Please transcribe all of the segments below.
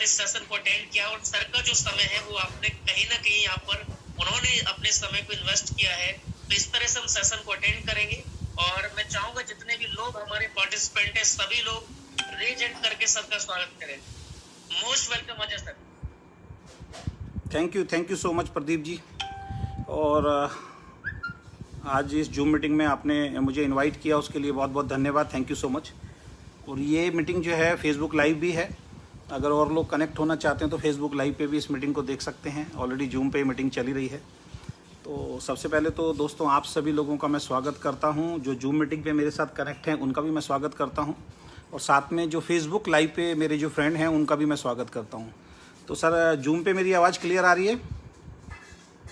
साथ इस सेशन को अटेंड किया और सर का जो समय है वो आपने कहीं ना कहीं यहाँ पर उन्होंने अपने समय को इन्वेस्ट किया है। तो इस तरह से हम सेशन को अटेंड करेंगे और मैं चाहूंगा जितने भी लोग हमारे पार्टिसिपेंट हैं सभी लोग रेज हैंड करके सबका स्वागत करें। Most welcome Ajay sir. Thank you so much Pradeep ji. और आज इस जूम मीटिंग में आपने मुझे इनवाइट किया उसके लिए बहुत बहुत धन्यवाद। Thank you so much. और ये मीटिंग जो है फेसबुक लाइव भी है, अगर और लोग कनेक्ट होना चाहते हैं तो फेसबुक लाइव पे भी इस मीटिंग को देख सकते हैं। ऑलरेडी जूम पे मीटिंग चली रही है। तो सबसे पहले तो दोस्तों आप सभी लोगों का मैं स्वागत करता हूं, जो जूम मीटिंग पे मेरे साथ कनेक्ट हैं उनका भी मैं स्वागत करता हूं, और साथ में जो फेसबुक लाइव पे मेरे जो फ्रेंड हैं उनका भी मैं स्वागत करता हूं। तो सर जूम पे मेरी आवाज़ क्लियर आ रही है?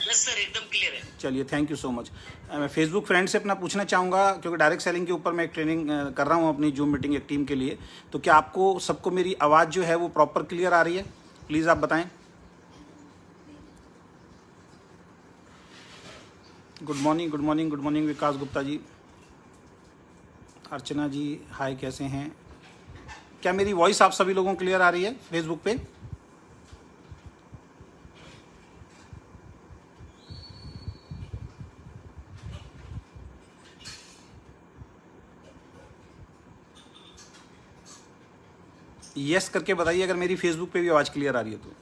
यस सर, एकदम क्लियर है। चलिए, थैंक यू सो मच। मैं फेसबुक फ्रेंड से अपना पूछना चाहूँगा, क्योंकि डायरेक्ट सेलिंग के ऊपर मैं एक ट्रेनिंग कर रहा हूँ अपनी जूम मीटिंग एक टीम के लिए। तो क्या आपको सबको मेरी आवाज़ जो है वो प्रॉपर क्लियर आ रही है? प्लीज़ आप बताएं। गुड मॉर्निंग विकास गुप्ता जी, अर्चना जी, हाय, कैसे हैं? क्या मेरी वॉइस आप सभी लोगों को क्लियर आ रही है फेसबुक पे? यस करके बताइए अगर मेरी फेसबुक पे भी आवाज़ क्लियर आ रही है तो।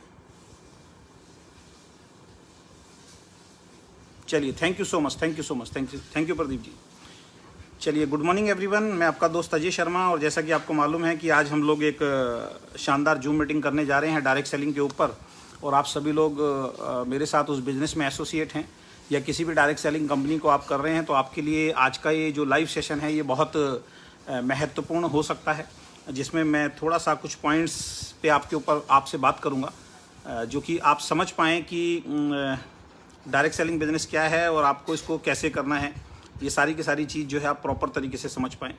चलिए, thank you so much, thank you Pradeep ji. चलिए, गुड मॉर्निंग एवरीवन, मैं आपका दोस्त अजय शर्मा। और जैसा कि आपको मालूम है कि आज हम लोग एक शानदार जूम मीटिंग करने जा रहे हैं डायरेक्ट सेलिंग के ऊपर। और आप सभी लोग मेरे साथ उस बिज़नेस में एसोसिएट हैं या किसी भी डायरेक्ट सेलिंग कंपनी को आप कर रहे हैं, तो आपके लिए आज का ये जो लाइव सेशन है ये बहुत महत्वपूर्ण हो सकता है, जिसमें मैं थोड़ा सा कुछ पॉइंट्स पे आपके ऊपर आपसे बात करूँगा, जो कि आप समझ पाएँ कि डायरेक्ट सेलिंग बिजनेस क्या है और आपको इसको कैसे करना है। ये सारी की सारी चीज़ जो है आप प्रॉपर तरीके से समझ पाएँ।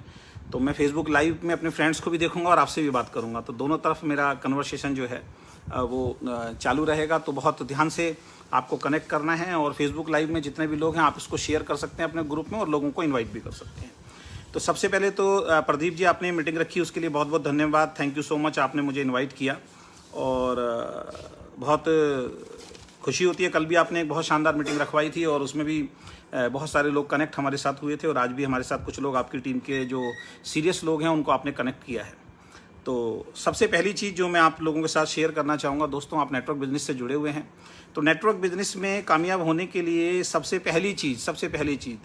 तो मैं फेसबुक लाइव में अपने फ्रेंड्स को भी देखूंगा और आपसे भी बात करूंगा, तो दोनों तरफ मेरा कन्वर्सेशन जो है वो चालू रहेगा। तो बहुत ध्यान से आपको कनेक्ट करना है, और फेसबुक लाइव में जितने भी लोग हैं आप इसको शेयर कर सकते हैं अपने ग्रुप में और लोगों को इन्वाइट भी कर सकते हैं। तो सबसे पहले तो प्रदीप जी, आपने मीटिंग रखी उसके लिए बहुत बहुत धन्यवाद। थैंक यू सो मच, आपने मुझे इन्वाइट किया और बहुत खुशी होती है। कल भी आपने एक बहुत शानदार मीटिंग रखवाई थी और उसमें भी बहुत सारे लोग कनेक्ट हमारे साथ हुए थे, और आज भी हमारे साथ कुछ लोग आपकी टीम के जो सीरियस लोग हैं उनको आपने कनेक्ट किया है। तो सबसे पहली चीज़ जो मैं आप लोगों के साथ शेयर करना चाहूँगा, दोस्तों आप नेटवर्क बिजनेस से जुड़े हुए हैं, तो नेटवर्क बिजनेस में कामयाब होने के लिए सबसे पहली चीज़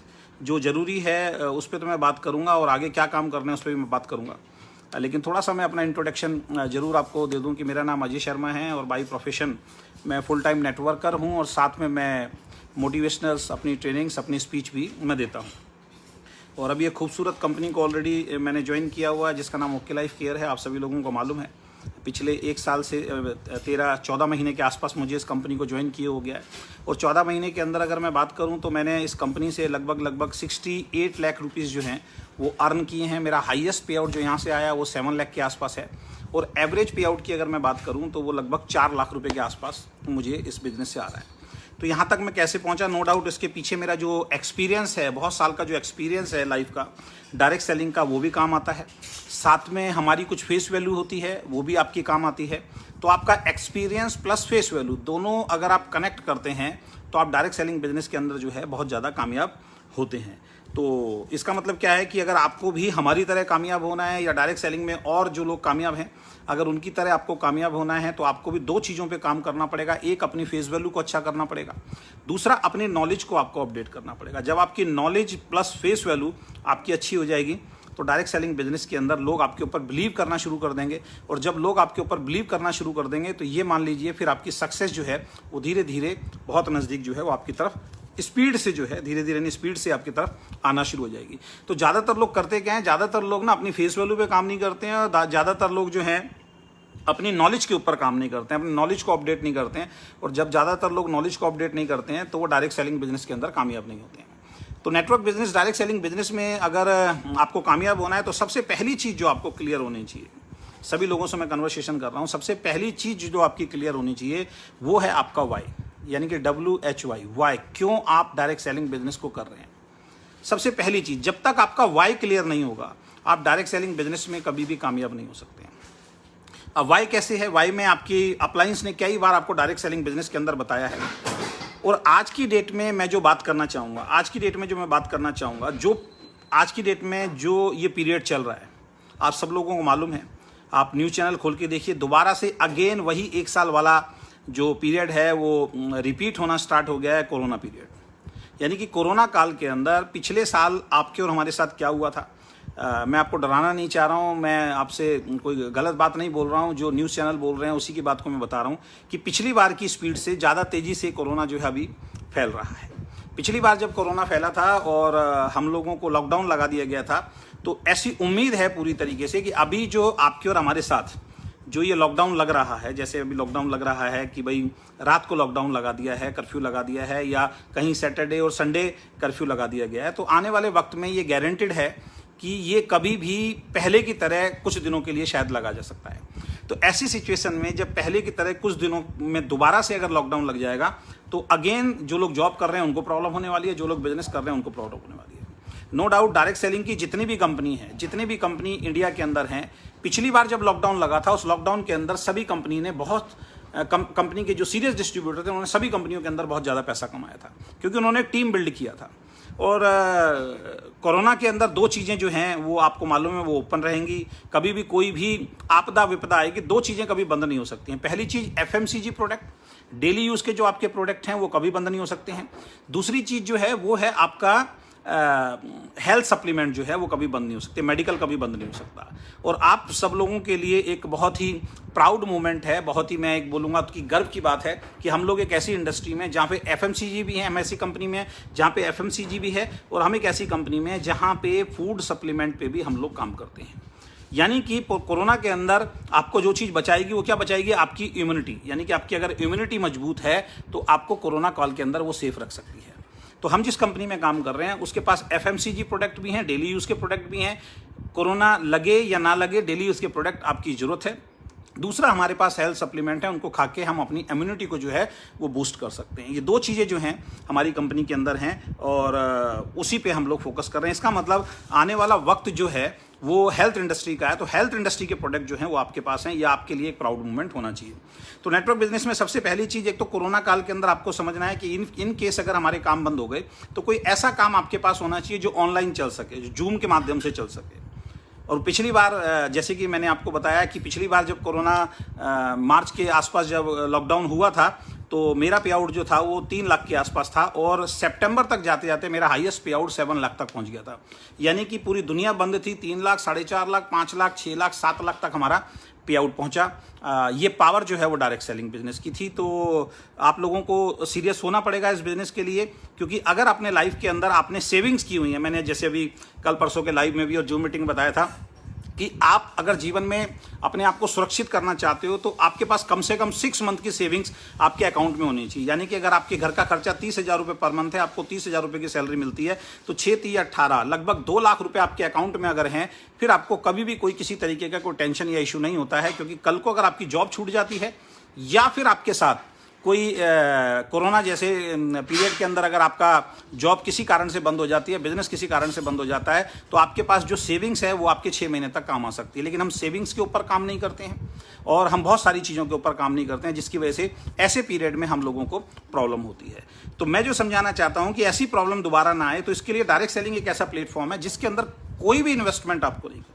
जो ज़रूरी है उस पर तो मैं बात करूँगा, और आगे क्या काम करना है उस पर भी मैं बात करूँगा। लेकिन थोड़ा सा मैं अपना इंट्रोडक्शन ज़रूर आपको दे दूं कि मेरा नाम अजय शर्मा है और बाई प्रोफेशन मैं फुल टाइम नेटवर्कर हूं, और साथ में मैं मोटिवेशनल्स अपनी ट्रेनिंग्स अपनी स्पीच भी मैं देता हूं। और अभी एक खूबसूरत कंपनी को ऑलरेडी मैंने ज्वाइन किया हुआ है जिसका नाम ओके लाइफ केयर है। आप सभी लोगों को मालूम है, पिछले 1 साल से 14 महीने के आसपास मुझे इस कंपनी को ज्वाइन किए हो गया है। और 14 महीने के अंदर अगर मैं बात करूं तो मैंने इस कंपनी से लगभग 68 लाख रुपीज़ जो हैं वो अर्न किए हैं। मेरा हाईएस्ट पे आउट जो यहाँ से आया वो 7 लाख के आसपास है, और एवरेज पे आउट की अगर मैं बात करूँ तो वो लगभग 4 लाख रुपये के आसपास मुझे इस बिज़नेस से आ रहा है। तो यहाँ तक मैं कैसे पहुँचा, नो डाउट इसके पीछे मेरा जो एक्सपीरियंस है, बहुत साल का जो एक्सपीरियंस है लाइफ का डायरेक्ट सेलिंग का, वो भी काम आता है। साथ में हमारी कुछ फेस वैल्यू होती है, वो भी आपकी काम आती है। तो आपका एक्सपीरियंस प्लस फेस वैल्यू दोनों अगर आप कनेक्ट करते हैं तो आप डायरेक्ट सेलिंग बिजनेस के अंदर जो है बहुत ज़्यादा कामयाब होते हैं। तो इसका मतलब क्या है कि अगर आपको भी हमारी तरह कामयाब होना है, या डायरेक्ट सेलिंग में और जो लोग कामयाब हैं अगर उनकी तरह आपको कामयाब होना है, तो आपको भी 2 चीज़ों पे काम करना पड़ेगा। एक, अपनी फेस वैल्यू को अच्छा करना पड़ेगा। दूसरा, अपनी नॉलेज को आपको अपडेट करना पड़ेगा। जब आपकी नॉलेज प्लस फेस वैल्यू आपकी अच्छी हो जाएगी तो डायरेक्ट सेलिंग बिजनेस के अंदर लोग आपके ऊपर बिलीव करना शुरू कर देंगे, और जब लोग आपके ऊपर बिलीव करना शुरू कर देंगे तो ये मान लीजिए फिर आपकी सक्सेस जो है वो धीरे धीरे बहुत नज़दीक जो है वो आपकी तरफ स्पीड से जो है धीरे स्पीड से आपकी तरफ आना शुरू हो जाएगी। तो ज़्यादातर लोग करते क्या हैं, ज़्यादातर लोग ना अपनी फेस वैल्यू पे काम नहीं करते हैं, और ज़्यादातर लोग जो हैं अपनी नॉलेज के ऊपर काम नहीं करते हैं, अपनी नॉलेज को अपडेट नहीं करते हैं। और जब ज़्यादातर लोग नॉलेज को अपडेट नहीं करते हैं तो वो डायरेक्ट सेलिंग बिजनेस के अंदर कामयाब नहीं होते हैं। तो network business, direct selling business में अगर आपको कामयाब होना है तो सबसे पहली चीज़ जो आपको क्लियर होनी चाहिए, सभी लोगों से मैं कन्वर्सेशन कर रहा हूँ, सबसे पहली चीज़ जो आपकी क्लियर होनी चाहिए वो है आपका वाई, यानी कि WHY, वाई, क्यों आप डायरेक्ट सेलिंग बिजनेस को कर रहे हैं। सबसे पहली चीज़, जब तक आपका वाई क्लियर नहीं होगा आप डायरेक्ट सेलिंग बिजनेस में कभी भी कामयाब नहीं हो सकते हैं। अब वाई कैसे है, वाई में आपकी अप्लायंस ने कई बार आपको डायरेक्ट सेलिंग बिजनेस के अंदर बताया है। और आज की डेट में मैं जो बात करना चाहूँगा, जो आज की डेट में जो ये पीरियड चल रहा है, आप सब लोगों को मालूम है, आप न्यूज़ चैनल खोल के देखिए, दोबारा से अगेन वही 1 साल वाला जो पीरियड है वो रिपीट होना स्टार्ट हो गया है, कोरोना पीरियड। यानी कि कोरोना काल के अंदर पिछले साल आपके और हमारे साथ क्या हुआ था, मैं आपको डराना नहीं चाह रहा हूँ, मैं आपसे कोई गलत बात नहीं बोल रहा हूँ, जो न्यूज़ चैनल बोल रहे हैं उसी की बात को मैं बता रहा हूँ कि पिछली बार की स्पीड से ज़्यादा तेज़ी से कोरोना जो है अभी फैल रहा है। पिछली बार जब कोरोना फैला था और हम लोगों को लॉकडाउन लगा दिया गया था, तो ऐसी उम्मीद है पूरी तरीके से कि अभी जो आपके और हमारे साथ जो ये लॉकडाउन लग रहा है, जैसे अभी लॉकडाउन लग रहा है कि भाई रात को लॉकडाउन लगा दिया है, कर्फ्यू लगा दिया है, या कहीं सैटरडे और संडे कर्फ्यू लगा दिया गया है, तो आने वाले वक्त में ये गारंटेड है कि ये कभी भी पहले की तरह कुछ दिनों के लिए शायद लगा जा सकता है। तो ऐसी सिचुएशन में जब पहले की तरह कुछ दिनों में दोबारा से अगर लॉकडाउन लग जाएगा, तो अगेन जो लोग जॉब कर रहे हैं उनको प्रॉब्लम होने वाली है, जो लोग बिजनेस कर रहे हैं उनको प्रॉब्लम होने वाली है। नो डाउट डायरेक्ट सेलिंग की जितनी भी कंपनी इंडिया के अंदर हैं, पिछली बार जब लॉकडाउन लगा था उस लॉकडाउन के अंदर सभी कंपनी ने कंपनी के जो सीरियस डिस्ट्रीब्यूटर थे उन्होंने सभी कंपनियों के अंदर बहुत ज़्यादा पैसा कमाया था, क्योंकि उन्होंने टीम बिल्ड किया था। और कोरोना के अंदर 2 चीज़ें जो हैं वो आपको मालूम है वो ओपन रहेंगी। कभी भी कोई भी आपदा विपदा आएगी, 2 चीज़ें कभी बंद नहीं हो सकती हैं। पहली चीज़ FMCG प्रोडक्ट, डेली यूज़ के जो आपके प्रोडक्ट हैं वो कभी बंद नहीं हो सकते हैं। दूसरी चीज़ जो है वो है आपका हेल्थ सप्लीमेंट जो है वो कभी बंद नहीं हो सकते, मेडिकल कभी बंद नहीं हो सकता। और आप सब लोगों के लिए एक बहुत ही प्राउड मोमेंट है, बहुत ही मैं एक बोलूँगा कि गर्व की बात है कि हम लोग एक ऐसी इंडस्ट्री में जहाँ पे FMCG भी है, MSC कंपनी में जहाँ पे FMCG भी है, और हम एक ऐसी कंपनी में जहाँ पे फूड सप्लीमेंट पे भी हम लोग काम करते हैं। यानी कि कोरोना के अंदर आपको जो चीज़ बचाएगी वो क्या बचाएगी, आपकी इम्यूनिटी। यानी कि आपकी अगर इम्यूनिटी मजबूत है तो आपको कोरोना काल के अंदर वो सेफ रख सकती है। तो हम जिस कंपनी में काम कर रहे हैं उसके पास FMCG प्रोडक्ट भी हैं, डेली यूज़ के प्रोडक्ट भी हैं। कोरोना लगे या ना लगे, डेली यूज़ के प्रोडक्ट आपकी ज़रूरत है। दूसरा हमारे पास हेल्थ सप्लीमेंट है, उनको खा के हम अपनी इम्यूनिटी को जो है वो बूस्ट कर सकते हैं। ये 2 चीज़ें जो हैं हमारी कंपनी के अंदर हैं और उसी पे हम लोग फोकस कर रहे हैं। इसका मतलब आने वाला वक्त जो है वो हेल्थ इंडस्ट्री का है, तो हेल्थ इंडस्ट्री के प्रोडक्ट जो हैं वो आपके पास हैं, या आपके लिए एक प्राउड मोमेंट होना चाहिए। तो नेटवर्क बिजनेस में सबसे पहली चीज़, एक तो कोरोना काल के अंदर आपको समझना है कि इन केस अगर हमारे काम बंद हो गए तो कोई ऐसा काम आपके पास होना चाहिए जो ऑनलाइन चल सके, जो जूम के माध्यम से चल सके। और पिछली बार जैसे कि मैंने आपको बताया कि पिछली बार जब कोरोना मार्च के आसपास जब लॉकडाउन हुआ था तो मेरा पे आउट जो था वो 3 लाख के आसपास था, और सितंबर तक जाते जाते मेरा हाईएस्ट पे आउट 7 लाख तक पहुंच गया था। यानी कि पूरी दुनिया बंद थी, 3 लाख, 4.5 लाख, 5 लाख, 6 लाख, 7 लाख तक हमारा पे आउट पहुंचा। ये पावर जो है वो डायरेक्ट सेलिंग बिजनेस की थी। तो आप लोगों को सीरियस होना पड़ेगा इस बिजनेस के लिए, क्योंकि अगर अपने लाइफ के अंदर आपने सेविंग्स की हुई है, मैंने जैसे अभी कल परसों के लाइव में भी और जूम मीटिंग बताया था कि आप अगर जीवन में अपने आप को सुरक्षित करना चाहते हो तो आपके पास कम से कम 6 मंथ की सेविंग्स आपके अकाउंट में होनी चाहिए। यानी कि अगर आपके घर का खर्चा 30,000 रुपये पर मंथ है, आपको 30,000 रुपये की सैलरी मिलती है, तो 6-3-18 लगभग 2 लाख रुपये आपके अकाउंट में अगर हैं, फिर आपको कभी भी कोई किसी तरीके का कोई टेंशन या इशू नहीं होता है। क्योंकि कल को अगर आपकी जॉब छूट जाती है या फिर आपके साथ कोई कोरोना जैसे पीरियड के अंदर अगर आपका जॉब किसी कारण से बंद हो जाती है, बिजनेस किसी कारण से बंद हो जाता है, तो आपके पास जो सेविंग्स है वो आपके 6 महीने तक काम आ सकती है। लेकिन हम सेविंग्स के ऊपर काम नहीं करते हैं और हम बहुत सारी चीज़ों के ऊपर काम नहीं करते हैं, जिसकी वजह से ऐसे पीरियड में हम लोगों को प्रॉब्लम होती है। तो मैं जो समझाना चाहता हूँ कि ऐसी प्रॉब्लम दोबारा ना आए, तो इसके लिए डायरेक्ट सेलिंग एक ऐसा प्लेटफॉर्म है जिसके अंदर कोई भी इन्वेस्टमेंट आपको नहीं करनी।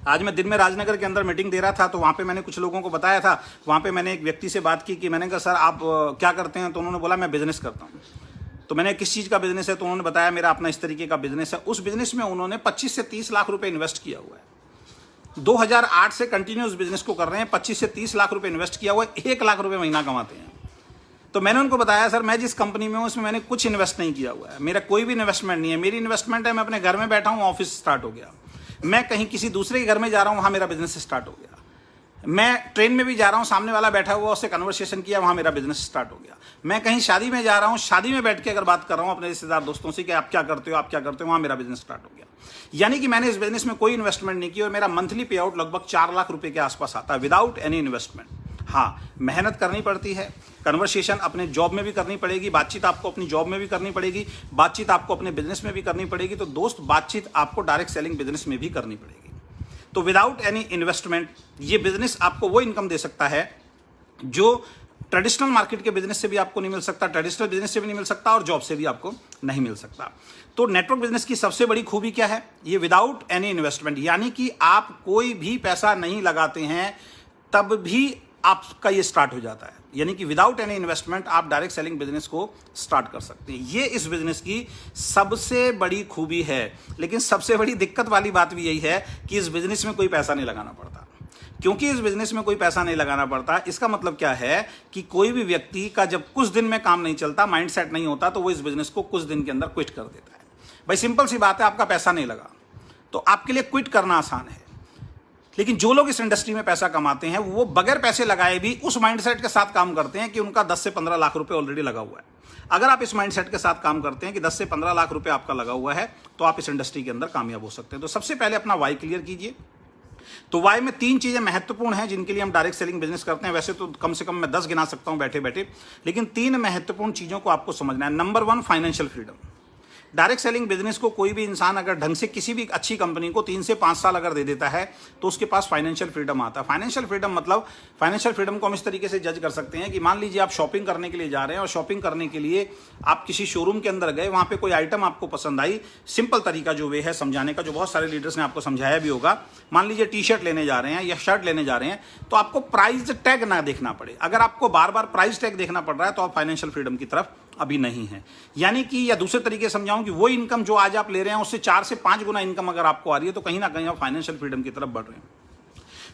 आज मैं दिन में राजनगर के अंदर मीटिंग दे रहा था, तो वहाँ पे मैंने कुछ लोगों को बताया था, वहाँ पे मैंने एक व्यक्ति से बात की कि मैंने कहा सर आप क्या करते हैं, तो उन्होंने बोला मैं बिज़नेस करता हूँ। तो मैंने किस चीज़ का बिज़नेस है, तो उन्होंने बताया मेरा अपना इस तरीके का बिज़नेस है। उस बिज़नेस में उन्होंने 25 से 30 लाख रुपये इन्वेस्ट किया हुआ है। 2008 से कंटिन्यूस बिजनेस को कर रहे हैं, 25 से 30 लाख रुपये इन्वेस्ट किया हुआ है, 1 लाख रुपये महीना कमाते हैं। तो मैंने उनको बताया सर मैं जिस कंपनी में हूँ उसमें मैंने कुछ इन्वेस्ट नहीं किया हुआ है, मेरा कोई भी इन्वेस्टमेंट नहीं है। मेरी इन्वेस्टमेंट है मैं अपने घर में बैठा हूँ, ऑफिस स्टार्ट हो गया, मैं कहीं किसी दूसरे के घर में जा रहा हूँ, वहाँ मेरा बिजनेस स्टार्ट हो गया, मैं ट्रेन में भी जा रहा हूँ, सामने वाला बैठा हुआ उससे कन्वर्सेशन किया, वहाँ मेरा बिजनेस स्टार्ट हो गया, मैं कहीं शादी में जा रहा हूँ, शादी में बैठ के अगर बात कर रहा हूँ अपने रिश्तेदार दोस्तों से कि आप क्या करते हो, आप क्या करते हो, वहाँ मेरा बिजनेस स्टार्ट हो गया। यानी कि मैंने इस बिजनेस में कोई इन्वेस्टमेंट नहीं की और मेरा मंथली पे आउट लगभग 4 लाख रुपए के आसपास आता है विदाउट एनी इन्वेस्टमेंट। हाँ, मेहनत करनी पड़ती है, कन्वर्सेशन अपने जॉब में भी करनी पड़ेगी, बातचीत आपको अपनी जॉब में भी करनी पड़ेगी, बातचीत आपको अपने बिजनेस में भी करनी पड़ेगी। तो दोस्त बातचीत आपको डायरेक्ट सेलिंग बिजनेस में भी करनी पड़ेगी। तो विदाउट एनी इन्वेस्टमेंट ये बिजनेस आपको वो इनकम दे सकता है जो ट्रेडिशनल मार्केट के बिजनेस से भी आपको नहीं मिल सकता, ट्रेडिशनल बिजनेस से भी नहीं मिल सकता और जॉब से भी आपको नहीं मिल सकता। तो नेटवर्क बिजनेस की सबसे बड़ी खूबी क्या है? ये विदाउट एनी इन्वेस्टमेंट, यानी कि आप कोई भी पैसा नहीं लगाते हैं तब भी आपका ये स्टार्ट हो जाता है। यानी कि विदाउट एनी इन्वेस्टमेंट आप डायरेक्ट सेलिंग बिजनेस को स्टार्ट कर सकते हैं। ये इस बिजनेस की सबसे बड़ी खूबी है। लेकिन सबसे बड़ी दिक्कत वाली बात भी यही है कि इस बिजनेस में कोई पैसा नहीं लगाना पड़ता। क्योंकि इस बिजनेस में कोई पैसा नहीं लगाना पड़ता, इसका मतलब क्या है कि कोई भी व्यक्ति का जब कुछ दिन में काम नहीं चलता, माइंडसेट नहीं होता, तो वो इस बिजनेस को कुछ दिन के अंदर क्विट कर देता है। भाई सिंपल सी बात है, आपका पैसा नहीं लगा तो आपके लिए क्विट करना आसान है। लेकिन जो लोग इस इंडस्ट्री में पैसा कमाते हैं वो बगैर पैसे लगाए भी उस माइंडसेट के साथ काम करते हैं कि उनका 10 से 15 लाख रुपए ऑलरेडी लगा हुआ है। अगर आप इस माइंडसेट के साथ काम करते हैं कि 10 से 15 लाख रुपए आपका लगा हुआ है तो आप इस इंडस्ट्री के अंदर कामयाब हो सकते हैं। तो सबसे पहले अपना वाई क्लियर कीजिए। तो वाई में 3 चीजें महत्वपूर्ण हैं जिनके लिए हम डायरेक्ट सेलिंग बिजनेस करते हैं। वैसे तो कम से कम मैं 10 गिना सकता हूं बैठे बैठे, लेकिन 3 महत्वपूर्ण चीजों को आपको समझना है। Number 1, financial freedom. Direct selling business को कोई भी इंसान अगर ढंग से किसी भी अच्छी कंपनी को 3 से 5 साल अगर दे देता है तो उसके पास फाइनेंशियल फ्रीडम आता है। फाइनेंशियल फ्रीडम मतलब, फाइनेंशियल फ्रीडम को हम इस तरीके से जज कर सकते हैं कि मान लीजिए आप शॉपिंग करने के लिए जा रहे हैं और शॉपिंग करने के लिए आप किसी शोरूम के अंदर गए, वहां पे कोई आइटम आपको पसंद आई। सिंपल तरीका जो वे है समझाने का, जो बहुत सारे लीडर्स ने आपको समझाया भी होगा। मान लीजिए टी शर्ट लेने जा रहे हैं या शर्ट लेने जा रहे हैं तो आपको प्राइस टैग ना देखना पड़े। अगर आपको बार बार प्राइस टैग देखना पड़ रहा है तो आप फाइनेंशियल फ्रीडम की तरफ अभी नहीं है। यानी कि, या दूसरे तरीके समझाऊं कि वो इनकम जो आज आप ले रहे हैं उससे 4 से 5 गुना इनकम अगर आपको आ रही है तो कहीं ना कहीं आप फाइनेंशियल फ्रीडम की तरफ बढ़ रहे हैं।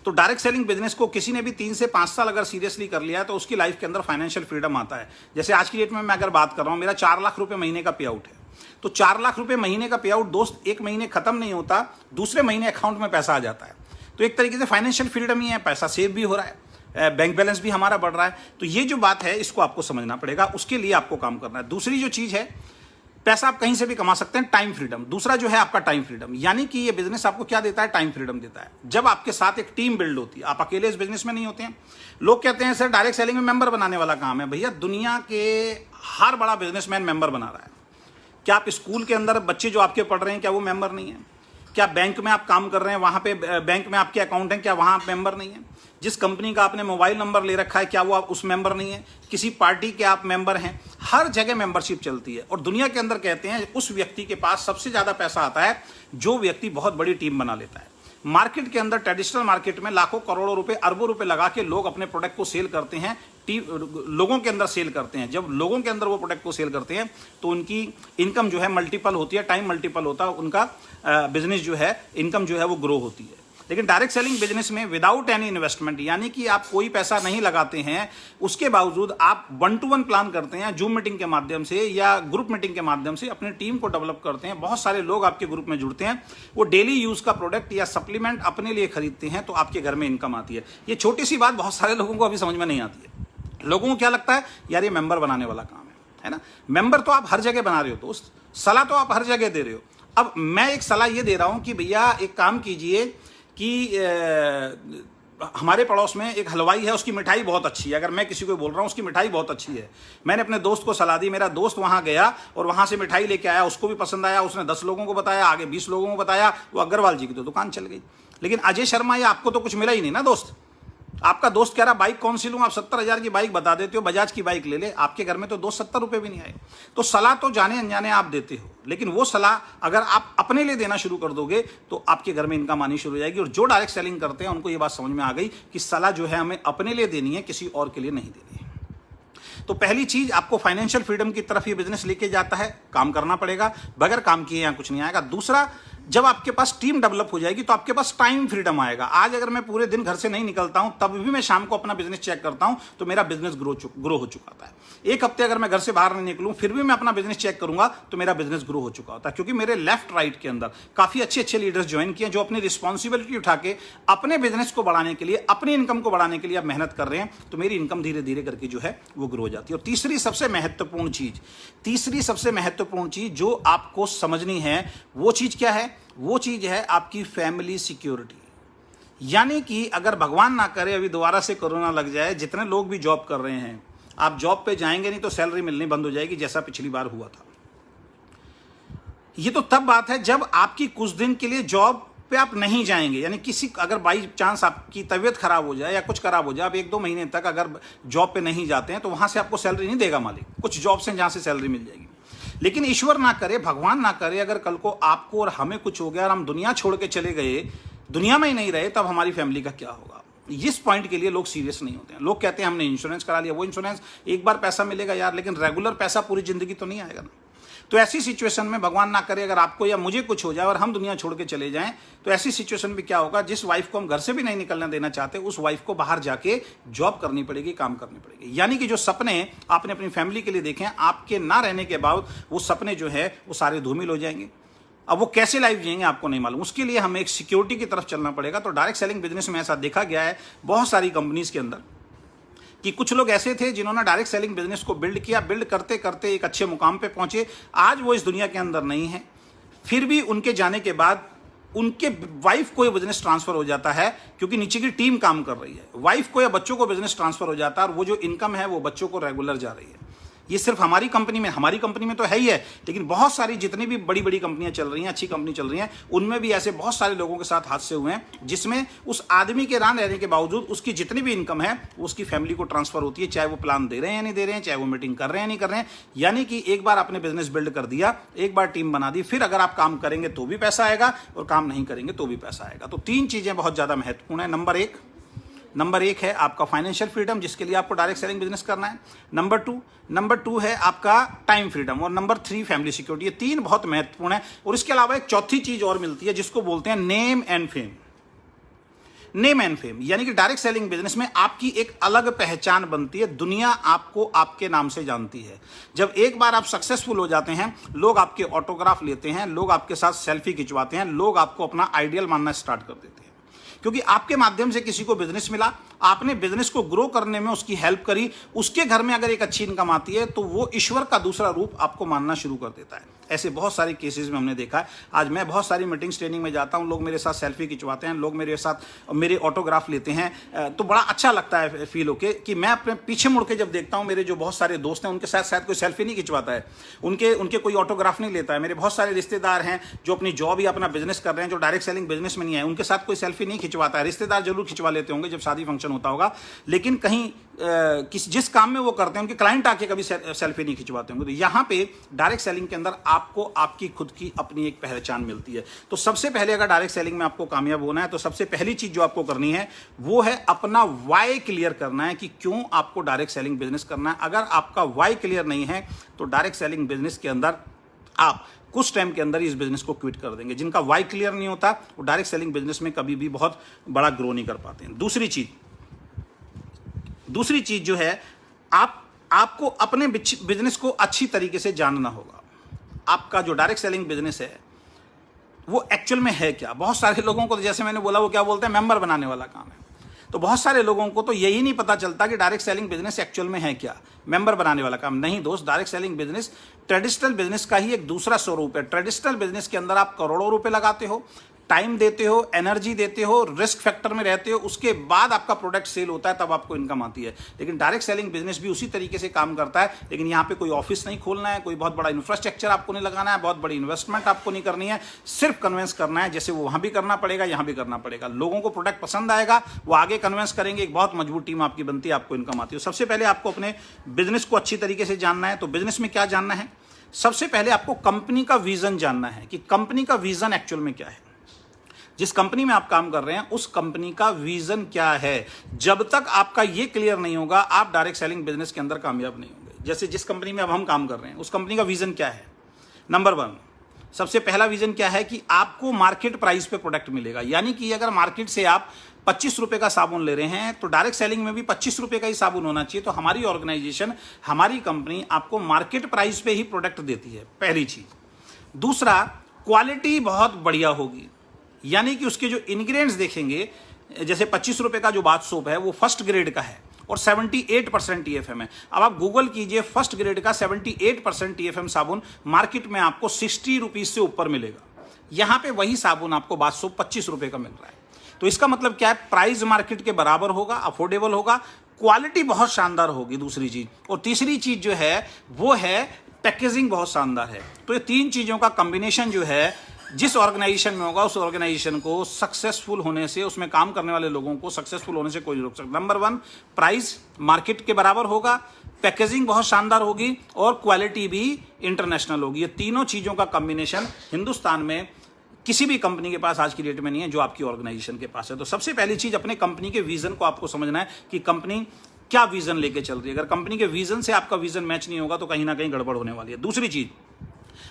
तो डायरेक्ट सेलिंग बिजनेस को किसी ने भी 3 से 5 साल अगर सीरियसली कर लिया है तो उसकी लाइफ के अंदर फाइनेंशियल फ्रीडम आता है। जैसे आज की डेट में मैं अगर बात कर रहा हूं, मेरा 4 लाख रुपए महीने का पे आउट है। तो 4 लाख रुपए महीने का पे आउट दोस्त 1 महीने खत्म नहीं होता, दूसरे महीने अकाउंट में पैसा आ जाता है। तो एक तरीके से फाइनेंशियल फ्रीडम ही है, पैसा सेव भी हो रहा है, बैंक बैलेंस भी हमारा बढ़ रहा है। तो ये जो बात है इसको आपको समझना पड़ेगा, उसके लिए आपको काम करना है। दूसरी जो चीज है, पैसा आप कहीं से भी कमा सकते हैं, टाइम फ्रीडम। दूसरा जो है आपका टाइम फ्रीडम, यानी कि ये बिजनेस आपको क्या देता है? टाइम फ्रीडम देता है। जब आपके साथ एक टीम बिल्ड होती है, आप अकेले इस बिजनेस में नहीं होते हैं। लोग कहते हैं सर डायरेक्ट सेलिंग में मेंबर बनाने वाला काम है। भैया दुनिया के हर बड़ा बिजनेसमैन मेंबर बना रहा है। क्या आप स्कूल के अंदर बच्चे जो आपके पढ़ रहे हैं क्या वो मेंबर नहीं है? क्या बैंक में आप काम कर रहे हैं, वहां पे बैंक में आपके अकाउंट हैं, क्या वहां आप मेंबर नहीं है? जिस कंपनी का आपने मोबाइल नंबर ले रखा है क्या वो आप उस मेंबर नहीं है? किसी पार्टी के आप मेंबर हैं? हर जगह मेंबरशिप चलती है। और दुनिया के अंदर कहते हैं उस व्यक्ति के पास सबसे ज्यादा पैसा आता है जो व्यक्ति बहुत बड़ी टीम बना लेता है। मार्केट के अंदर, ट्रेडिशनल मार्केट में लाखों करोड़ों रुपए, अरबों रुपए लगा के लोग अपने प्रोडक्ट को सेल करते हैं, लोगों के अंदर सेल करते हैं। जब लोगों के अंदर वो प्रोडक्ट को सेल करते हैं तो उनकी इनकम जो है मल्टीपल होती है, टाइम मल्टीपल होता है, उनका बिजनेस जो है, इनकम जो है वो ग्रो होती है। लेकिन डायरेक्ट सेलिंग बिजनेस में विदाउट एनी इन्वेस्टमेंट, यानी कि आप कोई पैसा नहीं लगाते हैं, उसके बावजूद आप 1-to-1 प्लान करते हैं, जूम मीटिंग के माध्यम से या ग्रुप मीटिंग के माध्यम से अपनी टीम को डेवलप करते हैं। बहुत सारे लोग आपके ग्रुप में जुड़ते हैं, वो डेली यूज का प्रोडक्ट या सप्लीमेंट अपने लिए खरीदते हैं, तो आपके घर में इनकम आती है। ये छोटी सी बात बहुत सारे लोगों को अभी समझ में नहीं आती है। लोगों को क्या लगता है यार ये मेंबर बनाने वाला काम है ना? मेंबर तो आप हर जगह बना रहे हो दोस्त, सलाह तो आप हर जगह दे रहे हो। अब मैं एक सलाह ये दे रहा हूं कि भैया एक काम कीजिए कि हमारे पड़ोस में एक हलवाई है, उसकी मिठाई बहुत अच्छी है। अगर मैं किसी को बोल रहा हूँ उसकी मिठाई बहुत अच्छी है, मैंने अपने दोस्त को सलाह दी, मेरा दोस्त वहां गया और वहां से मिठाई लेके आया, उसको भी पसंद आया, उसने 10 लोगों को बताया, आगे 20 लोगों को बताया, वो अग्रवाल जी की तो दुकान चल गई। लेकिन अजय शर्मा ये आपको तो कुछ मिला ही नहीं ना दोस्त। आपका दोस्त कह रहा बाइक कौन सी लूं, आप 70,000 की बाइक बता देते हो, बजाज की बाइक ले ले, आपके घर में तो 270 रुपए भी नहीं आए। तो सलाह तो जाने अनजाने आप देते हो, लेकिन वो सलाह अगर आप अपने लिए देना शुरू कर दोगे तो आपके घर में इनकम आनी शुरू हो जाएगी। और जो डायरेक्ट सेलिंग करते हैं उनको ये बात समझ में आ गई कि सलाह जो है हमें अपने लिए देनी है, किसी और के लिए नहीं देनी है। तो पहली चीज, आपको फाइनेंशियल फ्रीडम की तरफ ये बिजनेस लेके जाता है, काम करना पड़ेगा, बगैर काम किए यहां कुछ नहीं आएगा। दूसरा, जब आपके पास टीम डेवलप हो जाएगी तो आपके पास टाइम फ्रीडम आएगा। आज अगर मैं पूरे दिन घर से नहीं निकलता हूं तब भी मैं शाम को अपना बिजनेस चेक करता हूं तो मेरा बिजनेस ग्रो हो चुका होता है। एक हफ्ते अगर मैं घर से बाहर नहीं निकलूं फिर भी मैं अपना बिजनेस चेक करूंगा तो मेरा बिजनेस ग्रो हो चुका होता है, क्योंकि मेरे लेफ्ट राइट के अंदर काफी अच्छे लीडर्स ज्वाइन किए जो अपनी रिस्पॉन्सिबिलिटी उठा के अपने बिजनेस को बढ़ाने के लिए, अपनी इनकम को बढ़ाने के लिए आप मेहनत कर रहे हैं, तो मेरी इनकम धीरे धीरे करके जो है वो ग्रो हो जाती है। और तीसरी सबसे महत्वपूर्ण चीज जो आपको समझनी है वो चीज क्या है? वो चीज है आपकी फैमिली सिक्योरिटी। यानी कि अगर भगवान ना करे अभी दोबारा से कोरोना लग जाए, जितने लोग भी जॉब कर रहे हैं, आप जॉब पे जाएंगे नहीं तो सैलरी मिलनी बंद हो जाएगी, जैसा पिछली बार हुआ था। ये तो तब बात है जब आपकी कुछ दिन के लिए जॉब पे आप नहीं जाएंगे, यानी किसी अगर बाई चांस आपकी तबीयत खराब हो जाए या कुछ खराब हो जाए, आप 1-2 महीने तक अगर जॉब पे नहीं जाते हैं तो वहां से आपको सैलरी नहीं देगा मालिक। कुछ जॉब्स हैं जहां से सैलरी मिल जाएगी, लेकिन ईश्वर ना करे, भगवान ना करे, अगर कल को आपको और हमें कुछ हो गया और हम दुनिया छोड़ के चले गए, दुनिया में ही नहीं रहे, तब हमारी फैमिली का क्या होगा। इस पॉइंट के लिए लोग सीरियस नहीं होते हैं। लोग कहते हैं हमने इंश्योरेंस करा लिया, वो इंश्योरेंस एक बार पैसा मिलेगा यार, लेकिन रेगुलर पैसा पूरी जिंदगी तो नहीं आएगा ना। तो ऐसी सिचुएशन में भगवान ना करे अगर आपको या मुझे कुछ हो जाए और हम दुनिया छोड़ के चले जाएं, तो ऐसी सिचुएशन में क्या होगा, जिस वाइफ को हम घर से भी नहीं निकलने देना चाहते, उस वाइफ को बाहर जाके जॉब करनी पड़ेगी, काम करनी पड़ेगी। यानी कि जो सपने आपने अपनी फैमिली के लिए देखे हैं, आपके ना रहने के बाद वो सपने जो है वो सारे धूमिल हो जाएंगे। अब वो कैसे लाइफ जिएंगे आपको नहीं मालूम, उसके लिए हमें एक सिक्योरिटी की तरफ चलना पड़ेगा। तो डायरेक्ट सेलिंग बिजनेस में ऐसा देखा गया है बहुत सारी कंपनीज के अंदर कि कुछ लोग ऐसे थे जिन्होंने डायरेक्ट सेलिंग बिजनेस को बिल्ड किया, बिल्ड करते करते एक अच्छे मुकाम पे पहुंचे। आज वो इस दुनिया के अंदर नहीं है, फिर भी उनके जाने के बाद उनके वाइफ को ये बिजनेस ट्रांसफर हो जाता है, क्योंकि नीचे की टीम काम कर रही है। वाइफ को या बच्चों को बिजनेस ट्रांसफर हो जाता है और वो जो इनकम है वो बच्चों को रेगुलर जा रही है। ये सिर्फ हमारी कंपनी में तो है ही है, लेकिन बहुत सारी जितनी भी बड़ी बड़ी कंपनियां चल रही हैं, अच्छी कंपनी चल रही हैं, उनमें भी ऐसे बहुत सारे लोगों के साथ हादसे हुए हैं जिसमें उस आदमी के ना रहने के बावजूद उसकी जितनी भी इनकम है वो उसकी फैमिली को ट्रांसफर होती है, चाहे वो प्लान दे रहे हैं या नहीं दे रहे हैं, चाहे वो मीटिंग कर रहे हैं या नहीं कर रहे हैं। यानी कि एक बार आपने बिजनेस बिल्ड कर दिया, एक बार टीम बना दी, फिर अगर आप काम करेंगे तो भी पैसा आएगा और काम नहीं करेंगे तो भी पैसा आएगा। तो 3 चीजें बहुत ज्यादा महत्वपूर्ण है। नंबर एक है आपका फाइनेंशियल फ्रीडम, जिसके लिए आपको डायरेक्ट सेलिंग बिजनेस करना है। नंबर टू है आपका टाइम फ्रीडम, और नंबर 3 फैमिली सिक्योरिटी। ये 3 बहुत महत्वपूर्ण है। और इसके अलावा एक चौथी चीज और मिलती है जिसको बोलते हैं name and fame. Name and fame यानी कि डायरेक्ट सेलिंग बिजनेस में आपकी एक अलग पहचान बनती है, दुनिया आपको आपके नाम से जानती है। जब एक बार आप सक्सेसफुल हो जाते हैं, लोग आपके ऑटोग्राफ लेते हैं, लोग आपके साथ सेल्फी खिंचवाते हैं, लोग आपको अपना आइडियल मानना स्टार्ट कर देते हैं, क्योंकि आपके माध्यम से किसी को बिजनेस मिला, आपने बिजनेस को ग्रो करने में उसकी हेल्प करी, उसके घर में अगर एक अच्छी इनकम आती है तो वो ईश्वर का दूसरा रूप आपको मानना शुरू कर देता है। ऐसे बहुत सारे केसेस में हमने देखा है। आज मैं बहुत सारी मीटिंग्स ट्रेनिंग में जाता हूं, लोग मेरे साथ सेल्फी खिंचवाते हैं, लोग मेरे साथ मेरे ऑटोग्राफ लेते हैं, तो बड़ा अच्छा लगता है फील होके कि मैं अपने पीछे मुड़ के जब देखता हूं, मेरे जो बहुत सारे दोस्त हैं उनके साथ शायद कोई सेल्फी नहीं खिंचवाता है, उनके कोई ऑटोग्राफ नहीं लेता है। मेरे बहुत सारे रिश्तेदार हैं जो अपनी जॉब या अपना बिजनेस कर रहे हैं, जो डायरेक्ट सेलिंग बिजनेस में नहीं है, उनके साथ कोई सेल्फी नहीं खिंचवाता है। रिश्तेदार जरूर खिंचवा लेते होंगे जब शादी फंक्शन होता होगा, लेकिन कहीं जिस काम में वो करते हैं उनके क्लाइंट आके कभी सेल्फी नहीं खिंचवाते होंगे। तो यहाँ पे डायरेक्ट सेलिंग के अंदर आपको आपकी खुद की अपनी एक पहचान मिलती है। तो सबसे पहले अगर डायरेक्ट सेलिंग में आपको कामयाब होना है तो सबसे पहली चीज जो आपको करनी है वो है अपना वाई क्लियर करना है कि क्यों आपको डायरेक्ट सेलिंग बिजनेस करना है। अगर आपका वाई क्लियर नहीं है तो डायरेक्ट सेलिंग बिजनेस के अंदर आप कुछ टाइम के अंदर ही इस बिजनेस को क्विट कर देंगे। जिनका वाई क्लियर नहीं होता वो डायरेक्ट सेलिंग बिजनेस में कभी भी बहुत बड़ा ग्रो नहीं कर पाते हैं। दूसरी चीज जो है, आपको अपने बिजनेस को अच्छी तरीके से जानना होगा। आपका जो डायरेक्ट सेलिंग बिजनेस है वो एक्चुअल में है क्या। बहुत सारे लोगों को तो जैसे मैंने बोला वो क्या बोलते हैं, मेंबर बनाने वाला काम है। तो बहुत सारे लोगों को तो यही नहीं पता चलता कि डायरेक्ट सेलिंग बिजनेस एक्चुअल में है क्या, मेंबर बनाने वाला काम नहीं। दोस्त, direct selling business traditional business का ही एक दूसरा स्वरूप है। ट्रेडिशनल बिजनेस के अंदर आप करोड़ों रुपए लगाते हो, टाइम देते हो, एनर्जी देते हो, रिस्क फैक्टर में रहते हो, उसके बाद आपका प्रोडक्ट सेल होता है, तब आपको इनकम आती है। लेकिन डायरेक्ट सेलिंग बिजनेस भी उसी तरीके से काम करता है, लेकिन यहाँ पे कोई ऑफिस नहीं खोलना है, कोई बहुत बड़ा इंफ्रास्ट्रक्चर आपको नहीं लगाना है, बहुत बड़ी इन्वेस्टमेंट आपको नहीं करनी है, सिर्फ कन्विंस करना है। जैसे वो वहां भी करना पड़ेगा, यहाँ भी करना पड़ेगा। लोगों को प्रोडक्ट पसंद आएगा, वो आगे कन्विंस करेंगे, एक बहुत मजबूत टीम आपकी बनती है, आपको इनकम आती है। सबसे पहले आपको अपने बिजनेस को अच्छी तरीके से जानना है। तो बिजनेस में क्या जानना है, सबसे पहले आपको कंपनी का विजन जानना है कि कंपनी का विजन एक्चुअल में क्या है। जिस कंपनी में आप काम कर रहे हैं उस कंपनी का विजन क्या है। जब तक आपका ये क्लियर नहीं होगा आप डायरेक्ट सेलिंग बिजनेस के अंदर कामयाब नहीं होंगे। जैसे जिस कंपनी में अब हम काम कर रहे हैं उस कंपनी का विजन क्या है। नंबर 1, सबसे पहला विजन क्या है कि आपको मार्केट प्राइस पे प्रोडक्ट मिलेगा। यानी कि अगर मार्केट से आप 25 रुपए का साबुन ले रहे हैं तो डायरेक्ट सेलिंग में भी 25 रुपए का ही साबुन होना चाहिए। तो हमारी ऑर्गेनाइजेशन, हमारी कंपनी आपको मार्केट प्राइस पे ही प्रोडक्ट देती है, पहली चीज। दूसरा, क्वालिटी बहुत बढ़िया होगी, यानी कि उसके जो इंग्रेडिएंट्स देखेंगे, जैसे 25 रुपए का जो बाथ सोप है वो फर्स्ट ग्रेड का है और 78% TFM है। अब आप गूगल कीजिए, फर्स्ट ग्रेड का 78% TFM साबुन मार्केट में आपको 60 रुपीज से ऊपर मिलेगा। यहां पे वही साबुन आपको बाथ सोप 25 रुपए का मिल रहा है। तो इसका मतलब क्या है, प्राइस मार्केट के बराबर होगा, अफोर्डेबल होगा, क्वालिटी बहुत शानदार होगी, दूसरी चीज। और तीसरी चीज जो है वो है पैकेजिंग बहुत शानदार है। तो ये 3 चीजों का कॉम्बिनेशन जो है जिस ऑर्गेनाइजेशन में होगा उस ऑर्गेनाइजेशन को सक्सेसफुल होने से, उसमें काम करने वाले लोगों को सक्सेसफुल होने से कोई नहीं रोक सकता। नंबर 1, प्राइस मार्केट के बराबर होगा, पैकेजिंग बहुत शानदार होगी और क्वालिटी भी इंटरनेशनल होगी। ये तीनों चीज़ों का कॉम्बिनेशन हिंदुस्तान में किसी भी कंपनी के पास आज की डेट में नहीं है जो आपकी ऑर्गेनाइजेशन के पास है। तो सबसे पहली चीज़, अपने कंपनी के विजन को आपको समझना है कि कंपनी क्या विजन लेके चल रही है। अगर कंपनी के विजन से आपका विजन मैच नहीं होगा तो कहीं ना कहीं गड़बड़ होने वाली है। दूसरी चीज़,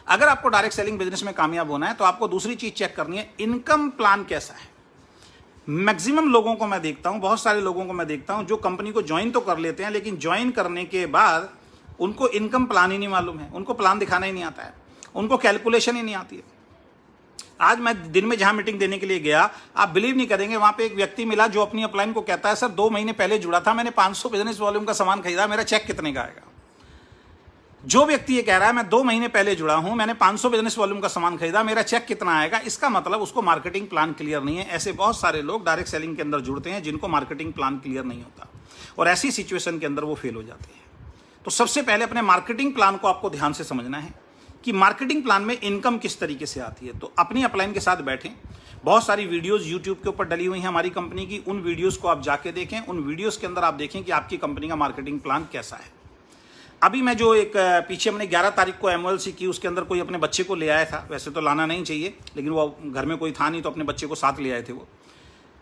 अगर आपको डायरेक्ट सेलिंग बिजनेस में कामयाब होना है तो आपको दूसरी चीज़ चेक करनी है, इनकम प्लान कैसा है। मैक्सिमम लोगों को मैं देखता हूं, बहुत सारे लोगों को मैं देखता हूं जो कंपनी को ज्वाइन तो कर लेते हैं, लेकिन ज्वाइन करने के बाद उनको इनकम प्लान ही नहीं मालूम है, उनको प्लान दिखाना ही नहीं आता है, उनको कैलकुलेशन ही नहीं आती है। आज मैं दिन में जहां मीटिंग देने के लिए गया, आप बिलीव नहीं करेंगे, वहां पे एक व्यक्ति मिला जो अपनी अपलाइन को कहता है, सर 2 महीने पहले जुड़ा था, मैंने 500 बिजनेस वॉल्यूम का सामान खरीदा, मेरा चेक कितने का आएगा। जो व्यक्ति ये कह रहा है मैं 2 महीने पहले जुड़ा हूं, मैंने 500 बिजनेस वॉल्यूम का सामान खरीदा, मेरा चेक कितना आएगा, इसका मतलब उसको मार्केटिंग प्लान क्लियर नहीं है। ऐसे बहुत सारे लोग डायरेक्ट सेलिंग के अंदर जुड़ते हैं जिनको मार्केटिंग प्लान क्लियर नहीं होता और ऐसी सिचुएशन के अंदर वो फेल हो जाते हैं। तो सबसे पहले अपने मार्केटिंग प्लान को आपको ध्यान से समझना है कि मार्केटिंग प्लान में इनकम किस तरीके से आती है। तो अपनी अपलाइन के साथ बैठें, बहुत सारी वीडियोस यूट्यूब के ऊपर डली हुई हैं हमारी कंपनी की, उन वीडियोस को आप जाके देखें। उन वीडियोस के अंदर आप देखें कि आपकी कंपनी का मार्केटिंग प्लान कैसा है। अभी मैं जो एक पीछे हमने 11 तारीख को एमओएलसी की, उसके अंदर कोई अपने बच्चे को ले आया था, वैसे तो लाना नहीं चाहिए लेकिन वो घर में कोई था नहीं तो अपने बच्चे को साथ ले आए थे वो।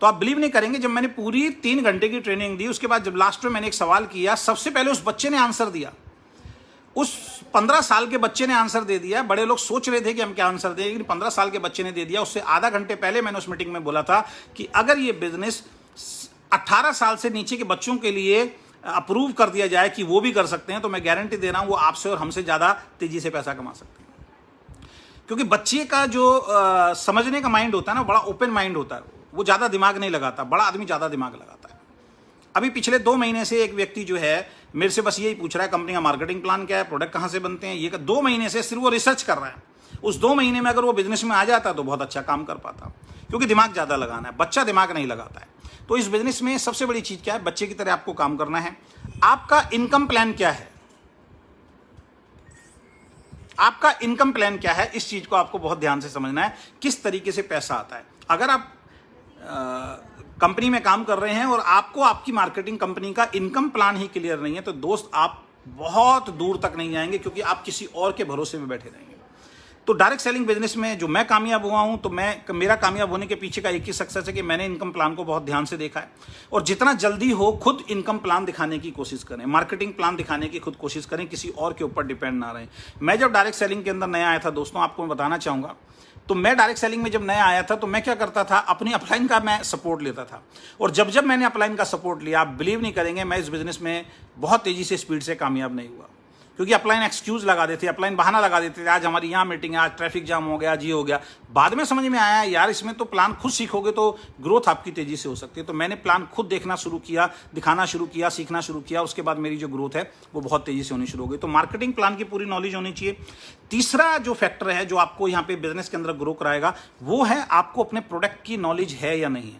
तो आप बिलीव नहीं करेंगे, जब मैंने पूरी 3 घंटे की ट्रेनिंग दी, उसके बाद जब लास्ट में मैंने एक सवाल किया, सबसे पहले उस बच्चे ने आंसर दिया। उस 15 साल के बच्चे ने आंसर दे दिया। बड़े लोग सोच रहे थे कि हम क्या आंसर दें, लेकिन 15 साल के बच्चे ने दे दिया। उससे आधा घंटे पहले मैंने उस मीटिंग में बोला था कि अगर ये बिजनेस 18 साल से नीचे के बच्चों के लिए अप्रूव कर दिया जाए कि वो भी कर सकते हैं, तो मैं गारंटी दे रहा हूं वो आपसे और हमसे ज़्यादा तेजी से पैसा कमा सकते हैं। क्योंकि बच्चे का जो समझने का माइंड होता है ना, बड़ा ओपन माइंड होता है, वो ज़्यादा दिमाग नहीं लगाता, बड़ा आदमी ज़्यादा दिमाग लगाता है। अभी पिछले 2 महीने से एक व्यक्ति जो है मेरे से बस यही पूछ रहा है कंपनी का मार्केटिंग प्लान क्या है, प्रोडक्ट कहाँ से बनते हैं, ये 2 महीने से सिर्फ वो रिसर्च कर रहा है। उस 2 महीने में अगर वो बिजनेस में आ जाता तो बहुत अच्छा काम कर पाता, क्योंकि दिमाग ज़्यादा लगाना है, बच्चा दिमाग नहीं लगाता है। तो इस बिजनेस में सबसे बड़ी चीज़ क्या है, बच्चे की तरह आपको काम करना है। आपका इनकम प्लान क्या है, आपका इनकम प्लान क्या है, इस चीज़ को आपको बहुत ध्यान से समझना है, किस तरीके से पैसा आता है। अगर आप कंपनी में काम कर रहे हैं और आपको आपकी मार्केटिंग कंपनी का इनकम प्लान ही क्लियर नहीं है, तो दोस्त आप बहुत दूर तक नहीं जाएंगे, क्योंकि आप किसी और के भरोसे में बैठे रहेंगे। तो डायरेक्ट सेलिंग बिजनेस में जो मैं कामयाब हुआ हूं, तो मेरा कामयाब होने के पीछे का एक ही सक्सेस है कि मैंने इनकम प्लान को बहुत ध्यान से देखा है। और जितना जल्दी हो खुद इनकम प्लान दिखाने की कोशिश करें, मार्केटिंग प्लान दिखाने की खुद कोशिश करें, किसी और के ऊपर डिपेंड ना रहें। मैं जब डायरेक्ट सेलिंग के अंदर नया आया था दोस्तों, आपको मैं बताना चाहूँगा, तो मैं डायरेक्ट सेलिंग में जब नया आया था तो मैं क्या करता था, अपनी अपलाइन का मैं सपोर्ट लेता था। और जब मैंने अपलाइन का सपोर्ट लिया, आप बिलीव नहीं करेंगे, मैं इस बिजनेस में बहुत तेजी से स्पीड से कामयाब नहीं हुआ। क्योंकि अपलाइन एक्सक्यूज लगा देते, अपलाइन बहाना लगा देते थे, आज हमारी यहाँ मीटिंग है, आज ट्रैफिक जाम हो गया, आज ये हो गया। बाद में समझ में आया यार इसमें तो प्लान खुद सीखोगे तो ग्रोथ आपकी तेजी से हो सकती है। तो मैंने प्लान खुद देखना शुरू किया, दिखाना शुरू किया, सीखना शुरू किया, उसके बाद मेरी जो ग्रोथ है वो बहुत तेजी से होनी शुरू हो गई। तो मार्केटिंग प्लान की पूरी नॉलेज होनी चाहिए। तीसरा जो फैक्टर है जो आपको यहाँ पे बिजनेस के अंदर ग्रो कराएगा, वो है आपको अपने प्रोडक्ट की नॉलेज है या नहीं है।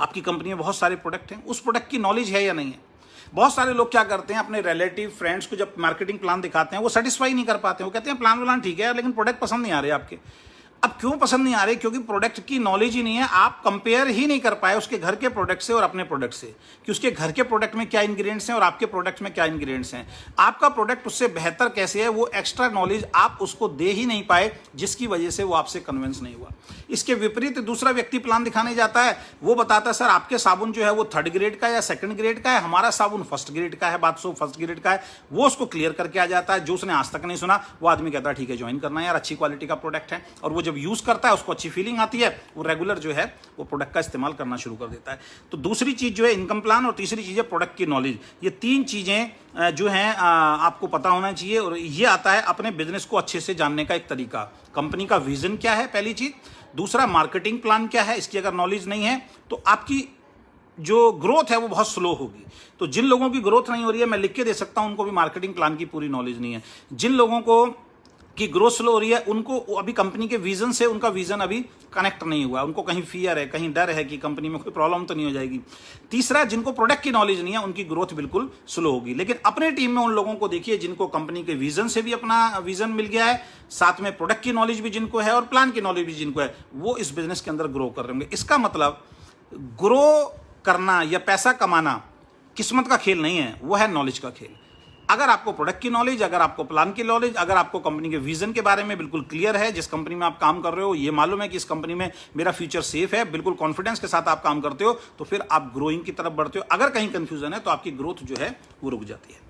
आपकी कंपनी में बहुत सारे प्रोडक्ट हैं, उस प्रोडक्ट की नॉलेज है या नहीं है। बहुत सारे लोग क्या करते हैं, अपने रिलेटिव फ्रेंड्स को जब मार्केटिंग प्लान दिखाते हैं वो सेटिस्फाई नहीं कर पाते हैं। वो कहते हैं प्लान वाला ठीक है लेकिन प्रोडक्ट पसंद नहीं आ रहे आपके। अब क्यों पसंद नहीं आ रहे, क्योंकि प्रोडक्ट की नॉलेज ही नहीं है। आप कंपेयर ही नहीं कर पाए उसके घर के प्रोडक्ट से और अपने प्रोडक्ट से, कि उसके घर के प्रोडक्ट में क्या इंग्रेडिएंट्स हैं और आपके प्रोडक्ट में क्या इंग्रेडिएंट्स हैं। आपका प्रोडक्ट उससे बेहतर कैसे है, वो एक्स्ट्रा नॉलेज आप उसको दे ही नहीं पाए, जिसकी वजह से वो आपसे कन्विंस नहीं हुआ। इसके विपरीत दूसरा व्यक्ति प्लान दिखाने जाता है, वो बताता है सर आपके साबुन जो है वो 3rd ग्रेड का या 2nd ग्रेड का है, हमारा साबुन 1st ग्रेड का है, बात सो 1st ग्रेड का है। वो उसको क्लियर करके आ जाता है। जो उसने आज तक नहीं सुना वो आदमी कहता है ठीक है ज्वाइन करना है यार, अच्छी क्वालिटी का प्रोडक्ट है। और वो जब यूज करता है उसको अच्छी फीलिंग आती है, वो रेगुलर जो है वो प्रोडक्ट का इस्तेमाल करना शुरू कर देता है। तो दूसरी चीज जो है इनकम प्लान, और तीसरी चीज है प्रोडक्ट की नॉलेज। ये 3 चीजें जो हैं आपको पता होना चाहिए। और ये आता है अपने बिजनेस को अच्छे से जानने का एक तरीका। कंपनी का विजन क्या है पहली चीज, दूसरा मार्केटिंग प्लान क्या है, इसकी अगर नॉलेज नहीं है तो आपकी जो ग्रोथ है वो बहुत स्लो होगी। तो जिन लोगों की ग्रोथ नहीं हो रही है, मैं लिख के दे सकता हूं, उनको भी मार्केटिंग प्लान की पूरी नॉलेज नहीं है। जिन लोगों को कि ग्रोथ स्लो हो रही है, उनको अभी कंपनी के विजन से उनका विजन अभी कनेक्ट नहीं हुआ, उनको कहीं फियर है, कहीं डर है कि कंपनी में कोई प्रॉब्लम तो नहीं हो जाएगी। तीसरा, जिनको प्रोडक्ट की नॉलेज नहीं है उनकी ग्रोथ बिल्कुल स्लो होगी। लेकिन अपने टीम में उन लोगों को देखिए जिनको कंपनी के विजन से भी अपना विजन मिल गया है, साथ में प्रोडक्ट की नॉलेज भी जिनको है और प्लान की नॉलेज भी जिनको है, वो इस बिजनेस के अंदर ग्रो कर रहे होंगे। इसका मतलब ग्रो करना या पैसा कमाना किस्मत का खेल नहीं है, वो है नॉलेज का खेल। अगर आपको प्रोडक्ट की नॉलेज, अगर आपको प्लान की नॉलेज, अगर आपको कंपनी के विजन के बारे में बिल्कुल क्लियर है, जिस कंपनी में आप काम कर रहे हो ये मालूम है कि इस कंपनी में मेरा फ्यूचर सेफ है, बिल्कुल कॉन्फिडेंस के साथ आप काम करते हो, तो फिर आप ग्रोइंग की तरफ बढ़ते हो। अगर कहीं कंफ्यूजन है तो आपकी ग्रोथ जो है वो रुक जाती है।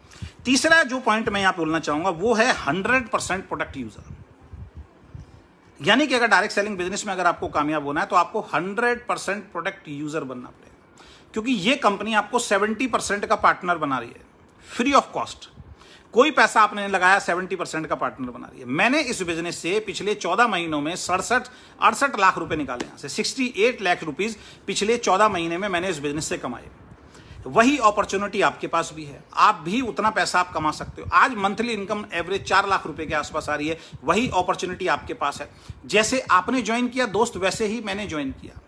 तीसरा जो पॉइंट मैं यहां पर बोलना चाहूंगा वो है 100% प्रोडक्ट यूजर। यानी कि अगर डायरेक्ट सेलिंग बिजनेस में अगर आपको कामयाब होना है तो आपको 100% प्रोडक्ट यूजर बनना पड़ेगा, क्योंकि ये कंपनी आपको 70% का पार्टनर बना रही है फ्री ऑफ कॉस्ट। कोई पैसा आपने नहीं लगाया, 70% का पार्टनर बना रही है। मैंने इस बिजनेस से पिछले 14 महीनों में 68 लाख रुपए निकाले, यहां से 68 लाख रुपीज पिछले 14 महीने में मैंने इस बिजनेस से कमाए। वही अपॉर्चुनिटी आपके पास भी है, आप भी उतना पैसा आप कमा सकते हो। आज मंथली इनकम एवरेज 4 लाख रुपए के आसपास आ रही है, वही अपॉर्चुनिटी आपके पास है। जैसे आपने ज्वाइन किया दोस्त, वैसे ही मैंने ज्वाइन किया।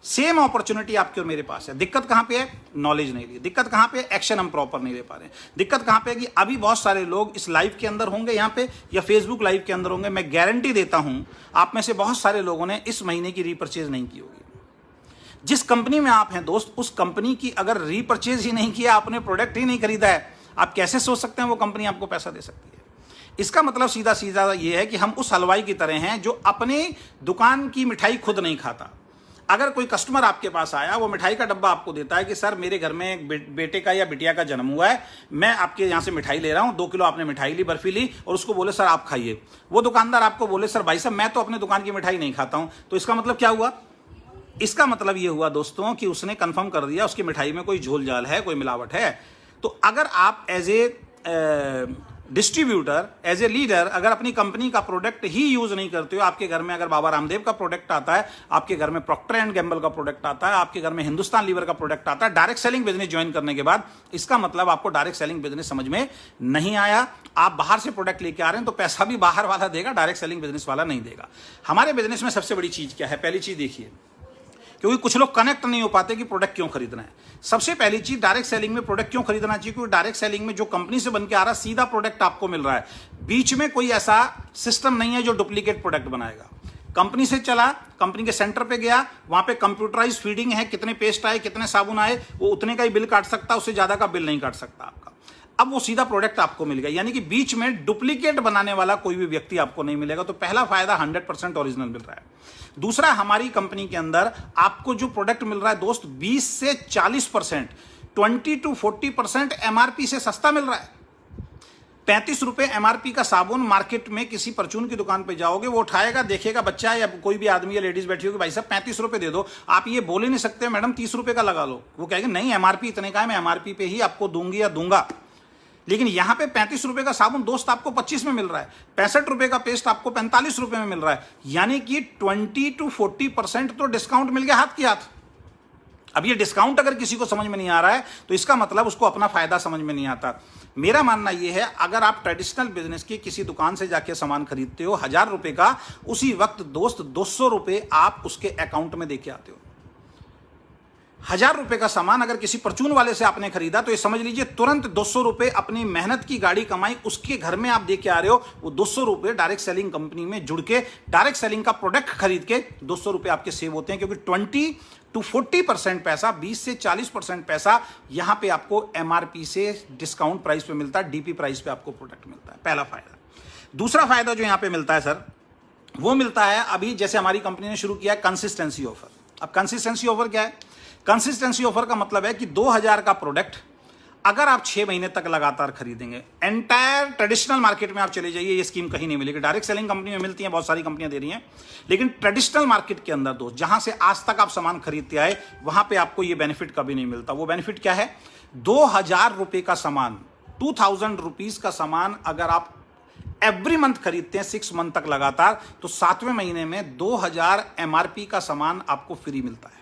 सेम अपॉर्चुनिटी आपके और मेरे पास है। दिक्कत कहां पे है? नॉलेज नहीं ली। दिक्कत कहां पे है? एक्शन हम प्रॉपर नहीं ले पा रहे हैं। दिक्कत कहां पे है कि अभी बहुत सारे लोग इस लाइव के अंदर होंगे यहां पे या फेसबुक लाइव के अंदर होंगे, मैं गारंटी देता हूं आप में से बहुत सारे लोगों ने इस महीने की रीपरचेज नहीं की होगी। जिस कंपनी में आप हैं दोस्त, उस कंपनी की अगर रीपरचेज ही नहीं किया, आपने प्रोडक्ट ही नहीं खरीदा है, आप कैसे सोच सकते हैं वो कंपनी आपको पैसा दे सकती है? इसका मतलब सीधा सीधा ये है कि हम उस हलवाई की तरह हैं जो अपने दुकान की मिठाई खुद नहीं खाता। अगर कोई कस्टमर आपके पास आया, वो मिठाई का डब्बा आपको देता है कि सर मेरे घर में एक बेटे का या बिटिया का जन्म हुआ है, मैं आपके यहाँ से मिठाई ले रहा हूँ, 2 किलो आपने मिठाई ली, बर्फी ली, और उसको बोले सर आप खाइए। वो दुकानदार आपको बोले सर भाई साहब मैं तो अपने दुकान की मिठाई नहीं खाता हूँ, तो इसका मतलब क्या हुआ? इसका मतलब ये हुआ दोस्तों कि उसने कंफर्म कर दिया उसकी मिठाई में कोई झोल झाल है, कोई मिलावट है। तो अगर आप as a distributor, as a leader, अगर अपनी कंपनी का प्रोडक्ट ही यूज नहीं करते हो, आपके घर में अगर बाबा रामदेव का प्रोडक्ट आता है, आपके घर में प्रॉक्टर एंड गैम्बल का प्रोडक्ट आता है, आपके घर में हिंदुस्तान लीवर का प्रोडक्ट आता है डायरेक्ट सेलिंग बिजनेस ज्वाइन करने के बाद, इसका मतलब आपको डायरेक्ट सेलिंग बिजनेस समझ में नहीं आया। आप बाहर से प्रोडक्ट लेके आ रहे हैं तो पैसा भी बाहर वाला देगा, डायरेक्ट सेलिंग बिजनेस वाला नहीं देगा। हमारे बिजनेस में सबसे बड़ी चीज क्या है? पहली चीज देखिए, क्योंकि कुछ लोग कनेक्ट नहीं हो पाते कि प्रोडक्ट क्यों खरीदना है। सबसे पहली चीज, डायरेक्ट सेलिंग में प्रोडक्ट क्यों खरीदना चाहिए? क्योंकि डायरेक्ट सेलिंग में जो कंपनी से बन के आ रहा है सीधा प्रोडक्ट आपको मिल रहा है, बीच में कोई ऐसा सिस्टम नहीं है जो डुप्लीकेट प्रोडक्ट बनाएगा। कंपनी से चला, कंपनी के सेंटर पे गया, वहां पे कंप्यूटराइज फीडिंग है, कितने पेस्ट आए, कितने साबुन आए, वो उतने का ही बिल काट सकता, उससे ज्यादा का बिल नहीं काट सकता आपका। अब वो सीधा प्रोडक्ट आपको मिल गया, यानी कि बीच में डुप्लीकेट बनाने वाला कोई भी व्यक्ति आपको नहीं मिलेगा। तो पहला फायदा 100% ओरिजिनल मिल रहा है। दूसरा, हमारी कंपनी के अंदर आपको जो प्रोडक्ट मिल रहा है दोस्त 20 से 40%, 20 to 40% एमआरपी से सस्ता मिल रहा है। 35 रुपए एमआरपी का साबुन मार्केट में किसी परचून की दुकान पे जाओगे, वो उठाएगा, देखेगा बच्चा या कोई भी आदमी या लेडीज बैठी होगी, भाई साहब 35 रुपए दे दो। आप ये बोल ही नहीं सकते मैडम 30 रुपए का लगा लो, वो कहेंगे नहीं एमआरपी इतने का है, मैं एमआरपी पे ही आपको दूंगी या दूंगा। लेकिन यहां पे 35 रुपए का साबुन दोस्त आपको 25 में मिल रहा है, 65 रुपए का पेस्ट आपको 45 रुपए में मिल रहा है, यानी कि 20 to 40% तो डिस्काउंट मिल गया हाथ की हाथ। अब ये डिस्काउंट अगर किसी को समझ में नहीं आ रहा है तो इसका मतलब उसको अपना फायदा समझ में नहीं आता। मेरा मानना यह है, अगर आप ट्रेडिशनल बिजनेस की किसी दुकान से जाके सामान खरीदते हो 1000 रुपए का, उसी वक्त दोस्त 200 रुपए आप उसके अकाउंट में देके आते हो। 1000 रुपए का सामान अगर किसी परचून वाले से आपने खरीदा तो ये समझ लीजिए तुरंत 200 रुपए अपनी मेहनत की गाड़ी कमाई उसके घर में आप देके आ रहे हो। वो 200 रुपए डायरेक्ट सेलिंग कंपनी में जुड़ के डायरेक्ट सेलिंग का प्रोडक्ट खरीद के 200 रुपए आपके सेव होते हैं, क्योंकि 20 to 40% पैसा, 20 से 40% पैसा यहां पे आपको एमआरपी से डिस्काउंट प्राइस पे मिलता है, डीपी प्राइस पे आपको प्रोडक्ट मिलता है। पहला फायदा। दूसरा फायदा जो यहां पे मिलता है सर, वो मिलता है अभी जैसे हमारी कंपनी ने शुरू किया है कंसिस्टेंसी ऑफर। अब कंसिस्टेंसी ऑफर क्या है? कंसिस्टेंसी ऑफर का मतलब है कि 2000 का प्रोडक्ट अगर आप 6 महीने तक लगातार खरीदेंगे, एंटायर ट्रेडिशनल मार्केट में आप चले जाइए, ये स्कीम कहीं नहीं मिलेगी। डायरेक्ट सेलिंग कंपनी में मिलती है, बहुत सारी कंपनियां दे रही हैं, लेकिन ट्रेडिशनल मार्केट के अंदर दोस्त जहां से आज तक आप सामान खरीदते आए, वहां पे आपको ये बेनिफिट कभी नहीं मिलता। वो बेनिफिट क्या है? 2000 रुपए का सामान, 2000 रुपीज का सामान अगर आप एवरी मंथ खरीदते हैं 6 मंथ तक लगातार, तो 7वें महीने में 2000 एमआरपी का सामान आपको फ्री मिलता है।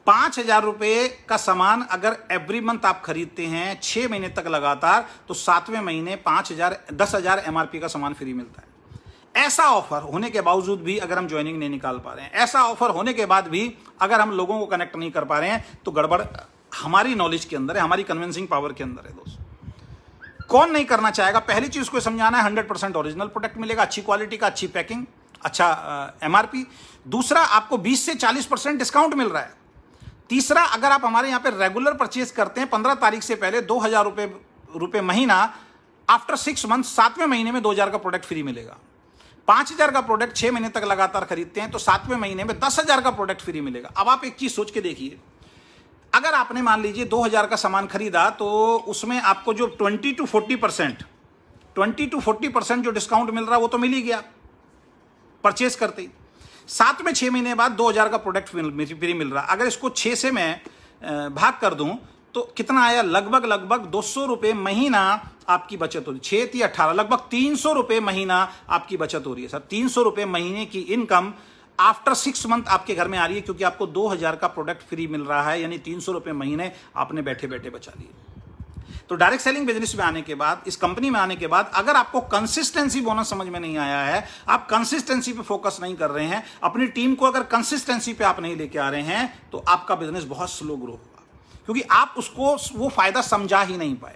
5,000 रुपये का सामान अगर एवरी मंथ आप खरीदते हैं 6 महीने तक लगातार, तो 7वें महीने 10,000 MRP का सामान फ्री मिलता है। ऐसा ऑफर होने के बावजूद भी अगर हम ज्वाइनिंग नहीं निकाल पा रहे हैं, ऐसा ऑफर होने के बाद भी अगर हम लोगों को कनेक्ट नहीं कर पा रहे हैं, तो गड़बड़ हमारी नॉलेज के अंदर है, हमारी कन्विंसिंग पावर के अंदर है। दोस्त कौन नहीं करना चाहेगा? पहली चीज को समझाना है, 100% ओरिजिनल प्रोडक्ट मिलेगा, अच्छी क्वालिटी का, अच्छी पैकिंग, अच्छा MRP। दूसरा, आपको 20 से 40% डिस्काउंट मिल रहा है। तीसरा, अगर आप हमारे यहाँ पे रेगुलर परचेज करते हैं 15 तारीख से पहले 2,000 रुपये महीना, आफ्टर 6 मंथ 7वें महीने में 2,000 का प्रोडक्ट फ्री मिलेगा। 5,000 का प्रोडक्ट 6 महीने तक लगातार खरीदते हैं तो 7वें महीने में 10,000 का प्रोडक्ट फ्री मिलेगा। अब आप एक चीज सोच के देखिए, अगर आपने मान लीजिए 2,000 का सामान खरीदा तो उसमें आपको जो 20 to 40% जो डिस्काउंट मिल रहा है वो तो मिल ही गया परचेज करते ही। 7 में 6 महीने बाद 2,000 का प्रोडक्ट फ्री मिल रहा। अगर इसको 6 से मैं भाग कर दूं तो कितना आया? लगभग 200 रुपये महीना आपकी बचत हो रही है। 6 × 18 लगभग 300 रुपये महीना आपकी बचत हो रही है। सर 300 रुपये महीने की इनकम आफ्टर 6 मंथ आपके घर में आ रही है, क्योंकि आपको 2,000 का प्रोडक्ट फ्री मिल रहा है, यानी 300 रुपये महीने आपने बैठे बैठे बचा लिए। तो डायरेक्ट सेलिंग बिजनेस में आने के बाद, इस कंपनी में आने के बाद, अगर आपको कंसिस्टेंसी बोनस समझ में नहीं आया है, आप कंसिस्टेंसी पे फोकस नहीं कर रहे हैं, अपनी टीम को अगर कंसिस्टेंसी पे आप नहीं लेके आ रहे हैं, तो आपका बिजनेस बहुत स्लो ग्रो होगा, क्योंकि आप उसको वो फायदा समझा ही नहीं पाए।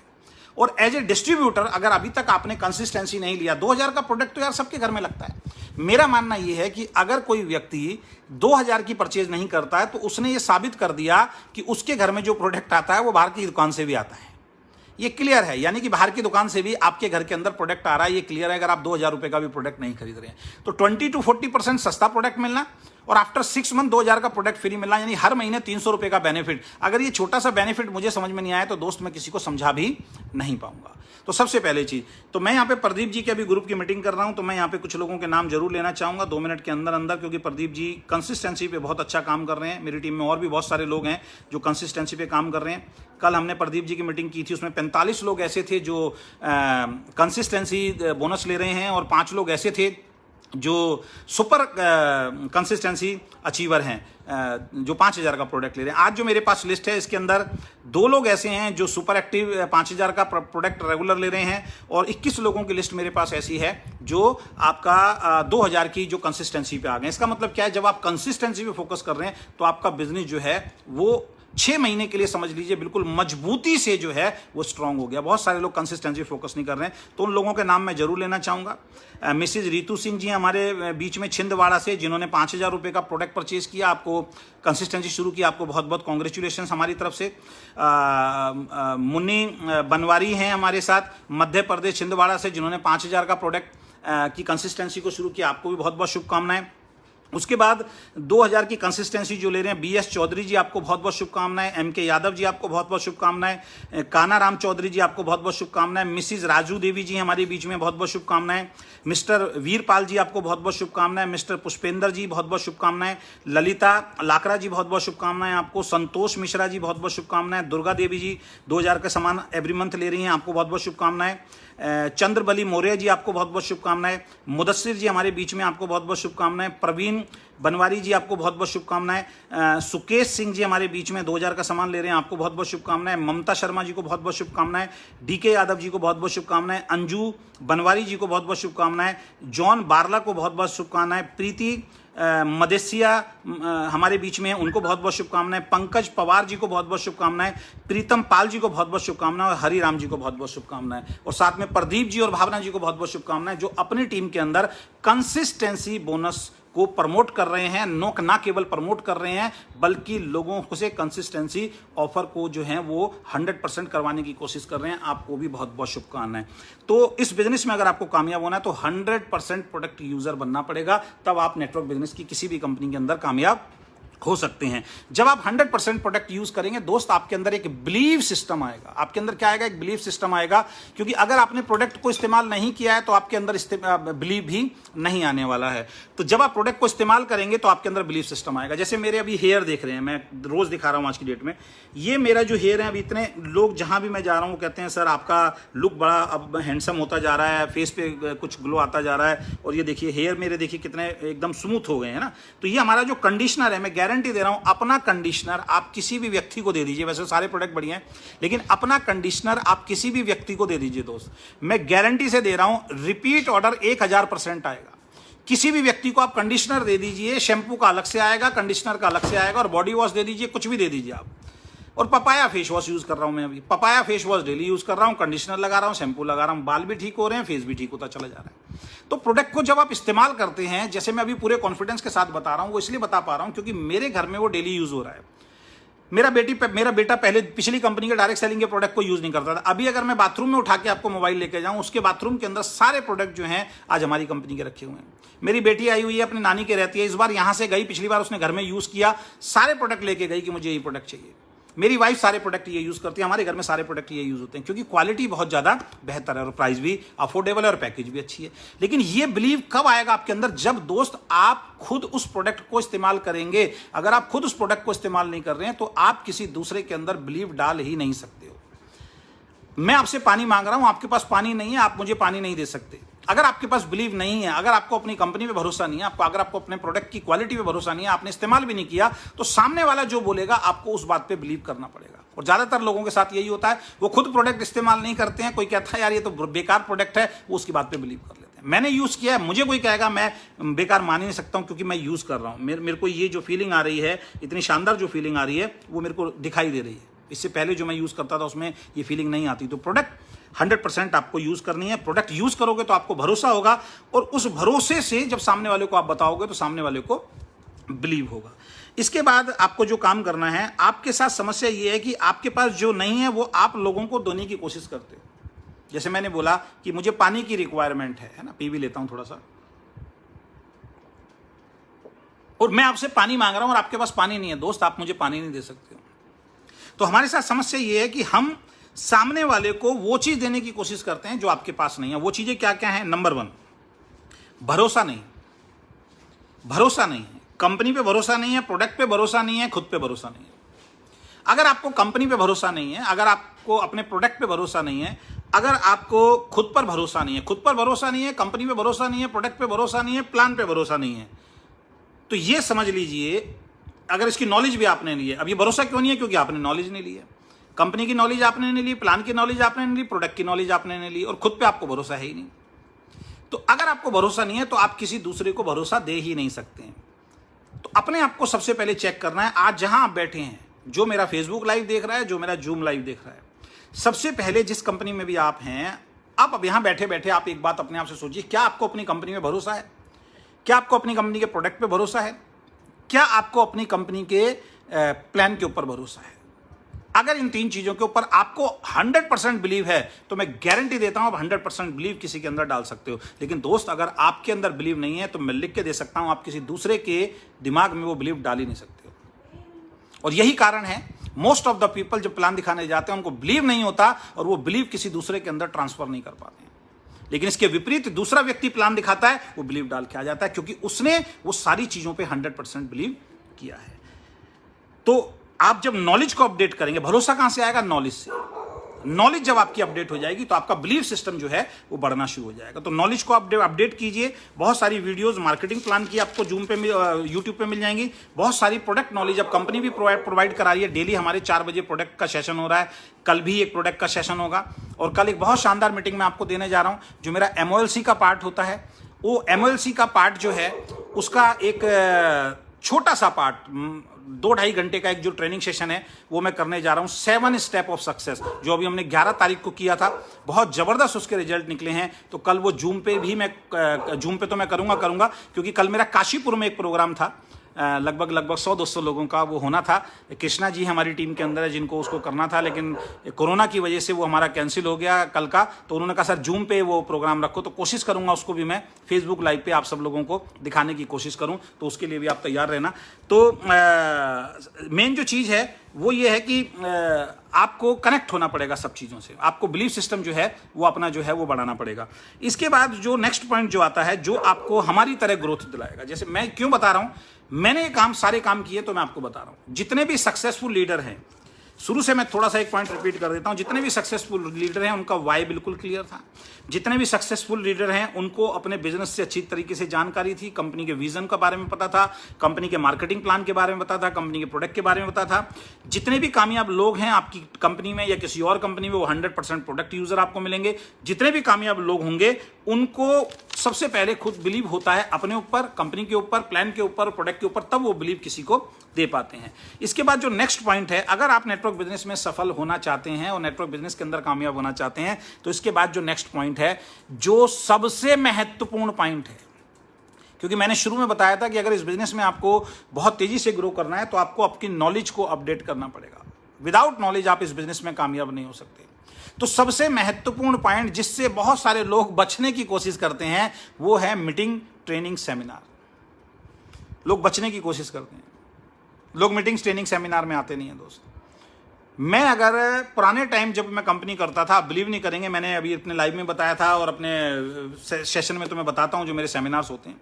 और एज ए डिस्ट्रीब्यूटर अगर अभी तक आपने कंसिस्टेंसी नहीं लिया, 2,000 का प्रोडक्ट तो यार सबके घर में लगता है। मेरा मानना यह है कि अगर कोई व्यक्ति 2,000 की परचेज नहीं करता है, तो उसने ये साबित कर दिया कि उसके घर में जो प्रोडक्ट आता है वो बाहर की दुकान से भी आता है। ये क्लियर है, यानी कि बाहर की दुकान से भी आपके घर के अंदर प्रोडक्ट आ रहा है, ये क्लियर है। अगर आप 2,000 रुपये का भी प्रोडक्ट नहीं खरीद रहे हैं, तो 20 to 40% सस्ता प्रोडक्ट मिलना और आफ्टर 6 मंथ 2,000 का प्रोडक्ट फ्री मिलना, यानी हर महीने 300 रुपये का बेनिफिट। अगर ये छोटा सा बेनिफिट मुझे समझ में नहीं आया तो दोस्त मैं किसी को समझा भी नहीं पाऊंगा। तो सबसे पहले चीज, तो मैं यहाँ पे प्रदीप जी के अभी ग्रुप की मीटिंग कर रहा हूँ, तो मैं यहाँ पे कुछ लोगों के नाम जरूर लेना चाहूंगा 2 मिनट के अंदर अंदर, क्योंकि प्रदीप जी कंसिस्टेंसी पे बहुत अच्छा काम कर रहे हैं। मेरी टीम में और भी बहुत सारे लोग हैं जो कंसिस्टेंसी पे काम कर रहे हैं। कल हमने प्रदीप जी की मीटिंग की थी, उसमें 45 लोग ऐसे थे जो कंसिस्टेंसी बोनस ले रहे हैं और 5 लोग ऐसे थे जो सुपर कंसिस्टेंसी अचीवर हैं, जो 5,000 का प्रोडक्ट ले रहे हैं। आज जो मेरे पास लिस्ट है, इसके अंदर 2 लोग ऐसे हैं जो सुपर एक्टिव 5,000 का प्रोडक्ट रेगुलर ले रहे हैं, और 21 लोगों की लिस्ट मेरे पास ऐसी है जो आपका 2,000 की जो कंसिस्टेंसी पे आ गए। इसका मतलब क्या है? जब आप कंसिस्टेंसी पे फोकस कर रहे हैं तो आपका बिजनेस जो है वो 6 महीने के लिए समझ लीजिए बिल्कुल मजबूती से जो है वो स्ट्रांग हो गया। बहुत सारे लोग कंसिस्टेंसी फोकस नहीं कर रहे हैं, तो उन लोगों के नाम मैं जरूर लेना चाहूंगा। मिसेज रितु सिंह जी हमारे बीच में छिंदवाड़ा से, जिन्होंने 5,000 रुपये का प्रोडक्ट परचेज किया, आपको कंसिस्टेंसी शुरू की, आपको बहुत बहुत कॉन्ग्रेचुलेशन हमारी तरफ से। मुन्नी बनवारी हैं हमारे साथ मध्य प्रदेश छिंदवाड़ा से, जिन्होंने 5,000 का प्रोडक्ट की कंसिस्टेंसी को शुरू किया, आपको भी बहुत बहुत शुभकामनाएं। उसके बाद 2,000 की कंसिस्टेंसी जो ले रहे हैं BS चौधरी जी, आपको बहुत बहुत शुभकामनाएं। MK यादव जी, आपको बहुत बहुत शुभकामनाएं। काना राम चौधरी जी, आपको बहुत बहुत शुभकामनाएं। मिसिज राजू देवी जी हमारे बीच में, बहुत बहुत शुभकामनाएं। मिस्टर वीरपाल जी, आपको बहुत बहुत शुभकामनाएं। मिस्टर पुष्पेंद्र जी, बहुत बहुत शुभकामनाएं। ललिता लाकरा जी, बहुत बहुत शुभकामनाएं आपको। संतोष मिश्रा जी, बहुत बहुत शुभकामनाएं। दुर्गा देवी जी 2,000 का सामान एवरी मंथ ले रही हैं, आपको बहुत बहुत शुभकामनाएं। चंद्रबली मौर्य जी, आपको बहुत बहुत शुभकामनाएं। मुदस्सिर जी हमारे बीच में, आपको बहुत बहुत शुभकामनाएं। प्रवीण बनवारी जी, आपको बहुत बहुत शुभकामनाएं। सुकेश सिंह जी हमारे बीच में 2,000 का सामान ले रहे हैं, आपको बहुत बहुत शुभकामनाएं। ममता शर्मा जी को बहुत बहुत शुभकामनाएं। DK यादव जी को बहुत बहुत शुभकामनाएं। अंजू बनवारी जी को बहुत बहुत शुभकामनाएं। जॉन बारला को बहुत बहुत शुभकामनाएं। प्रीति मदेसिया हमारे बीच में, उनको बहुत बहुत शुभकामनाएं। पंकज पवार जी को बहुत बहुत शुभकामनाएं। प्रीतम पाल जी को बहुत बहुत शुभकामनाएं और हरिराम जी को बहुत बहुत शुभकामनाएं। और साथ में प्रदीप जी और भावना जी को बहुत बहुत शुभकामनाएं, जो अपनी टीम के अंदर कंसिस्टेंसी बोनस को प्रमोट कर रहे हैं। ना केवल प्रमोट कर रहे हैं, बल्कि लोगों से कंसिस्टेंसी ऑफर को जो है वो 100% करवाने की कोशिश कर रहे हैं। आपको भी बहुत बहुत शुभकामनाएं। तो इस बिजनेस में अगर आपको कामयाब होना है तो 100% प्रोडक्ट यूजर बनना पड़ेगा, तब आप नेटवर्क बिजनेस की किसी भी कंपनी के अंदर कामयाब हो सकते हैं। जब आप 100% प्रोडक्ट यूज करेंगे दोस्त, आपके अंदर एक बिलीव सिस्टम आएगा। आपके अंदर क्या आएगा? एक बिलीव सिस्टम आएगा, क्योंकि अगर आपने प्रोडक्ट को इस्तेमाल नहीं किया है तो आपके अंदर बिलीव भी नहीं आने वाला है। तो जब आप प्रोडक्ट को इस्तेमाल करेंगे तो आपके अंदर बिलीव सिस्टम आएगा। जैसे मेरे अभी हेयर देख रहे हैं, मैं रोज दिखा रहा हूं आज की डेट में, ये मेरा जो हेयर है, अभी इतने लोग जहां भी मैं जा रहा हूं कहते हैं सर आपका लुक बड़ा अब हैंडसम होता जा रहा है, फेस पे कुछ ग्लो आता जा रहा है, और ये देखिए हेयर मेरे देखिए कितने एकदम स्मूथ हो गए हैं ना। तो ये हमारा जो कंडीशनर है, मैं गारंटी दे रहा हूं, अपना कंडीशनर आप किसी भी व्यक्ति को दे दीजिए, वैसे सारे प्रोडक्ट बढ़िया हैं, लेकिन अपना कंडीशनर आप किसी भी व्यक्ति को दे दीजिए दोस्त, मैं गारंटी से दे रहा हूं रिपीट ऑर्डर 1000% आएगा। किसी भी व्यक्ति को आप कंडीशनर दे दीजिए, शैम्पू का अलग से आएगा, कंडीशनर का अलग से आएगा, और बॉडी वॉश दे दीजिए, कुछ भी दे दीजिए आप। और पपाया फेस वॉश यूज कर रहा हूं मैं अभी, papaya face wash daily use कर रहा हूं, कंडीशनर लगा रहा हूं, शैम्पू लगा रहा हूं, बाल भी ठीक हो रहे हैं, फेस भी ठीक होता चला जा रहा है। तो प्रोडक्ट को जब आप इस्तेमाल करते हैं, जैसे मैं अभी पूरे कॉन्फिडेंस के साथ बता रहा हूं, वो इसलिए बता पा रहा हूं क्योंकि मेरे घर में वो डेली यूज हो रहा है। मेरा बेटा पहले पिछली कंपनी के डायरेक्ट सेलिंग के प्रोडक्ट को यूज नहीं करता था। अभी अगर मैं बाथरूम में उठा के आपको मोबाइल लेके जाऊं, उसके बाथरूम के अंदर सारे प्रोडक्ट जो हैं आज हमारी कंपनी के रखे हुए हैं। मेरी बेटी आई हुई है, अपनी नानी के रहती है, इस बार यहां से गई, पिछली बार उसने घर में यूज किया, सारे प्रोडक्ट लेके गई कि मुझे ये प्रोडक्ट चाहिए। मेरी वाइफ सारे प्रोडक्ट ये यूज करती है, हमारे घर में सारे प्रोडक्ट ये यूज होते हैं क्योंकि क्वालिटी बहुत ज्यादा बेहतर है और प्राइस भी अफोर्डेबल है और पैकेज भी अच्छी है। लेकिन ये बिलीव कब आएगा आपके अंदर, जब दोस्त आप खुद उस प्रोडक्ट को इस्तेमाल करेंगे। अगर आप खुद उस प्रोडक्ट को इस्तेमाल नहीं कर रहे हैं तो आप किसी दूसरे के अंदर बिलीव डाल ही नहीं सकते हो। मैं आपसे पानी मांग रहा हूं, आपके पास पानी नहीं है, आप मुझे पानी नहीं दे सकते। अगर आपके पास बिलीव नहीं है, अगर आपको अपनी कंपनी पे भरोसा नहीं है, अगर आपको अपने प्रोडक्ट की क्वालिटी पे भरोसा नहीं है, आपने इस्तेमाल भी नहीं किया, तो सामने वाला जो बोलेगा आपको उस बात पे बिलीव करना पड़ेगा। और ज्यादातर लोगों के साथ यही होता है, वो खुद प्रोडक्ट इस्तेमाल नहीं करते हैं, कोई कहता है यार ये तो बेकार प्रोडक्ट है, वो उसकी बात पे बिलीव कर लेते हैं। मैंने यूज किया है, मुझे कोई कहेगा मैं बेकार मान ही नहीं सकता हूं क्योंकि मैं यूज कर रहा हूं। मेरे को ये जो फीलिंग आ रही है, इतनी शानदार जो फीलिंग आ रही है, वो मेरे को दिखाई दे रही है। इससे पहले जो मैं यूज करता था उसमें ये फीलिंग नहीं आती। तो प्रोडक्ट 100% आपको यूज करनी है। प्रोडक्ट यूज करोगे तो आपको भरोसा होगा, और उस भरोसे से जब सामने वाले को आप बताओगे तो सामने वाले को बिलीव होगा। इसके बाद आपको जो काम करना है, आपके साथ समस्या ये है कि आपके पास जो नहीं है वो आप लोगों को देने की कोशिश करते हो। जैसे मैंने बोला कि मुझे पानी की रिक्वायरमेंट है ना, पी भी लेता हूं थोड़ा सा, और मैं आपसे पानी मांग रहा हूं और आपके पास पानी नहीं है दोस्त, आप मुझे पानी नहीं दे सकते हो। तो हमारे साथ समस्या ये है कि हम सामने वाले को वो चीज देने की कोशिश करते हैं जो आपके पास नहीं है। वो चीजें क्या क्या हैं? नंबर 1, भरोसा नहीं। भरोसा नहीं है, कंपनी पे भरोसा नहीं है, प्रोडक्ट पे भरोसा नहीं है, खुद पे भरोसा नहीं है। अगर आपको कंपनी पे भरोसा नहीं है, अगर आपको अपने प्रोडक्ट पे भरोसा नहीं है, अगर आपको खुद पर भरोसा नहीं है, कंपनी पे भरोसा नहीं है, प्रोडक्ट पे भरोसा नहीं है, प्लान पे भरोसा नहीं है, तो ये समझ लीजिए अगर इसकी नॉलेज भी आपने ली है, अब ये भरोसा क्यों नहीं है? क्योंकि आपने नॉलेज नहीं ली है। कंपनी की नॉलेज आपने नहीं ली, प्लान की नॉलेज आपने नहीं ली, प्रोडक्ट की नॉलेज आपने नहीं ली, और खुद पे आपको भरोसा है ही नहीं। तो अगर आपको भरोसा नहीं है तो आप किसी दूसरे को भरोसा दे ही नहीं सकते हैं। तो अपने आप को सबसे पहले चेक करना है। आज जहां आप बैठे हैं, जो मेरा फेसबुक लाइव देख रहा है, जो मेरा जूम लाइव देख रहा है, सबसे पहले जिस कंपनी में भी आप हैं, आप अब यहां बैठे बैठे आप एक बात अपने आप से सोचिए, क्या आपको अपनी कंपनी में भरोसा है? क्या आपको अपनी कंपनी के प्रोडक्ट पे भरोसा है? क्या आपको अपनी कंपनी के प्लान के ऊपर भरोसा है? अगर इन 3 चीजों के ऊपर आपको 100% बिलीव है तो मैं गारंटी देता हूं आप 100% बिलीव किसी के अंदर डाल सकते हो। लेकिन दोस्त, अगर आपके अंदर बिलीव नहीं है तो मैं लिख के दे सकता हूं आप किसी दूसरे के दिमाग में वो बिलीव डाल ही नहीं सकते हो। और यही कारण है मोस्ट ऑफ द पीपल जब प्लान दिखाने जाते हैं उनको बिलीव नहीं होता और वो बिलीव किसी दूसरे के अंदर ट्रांसफर नहीं कर पाते हैं। लेकिन इसके विपरीत दूसरा व्यक्ति प्लान दिखाता है, वो बिलीव डाल के आ जाता है क्योंकि उसने वो सारी चीजों पे 100% बिलीव किया है। तो आप जब नॉलेज को अपडेट करेंगे, भरोसा कहां से आएगा? नॉलेज से। नॉलेज जब आपकी अपडेट हो जाएगी तो आपका बिलीव सिस्टम जो है वो बढ़ना शुरू हो जाएगा। तो नॉलेज को अपडेट कीजिए। बहुत सारी वीडियोस मार्केटिंग प्लान की आपको जूम पे यूट्यूब पे मिल जाएंगी। बहुत सारी प्रोडक्ट नॉलेज अब कंपनी भी प्रोवाइड करा रही है। डेली हमारे 4 बजे प्रोडक्ट का सेशन हो रहा है। कल भी एक प्रोडक्ट का सेशन होगा और कल एक बहुत शानदार मीटिंग में आपको देने जा रहा हूं। जो मेरा MOLC का पार्ट होता है, वो MOLC का पार्ट जो है उसका एक छोटा सा पार्ट 2-2.5 घंटे का एक जो ट्रेनिंग सेशन है वो मैं करने जा रहा हूं। 7 स्टेप ऑफ सक्सेस, जो अभी हमने 11 तारीख को किया था, बहुत जबरदस्त उसके रिजल्ट निकले हैं। तो कल वो जूम पे तो मैं करूंगा क्योंकि कल मेरा काशीपुर में एक प्रोग्राम था, लगभग 100-200 लोगों का वो होना था। कृष्णा जी हमारी टीम के अंदर है जिनको उसको करना था, लेकिन कोरोना की वजह से वो हमारा कैंसिल हो गया कल का। तो उन्होंने कहा सर जूम पे वो प्रोग्राम रखो, तो कोशिश करूंगा उसको भी मैं फेसबुक लाइव पे आप सब लोगों को दिखाने की कोशिश करूं। तो उसके लिए भी आप तैयार रहना। तो मेन जो चीज़ है वो ये है कि आपको कनेक्ट होना पड़ेगा सब चीज़ों से। आपको बिलीफ सिस्टम जो है वो अपना जो है वो बढ़ाना पड़ेगा। इसके बाद जो नेक्स्ट पॉइंट जो आता है, जो आपको हमारी तरह ग्रोथ दिलाएगा। जैसे मैं क्यों बता रहा हूं, मैंने ये सारे काम किए तो मैं आपको बता रहा हूं। जितने भी सक्सेसफुल लीडर हैं, शुरू से मैं थोड़ा सा एक पॉइंट रिपीट कर देता हूं, जितने भी सक्सेसफुल लीडर हैं उनका वाई बिल्कुल क्लियर था। जितने भी सक्सेसफुल लीडर हैं उनको अपने बिजनेस से अच्छी तरीके से जानकारी थी, कंपनी के विजन के बारे में पता था, कंपनी के मार्केटिंग प्लान के बारे में पता था, कंपनी के प्रोडक्ट के बारे में पता था। जितने भी कामयाब लोग हैं आपकी कंपनी में या किसी और कंपनी में, वो 100% प्रोडक्ट यूजर आपको मिलेंगे। जितने भी कामयाब लोग होंगे उनको सबसे पहले खुद बिलीव होता है अपने ऊपर, कंपनी के ऊपर, प्लान के ऊपर, प्रोडक्ट के ऊपर, तब वो बिलीव किसी को दे पाते हैं। इसके बाद जो नेक्स्ट पॉइंट है, अगर आप नेटवर्क बिजनेस में सफल होना चाहते हैं और नेटवर्क बिजनेस के अंदर कामयाब होना चाहते हैं, तो इसके बाद जो नेक्स्ट पॉइंट है, जो सबसे महत्वपूर्ण पॉइंट है, क्योंकि मैंने शुरू में बताया था कि अगर इस बिजनेस में आपको बहुत तेजी से ग्रो करना है तो आपको आपकी नॉलेज को अपडेट करना पड़ेगा। विदाउट नॉलेज आप इस बिजनेस में कामयाब नहीं हो सकते। तो सबसे महत्वपूर्ण पॉइंट जिससे बहुत सारे लोग बचने की कोशिश करते हैं वो है मीटिंग, ट्रेनिंग, सेमिनार। लोग बचने की कोशिश करते हैं, लोग मीटिंग्स, ट्रेनिंग, सेमिनार में आते नहीं हैं दोस्त। मैं अगर पुराने टाइम जब मैं कंपनी करता था, बिलीव नहीं करेंगे, मैंने अभी अपने लाइव में बताया था और अपने सेशन में तो मैं बताता हूं जो मेरे सेमिनार्स होते हैं।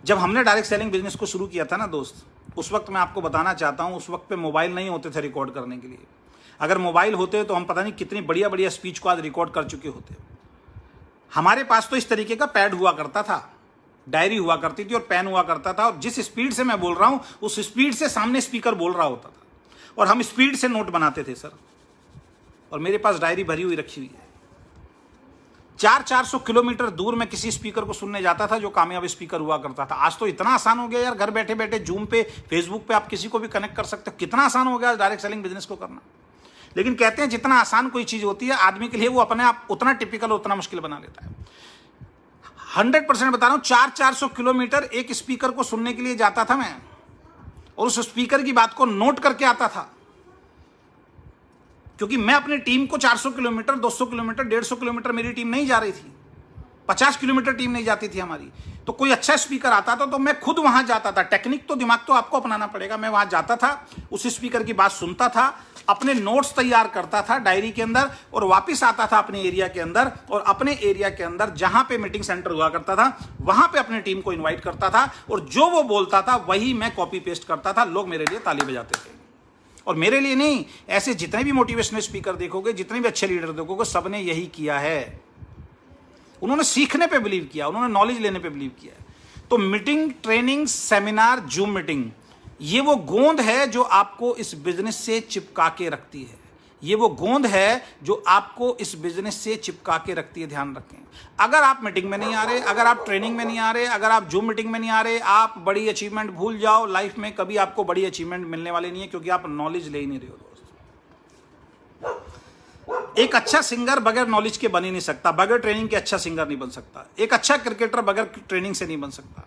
जब हमने डायरेक्ट सेलिंग बिजनेस को शुरू किया था ना दोस्त, उस वक्त मैं आपको बताना चाहता हूं, उस वक्त पे मोबाइल नहीं होते थे रिकॉर्ड करने के लिए। अगर मोबाइल होते तो हम पता नहीं कितनी बढ़िया बढ़िया स्पीच को आज रिकॉर्ड कर चुके होते। हमारे पास तो इस तरीके का पैड हुआ करता था, डायरी हुआ करती थी और पेन हुआ करता था, और जिस स्पीड से मैं बोल रहा हूं उस स्पीड से सामने स्पीकर बोल रहा होता था और हम स्पीड से नोट बनाते थे सर। और मेरे पास डायरी भरी हुई रखी हुई है। 400 किलोमीटर दूर मैं किसी स्पीकर को सुनने जाता था जो कामयाब स्पीकर हुआ करता था। आज तो इतना आसान हो गया यार, घर बैठे बैठे जूम पे, फेसबुक पे आप किसी को भी कनेक्ट कर सकते हो। कितना आसान हो गया डायरेक्ट सेलिंग बिजनेस को करना। लेकिन कहते हैं जितना आसान कोई चीज होती है आदमी के लिए वो अपने आप उतना टिपिकल, उतना मुश्किल बना लेता है। 100% बता रहा हूं, 400 किलोमीटर एक स्पीकर को सुनने के लिए जाता था मैं, और उस स्पीकर की बात को नोट करके आता था। क्योंकि मैं अपनी टीम को 400 किलोमीटर, 200 किलोमीटर, 150 किलोमीटर मेरी टीम नहीं जा रही थी, 50 किलोमीटर टीम नहीं जाती थी हमारी। तो कोई अच्छा स्पीकर आता था तो मैं खुद वहां जाता था। टेक्निक तो, दिमाग तो आपको अपनाना पड़ेगा। मैं वहां जाता था, उस स्पीकर की बात सुनता था, अपने नोट्स तैयार करता था डायरी के अंदर, और वापस आता था अपने एरिया के अंदर, और अपने एरिया के अंदर जहां पे मीटिंग सेंटर हुआ करता था वहां पे अपनी टीम को इन्वाइट करता था, और जो वो बोलता था वही मैं कॉपी पेस्ट करता था। लोग मेरे लिए ताली बजाते थे। और मेरे लिए नहीं, ऐसे जितने भी मोटिवेशनल स्पीकर देखोगे, जितने भी अच्छे लीडर देखोगे, सबने यही किया है। उन्होंने सीखने पे बिलीव किया, उन्होंने नॉलेज लेने पे बिलीव किया। तो meeting, training, seminar, zoom meeting, ये वो गोंद है जो आपको इस बिजनेस से चिपका के रखती है। ये वो गोंद है जो आपको इस बिजनेस से चिपका के रखती है। ध्यान रखें, अगर आप मीटिंग में नहीं आ रहे, अगर आप ट्रेनिंग में नहीं आ रहे, अगर आप जूम मीटिंग में नहीं आ रहे, आप बड़ी अचीवमेंट भूल जाओ। लाइफ में कभी आपको बड़ी अचीवमेंट मिलने वाली नहीं है, क्योंकि आप नॉलेज ले ही नहीं रहे हो दोस्त। एक अच्छा सिंगर बगैर नॉलेज के बन ही नहीं सकता, बगैर ट्रेनिंग के अच्छा सिंगर नहीं बन सकता। एक अच्छा क्रिकेटर बगैर ट्रेनिंग से नहीं बन सकता।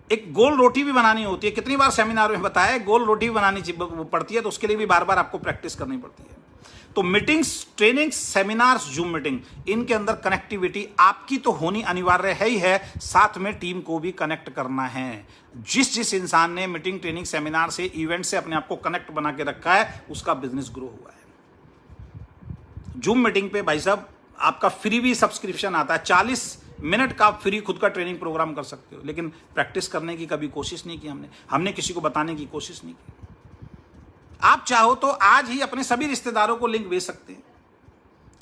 एक गोल रोटी भी बनानी होती है, कितनी बार सेमिनार में बताया, गोल रोटी भी बनानी पड़ती है, तो उसके लिए भी बार बार आपको प्रैक्टिस करनी पड़ती है। तो meetings, trainings, seminars, zoom meeting, इनके अंदर कनेक्टिविटी आपकी तो होनी अनिवार्य है ही है, साथ में टीम को भी कनेक्ट करना है। जिस इंसान ने मीटिंग, ट्रेनिंग, सेमिनार से, इवेंट से अपने आप को कनेक्ट बना के रखा है, उसका बिजनेस ग्रो हुआ है। जूम मीटिंग पे भाई साहब आपका फ्री भी सब्सक्रिप्शन आता है, 40 मिनट का आप फ्री खुद का ट्रेनिंग प्रोग्राम कर सकते हो। लेकिन प्रैक्टिस करने की कभी कोशिश नहीं की हमने किसी को बताने की कोशिश नहीं की। आप चाहो तो आज ही अपने सभी रिश्तेदारों को लिंक भेज सकते हैं।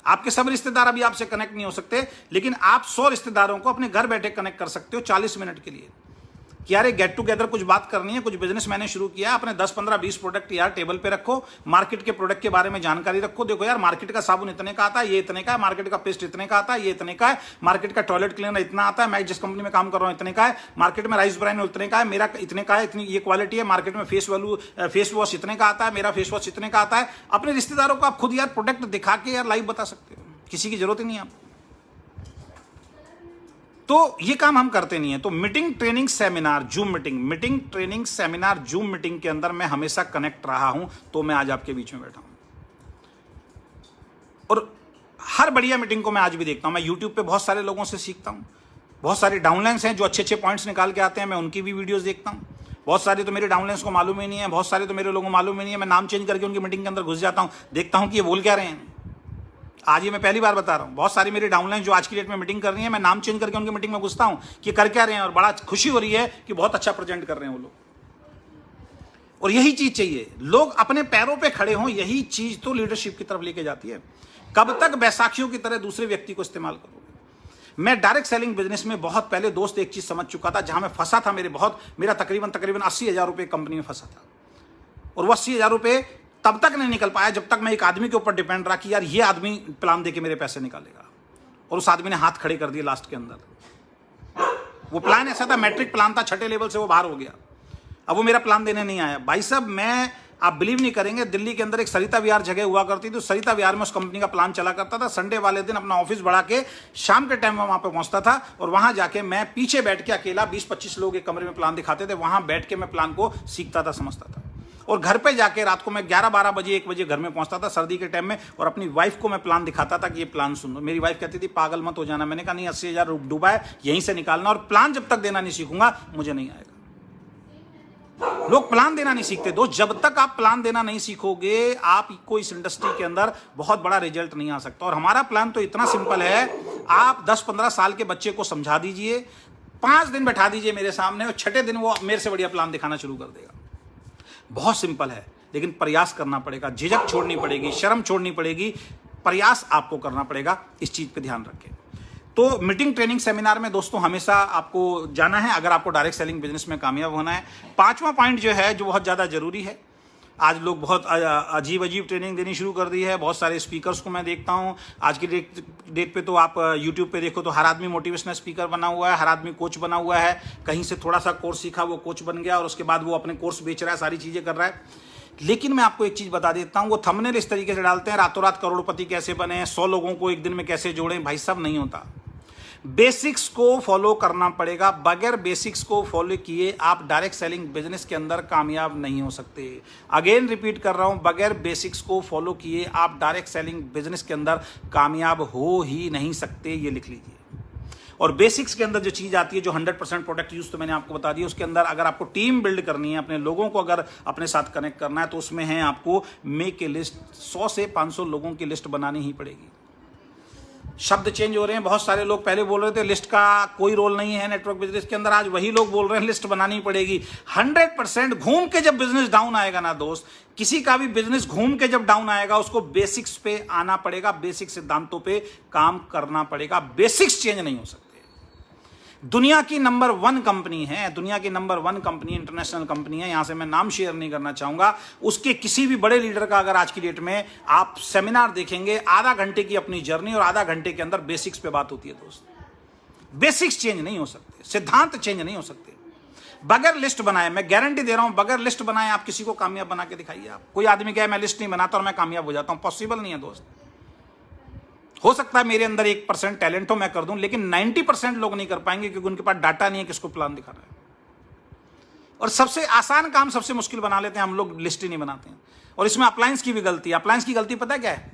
आपके सब रिश्तेदार अभी आपसे कनेक्ट नहीं हो सकते, लेकिन आप 100 रिश्तेदारों को अपने घर बैठे कनेक्ट कर सकते हो 40 मिनट के लिए। कि यार गेट टुगेदर कुछ बात करनी है, कुछ बिजनेस मैंने शुरू किया, अपने 10, 15, 20 प्रोडक्ट यार टेबल पे रखो, मार्केट के प्रोडक्ट के बारे में जानकारी रखो। देखो यार, मार्केट का साबुन इतने का आता है, ये इतने का है, मार्केट का पेस्ट इतने का आता है, ये इतने का है, मार्केट का टॉयलेट क्लीनर इतना आता है, मैं जिस कंपनी में काम कर रहा हूँ इतने का है, मार्केट में राइस ब्राइन इतने का है, मेरा इतने का है, इतनी ये क्वालिटी है, मार्केट में फेस वॉश इतने का आता है, मेरा फेस वॉश इतने का आता है। अपने रिश्तेदारों को आप खुद यार प्रोडक्ट दिखा के यार लाइव बता सकते हो, किसी की जरूरत ही नहीं है आपको। तो ये काम हम करते नहीं है। तो meeting, training, seminar, zoom meeting, meeting, training, seminar, zoom meeting के अंदर मैं हमेशा कनेक्ट रहा हूं, तो मैं आज आपके बीच में बैठा हूं। और हर बढ़िया मीटिंग को मैं आज भी देखता हूं। मैं यूट्यूब पे बहुत सारे लोगों से सीखता हूं। बहुत सारे डाउनलाइंस हैं जो अच्छे अच्छे पॉइंट्स निकाल के आते हैं, मैं उनकी भी वीडियोस देखता हूं। बहुत सारे तो मेरे डाउनलाइंस को मालूम ही नहीं है, बहुत सारे तो मेरे लोगों को मालूम ही नहीं है। मैं नाम चेंज करके उनकी मीटिंग के अंदर घुस जाता हूं, देखता हूं कि ये बोल क्या रहे हैं। आज ये मैं पहली बार बता रहा हूं, बहुत सारी मेरी डाउनलाइन जो आज की डेट में मीटिंग कर रही है, मैं नाम चेंज करके उनकी मीटिंग में घुसता हूं कि कर क्या रहे हैं, और बड़ा खुशी हो रही है कि बहुत अच्छा प्रेजेंट कर रहे हैं वो लोग। और यही चीज चाहिए, लोग अपने पैरों पे खड़े हों, यही चीज तो लीडरशिप की तरफ लेके जाती है। कब तक बैसाखियों की तरह दूसरे व्यक्ति को इस्तेमाल करोगे? मैं डायरेक्ट सेलिंग बिजनेस में बहुत पहले दोस्त एक चीज समझ चुका था, जहां मैं फंसा था, मेरा तकरीबन 80,000 रुपए कंपनी में फंसा था, और वो 80,000 रुपए तब तक नहीं निकल पाया जब तक मैं एक आदमी के ऊपर डिपेंड रहा कि यार ये आदमी प्लान देके मेरे पैसे निकालेगा, और उस आदमी ने हाथ खड़े कर दिए लास्ट के अंदर। वो प्लान ऐसा था, मैट्रिक प्लान था, 6ठे लेवल से वो बाहर हो गया, अब वो मेरा प्लान देने नहीं आया। भाई साहब, आप बिलीव नहीं करेंगे, दिल्ली के अंदर एक सरिता विहार जगह हुआ करती थी, सरिता विहार में उस कंपनी का प्लान चला करता था। संडे वाले दिन अपना ऑफिस बढ़ा के शाम के टाइम में वहां पे पहुंचता था, और वहां जाके मैं पीछे बैठ के अकेला 20-25 लोग एक कमरे में प्लान दिखाते थे, वहां बैठ के मैं प्लान को सीखता था, समझता था। और घर पे जाके रात को मैं 11-12 बजे 1 बजे घर में पहुंचता था सर्दी के टाइम में, और अपनी वाइफ को मैं प्लान दिखाता था कि ये प्लान सुन लो। मेरी वाइफ कहती थी पागल मत हो जाना। मैंने कहा नहीं, 80,000 डूबा है, यहीं से निकालना, और प्लान जब तक देना नहीं सीखूंगा मुझे नहीं आएगा। लोग प्लान देना नहीं सीखते दोस्त। जब तक आप प्लान देना नहीं सीखोगे, आपको इस इंडस्ट्री के अंदर बहुत बड़ा रिजल्ट नहीं आ सकता। और हमारा प्लान तो इतना सिंपल है, आप 10-15 साल के बच्चे को समझा दीजिए, 5 दिन बैठा दीजिए मेरे सामने, और 6ठे दिन वो मेरे से बढ़िया प्लान दिखाना शुरू कर देगा। बहुत सिंपल है, लेकिन प्रयास करना पड़ेगा, झिझक छोड़नी पड़ेगी, शर्म छोड़नी पड़ेगी, प्रयास आपको करना पड़ेगा। इस चीज पे ध्यान रखें। तो मीटिंग, ट्रेनिंग, सेमिनार में दोस्तों हमेशा आपको जाना है अगर आपको डायरेक्ट सेलिंग बिजनेस में कामयाब होना है। 5वां पॉइंट जो है, जो बहुत ज़्यादा जरूरी है, आज लोग बहुत अजीब ट्रेनिंग देनी शुरू कर दी है। बहुत सारे स्पीकर्स को मैं देखता हूं आज की डेट पे, तो आप यूट्यूब पे देखो तो हर आदमी मोटिवेशनल स्पीकर बना हुआ है, हर आदमी कोच बना हुआ है। कहीं से थोड़ा सा कोर्स सीखा, वो कोच बन गया, और उसके बाद वो अपने कोर्स बेच रहा है, सारी चीज़ें कर रहा है। लेकिन मैं आपको एक चीज़ बता देता हूं, वो थंबनेल इस तरीके से डालते हैं, रातों रात करोड़पति कैसे बने, 100 लोगों को एक दिन में कैसे जोड़ें। भाई साहब, नहीं होता। बेसिक्स को फॉलो करना पड़ेगा। बगैर बेसिक्स को फॉलो किए आप डायरेक्ट सेलिंग बिजनेस के अंदर कामयाब नहीं हो सकते। अगेन रिपीट कर रहा हूं, बगैर बेसिक्स को फॉलो किए आप डायरेक्ट सेलिंग बिजनेस के अंदर कामयाब हो ही नहीं सकते। ये लिख लीजिए। और बेसिक्स के अंदर जो चीज आती है, जो 100% प्रोडक्ट यूज, तो मैंने आपको बता दिया। उसके अंदर अगर आपको टीम बिल्ड करनी है, अपने लोगों को अगर अपने साथ कनेक्ट करना है, तो उसमें है आपको मेक ए लिस्ट। 100 से 500 लोगों की लिस्ट बनानी ही पड़ेगी। शब्द चेंज हो रहे हैं। बहुत सारे लोग पहले बोल रहे थे लिस्ट का कोई रोल नहीं है नेटवर्क बिजनेस के अंदर, आज वही लोग बोल रहे हैं लिस्ट बनानी पड़ेगी। 100% घूम के जब बिजनेस डाउन आएगा ना दोस्त, किसी का भी बिजनेस घूम के जब डाउन आएगा, उसको बेसिक्स पे आना पड़ेगा, बेसिक सिद्धांतों पे काम करना पड़ेगा। बेसिक्स चेंज नहीं हो सकते। दुनिया की नंबर 1 कंपनी है, दुनिया की नंबर 1 कंपनी, इंटरनेशनल कंपनी है, यहां से मैं नाम शेयर नहीं करना चाहूंगा, उसके किसी भी बड़े लीडर का अगर आज की डेट में आप सेमिनार देखेंगे, आधा घंटे की अपनी जर्नी और आधा घंटे के अंदर बेसिक्स पे बात होती है दोस्त। बेसिक्स चेंज नहीं हो सकते, सिद्धांत चेंज नहीं हो सकते बगैर लिस्ट बनाए। मैं गारंटी दे रहा हूं, बगैर लिस्ट बनाए आप किसी को कामयाब बना के दिखाइए। आप कोई आदमी कहे मैं लिस्ट नहीं बनाता और मैं कामयाब हो जाता हूं, पॉसिबल नहीं है दोस्त। हो सकता है मेरे अंदर 1% टैलेंट हो, मैं कर दूं, लेकिन 90% लोग नहीं कर पाएंगे, क्योंकि उनके पास डाटा नहीं है किसको प्लान दिखाना है। और सबसे आसान काम सबसे मुश्किल बना लेते हैं हम लोग, लिस्ट ही नहीं बनाते हैं। और इसमें अप्लायंस की भी गलती है। अप्लायंस की गलती पता क्या है?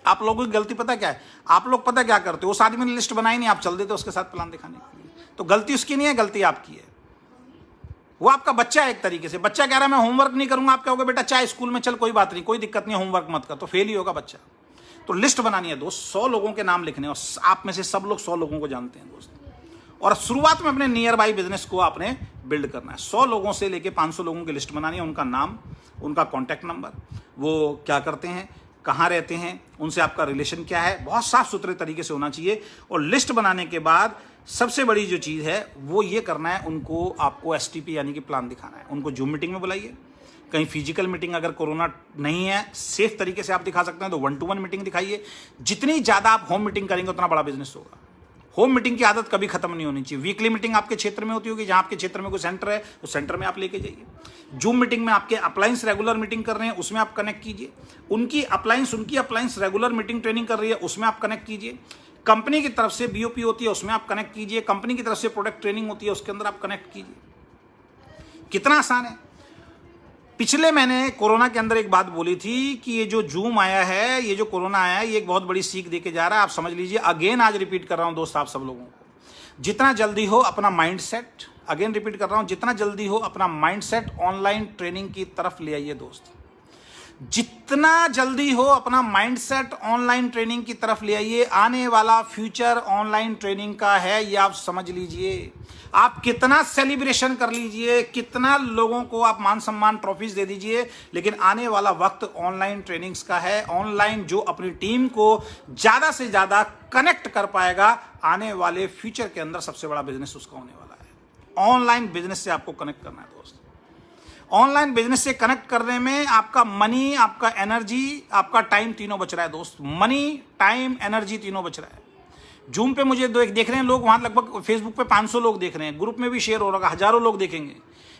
आप लोगों की गलती पता क्या है? आप लोग पता क्या करते हो, उस आदमी ने लिस्ट बनाई नहीं, आप चल देते उसके साथ प्लान दिखाने के लिए। तो गलती उसकी नहीं है, गलती आपकी है। वो आपका बच्चा है एक तरीके से। बच्चा कह रहा है मैं होमवर्क नहीं करूंगा, आप कहोगे बेटा चाहे स्कूल में चल, कोई बात नहीं, कोई दिक्कत नहीं, होमवर्क मत कर, तो फेल ही होगा बच्चा। तो लिस्ट बनानी है दोस्त, 100 लोगों के नाम लिखने, और आप में से सब लोग 100 लोगों को जानते हैं दोस्त। और शुरुआत में अपने नियर बाई बिजनेस को आपने बिल्ड करना है। 100 लोगों से लेके 500 लोगों की लिस्ट बनानी है, उनका नाम, उनका कॉन्टैक्ट नंबर, वो क्या करते हैं, कहाँ रहते हैं, उनसे आपका रिलेशन क्या है, बहुत साफ सुथरे तरीके से होना चाहिए। और लिस्ट बनाने के बाद सबसे बड़ी जो चीज़ है वो ये करना है, उनको आपको STP यानी कि प्लान दिखाना है। उनको जूम मीटिंग में बुलाइए, कहीं फिजिकल मीटिंग अगर कोरोना नहीं है, सेफ तरीके से आप दिखा सकते हैं तो 1-to-1 मीटिंग दिखाइए। जितनी ज़्यादा आप होम मीटिंग करेंगे उतना बड़ा बिजनेस होगा। होम मीटिंग की आदत कभी खत्म नहीं होनी चाहिए। वीकली मीटिंग आपके क्षेत्र में होती होगी, जहां आपके क्षेत्र में कोई सेंटर है उस सेंटर में आप लेके जाइए। जूम मीटिंग में आपके अप्लायंस रेगुलर मीटिंग कर रहे हैं, उसमें आप कनेक्ट कीजिए। उनकी अप्लायंस रेगुलर मीटिंग ट्रेनिंग कर रही है, उसमें आप कनेक्ट कीजिए। कंपनी की तरफ से BOP होती है, उसमें आप कनेक्ट कीजिए। कंपनी की तरफ से प्रोडक्ट ट्रेनिंग होती है, उसके अंदर आप कनेक्ट कीजिए। कितना आसान है। पिछले मैंने कोरोना के अंदर एक बात बोली थी कि ये जो जूम आया है, ये जो कोरोना आया है, ये एक बहुत बड़ी सीख देके जा रहा है। आप समझ लीजिए। अगेन आज रिपीट कर रहा हूं दोस्त आप सब लोगों को, जितना जल्दी हो अपना माइंडसेट, अगेन रिपीट कर रहा हूं, जितना जल्दी हो अपना माइंडसेट ऑनलाइन ट्रेनिंग की तरफ ले आइए दोस्त। जितना जल्दी हो अपना माइंडसेट ऑनलाइन ट्रेनिंग की तरफ ले आइए। आने वाला फ्यूचर ऑनलाइन ट्रेनिंग का है, ये आप समझ लीजिए। आप कितना सेलिब्रेशन कर लीजिए, कितना लोगों को आप मान सम्मान ट्रॉफीज दे दीजिए, लेकिन आने वाला वक्त ऑनलाइन ट्रेनिंग्स का है। ऑनलाइन जो अपनी टीम को ज्यादा से ज्यादा कनेक्ट कर पाएगा, आने वाले फ्यूचर के अंदर सबसे बड़ा बिजनेस उसका होने वाला है। ऑनलाइन बिजनेस से आपको कनेक्ट करना है दोस्त। ऑनलाइन बिजनेस से कनेक्ट करने में आपका मनी, आपका एनर्जी, आपका टाइम तीनों बच रहा है दोस्त। मनी, टाइम, एनर्जी तीनों बच रहा है। जूम पे मुझे देख रहे हैं लोग, वहां लगभग फेसबुक पे 500 लोग देख रहे हैं, ग्रुप में भी शेयर हो रहा है, हजारों लोग देखेंगे।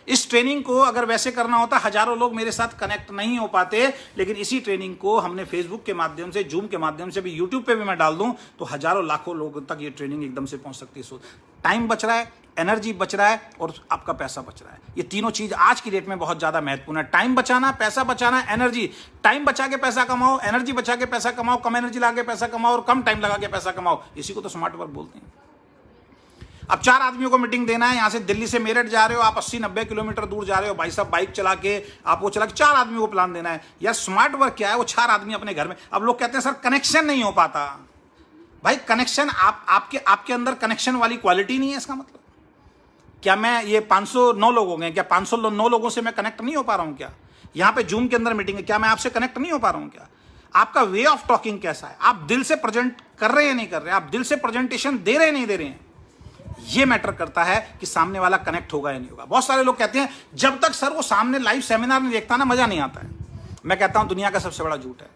इस ट्रेनिंग को अगर वैसे करना होता, हजारों लोग मेरे साथ कनेक्ट नहीं हो पाते, लेकिन इसी ट्रेनिंग को हमने फेसबुक के माध्यम से, जूम के माध्यम से भी, यूट्यूब पे भी मैं डाल दूं तो हजारों लाखों लोगों तक ये ट्रेनिंग एकदम से पहुंच सकती है। टाइम बच रहा है, एनर्जी बच रहा है और आपका पैसा बच रहा है। ये तीनों चीज आज की डेट में बहुत ज्यादा महत्वपूर्ण है। टाइम बचाना, पैसा बचाना, एनर्जी। टाइम बचा के पैसा कमाओ, एनर्जी बचा के पैसा कमाओ, कम एनर्जी लगा के पैसा कमाओ और कम टाइम लगा के पैसा कमाओ। इसी को तो स्मार्ट वर्क बोलते हैं। अब 4 आदमियों को मीटिंग देना है, यहां से दिल्ली से मेरठ जा रहे हो, आप 80-90 किलोमीटर दूर जा रहे हो, भाई साहब बाइक चला के आप वो चला के 4 आदमियों को प्लान देना है। यार स्मार्ट वर्क क्या है? वो 4 आदमी अपने घर में। अब लोग कहते हैं सर कनेक्शन नहीं हो पाता। भाई कनेक्शन, आपके अंदर कनेक्शन वाली क्वालिटी नहीं है। इसका मतलब क्या मैं ये 509 लोग हो गए, क्या 509 लोगों से मैं कनेक्ट नहीं हो पा रहा हूं? क्या यहां पे जूम के अंदर मीटिंग है, क्या मैं आपसे कनेक्ट नहीं हो पा रहा हूं? क्या आपका वे ऑफ टॉकिंग कैसा है? आप दिल से प्रेजेंट कर रहे हैं नहीं कर रहे, आप दिल से प्रेजेंटेशन दे रहे नहीं दे रहे हैं, ये मैटर करता है कि सामने वाला कनेक्ट होगा या नहीं होगा। बहुत सारे लोग कहते हैं जब तक सर वो सामने लाइव सेमिनार नहीं देखता ना, मजा नहीं आता है। मैं कहता हूं दुनिया का सबसे बड़ा झूठ है।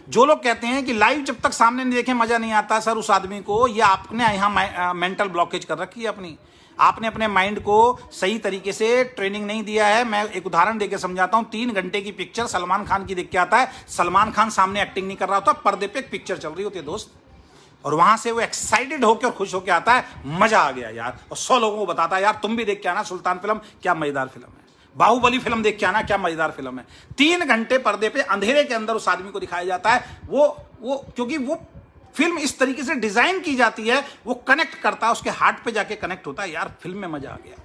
जो लोग कहते हैं कि लाइव जब तक सामने नहीं देखे मजा नहीं आता, सर उस आदमी को, ये आपने यहां मेंटल ब्लॉकेज कर रखी है अपनी। आपने अपने माइंड को सही तरीके से ट्रेनिंग नहीं दिया है। मैं एक उदाहरण देकर समझाता हूं। 3 घंटे की पिक्चर सलमान खान की देख के आता है, सलमान खान सामने एक्टिंग नहीं कर रहा होता, पर्दे पे एक पिक्चर चल रही होती है दोस्त, और वहां से वो एक्साइटेड होकर और खुश होकर आता है, मजा आ गया यार, और 100 लोगों को बताता है यार तुम भी देख के आना, सुल्तान फिल्म क्या मजेदार फिल्म है, बाहुबली फिल्म देख के आना, क्या मजेदार फिल्म है। 3 घंटे पर्दे पे अंधेरे के अंदर उस आदमी को दिखाया जाता है। वो क्योंकि वो फिल्म इस तरीके से डिजाइन की जाती है, वो कनेक्ट करता है, उसके हार्ट पे जाके कनेक्ट होता है, यार फिल्म में मजा आ गया।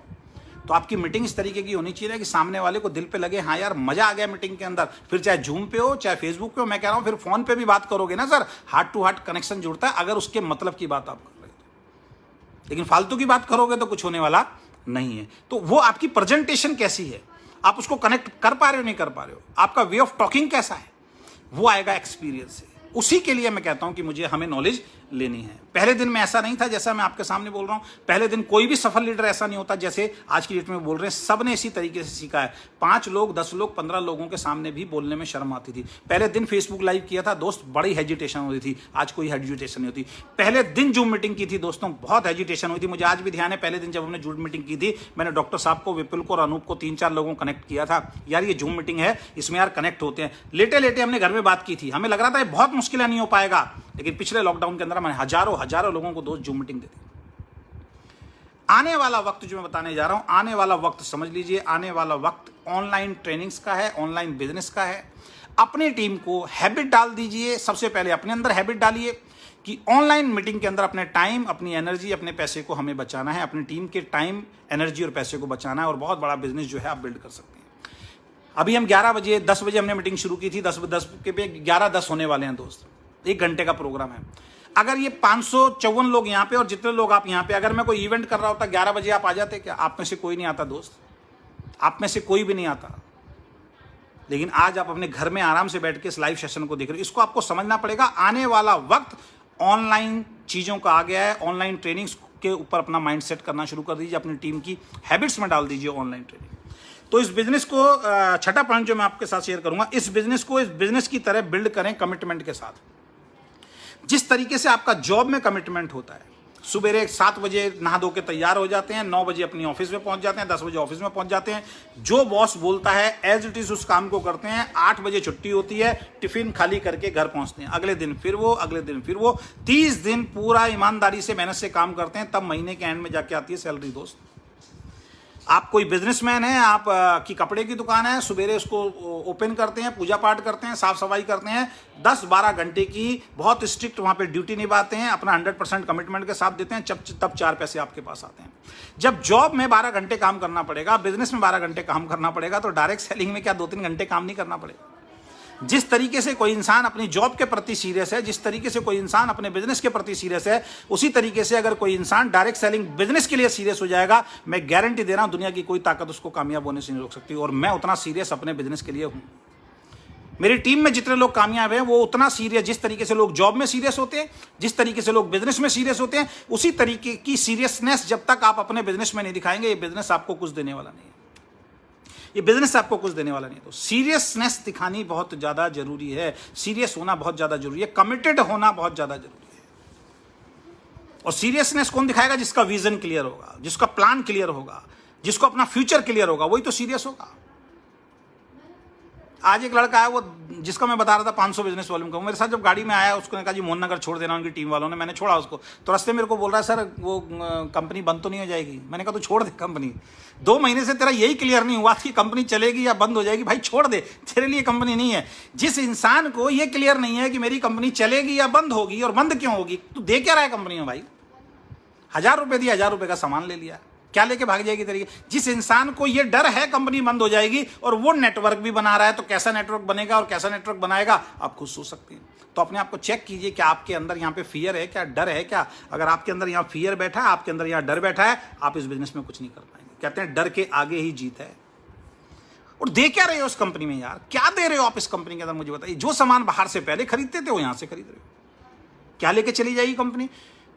तो आपकी मीटिंग इस तरीके की होनी चाहिए कि सामने वाले को दिल पे लगे, हाँ यार मजा आ गया मीटिंग के अंदर। फिर चाहे जूम पे हो, चाहे फेसबुक पे हो, मैं कह रहा हूं फिर फोन पे भी बात करोगे ना sir, heart to heart connection जुड़ता है, अगर उसके मतलब की बात आप कर रहे हो। लेकिन फालतू की बात करोगे तो कुछ होने वाला नहीं है। तो वो आपकी प्रेजेंटेशन कैसी है, आप उसको कनेक्ट कर पा रहे हो नहीं कर पा रहे हो, आपका वे ऑफ टॉकिंग कैसा है, वो आएगा एक्सपीरियंस से। उसी के लिए मैं कहता हूं कि हमें नॉलेज लेनी है। पहले दिन में ऐसा नहीं था जैसा मैं आपके सामने बोल रहा हूं। पहले दिन कोई भी सफल लीडर ऐसा नहीं होता जैसे आज की डेट में बोल रहे हैं। सब ने इसी तरीके से सीखा है। 5 लोग, 10 लोग, 15 लोगों के सामने भी बोलने में शर्म आती थी। पहले दिन फेसबुक लाइव किया था दोस्त, बड़ी हेजिटेशन होती थी, आज कोई हेजिटेशन नहीं होती। पहले दिन जूम मीटिंग की थी दोस्तों, बहुत हेजिटेशन हुई थी। मुझे आज भी ध्यान है, पहले दिन जब हमने जूम मीटिंग की थी, मैंने डॉक्टर साहब को, विपुल को और अनूप को 3-4 लोगों को कनेक्ट किया था। यार ये जूम मीटिंग है, इसमें यार कनेक्ट होते हैं। लेटे लेटे हमने घर में बात की थी, हमें लग रहा था बहुत मुश्किल नहीं हो पाएगा, लेकिन पिछले लॉकडाउन के अंदर मैंने हजारों लोगों को दोस्त जूम मीटिंग दे दी। आने वाला वक्त जो मैं बताने जा रहा हूं, आने वाला वक्त समझ लीजिए, आने वाला वक्त ऑनलाइन ट्रेनिंग्स का है, ऑनलाइन बिजनेस का है। अपनी टीम को हैबिट डाल दीजिए। सबसे पहले अपने अंदर हैबिट डालिए कि ऑनलाइन मीटिंग के अंदर अपने टाइम, अपनी एनर्जी, अपने पैसे को हमें बचाना है। अपनी टीम के टाइम, एनर्जी और पैसे को बचाना है, और बहुत बड़ा बिजनेस जो है आप बिल्ड कर सकते हैं। अभी हम 10 बजे हमने मीटिंग शुरू की थी, 10 के पे 11:10 होने वाले हैं दोस्त। 1 घंटे का प्रोग्राम है। अगर ये 554 लोग यहाँ पे और जितने लोग आप यहाँ पे, अगर मैं कोई इवेंट कर रहा होता 11 बजे आप आ जाते क्या? आप में से कोई नहीं आता दोस्त, आप में से कोई भी नहीं आता। लेकिन आज आप अपने घर में आराम से बैठ के इस लाइव सेशन को देख रहे हो। इसको आपको समझना पड़ेगा। आने वाला वक्त ऑनलाइन चीजों का आ गया है। ऑनलाइन ट्रेनिंग्स के ऊपर अपना माइंड सेट करना शुरू कर दीजिए, अपनी टीम की हैबिट्स में डाल दीजिए ऑनलाइन ट्रेनिंग। तो इस बिजनेस को, छठा पॉइंट जो मैं आपके साथ शेयर करूंगा, इस बिजनेस की तरह बिल्ड करें कमिटमेंट के साथ। जिस तरीके से आपका जॉब में कमिटमेंट होता है, सुबह 7 बजे नहा धो के तैयार हो जाते हैं, 9 बजे अपनी ऑफिस में पहुंच जाते हैं, 10 बजे ऑफिस में पहुंच जाते हैं, जो बॉस बोलता है एज इट इज उस काम को करते हैं। 8 बजे छुट्टी होती है, टिफिन खाली करके घर पहुंचते हैं। अगले दिन फिर वो 30 दिन पूरा ईमानदारी से, मेहनत से काम करते हैं, तब महीने के एंड में जाके आती है सैलरी दोस्त। आप कोई बिजनेसमैन है, आप की कपड़े की दुकान है, सुबेरे उसको ओपन करते हैं, पूजा पाठ करते हैं, साफ सफाई करते हैं, 10-12 घंटे की बहुत स्ट्रिक्ट वहां पे ड्यूटी निभाते हैं, अपना 100% कमिटमेंट के साथ देते हैं, तब 4 पैसे आपके पास आते हैं। जब जॉब में 12 घंटे काम करना पड़ेगा, बिजनेस में 12 घंटे काम करना पड़ेगा, तो डायरेक्ट सेलिंग में क्या 2-3 घंटे काम नहीं करना पड़ेगा? जिस तरीके से कोई इंसान अपनी जॉब के प्रति सीरियस है, जिस तरीके से कोई इंसान अपने बिजनेस के प्रति सीरियस है, उसी तरीके से अगर कोई इंसान डायरेक्ट सेलिंग बिजनेस के लिए सीरियस हो जाएगा, मैं गारंटी दे रहा हूं दुनिया की कोई ताकत उसको कामयाब होने से नहीं रोक सकती। और मैं उतना सीरियस अपने बिजनेस के लिए हूं। मेरी टीम में जितने लोग कामयाब हैं वो उतना सीरियस, जिस तरीके से लोग जॉब में सीरियस होते हैं, जिस तरीके से लोग बिजनेस में सीरियस होते हैं, उसी तरीके की सीरियसनेस जब तक आप अपने बिजनेस में नहीं दिखाएंगे, ये बिजनेस आपको कुछ देने वाला नहीं है। ये बिजनेस आपको कुछ देने वाला नहीं। तो सीरियसनेस दिखानी बहुत ज्यादा जरूरी है, सीरियस होना बहुत ज्यादा जरूरी है, कमिटेड होना बहुत ज्यादा जरूरी है। और सीरियसनेस कौन दिखाएगा? जिसका विजन क्लियर होगा, जिसका प्लान क्लियर होगा, जिसको अपना फ्यूचर क्लियर होगा, वही तो सीरियस होगा। आज एक लड़का है, वो जिसका मैं बता रहा था 500 बिजनेस वॉल्यूम का, मेरे साथ जब गाड़ी में आया, उसको ने कहा जी मोहन नगर छोड़ देना, उनकी टीम वालों ने। मैंने छोड़ा उसको, तो रास्ते मेरे को बोल रहा है सर वो कंपनी बंद तो नहीं हो जाएगी? मैंने कहा तो छोड़ दे कंपनी। 2 महीने से तेरा यही क्लियर नहीं हुआ कि कंपनी चलेगी या बंद हो जाएगी, भाई छोड़ दे, तेरे लिए कंपनी नहीं है। जिस इंसान को ये क्लियर नहीं है कि मेरी कंपनी चलेगी या बंद होगी, और बंद क्यों होगी, तो दे क्या रहा है कंपनी में भाई? 1000 रुपये दिया, 1000 रुपये का सामान ले लिया, क्या लेके भाग जाएगी तरीके? जिस इंसान को ये डर है कंपनी बंद हो जाएगी और वो नेटवर्क भी बना रहा है, तो कैसा नेटवर्क बनेगा और कैसा नेटवर्क बनाएगा आप खुद सोच सकते हैं। तो अपने आप को चेक कीजिए कि आपके अंदर यहाँ पे फियर है क्या, डर है क्या। अगर आपके अंदर यहाँ फियर बैठा है, आपके अंदर यहाँ डर बैठा है, आप इस बिजनेस में कुछ नहीं कर पाएंगे। कहते हैं डर के आगे ही जीत है। और दे क्या रहे हो उस कंपनी में यार? क्या दे रहे हो आप इस कंपनी के अंदर, मुझे बताइए। जो सामान बाहर से पहले खरीदते थे वो यहां से खरीद रहे हो। क्या लेके चली जाएगी कंपनी?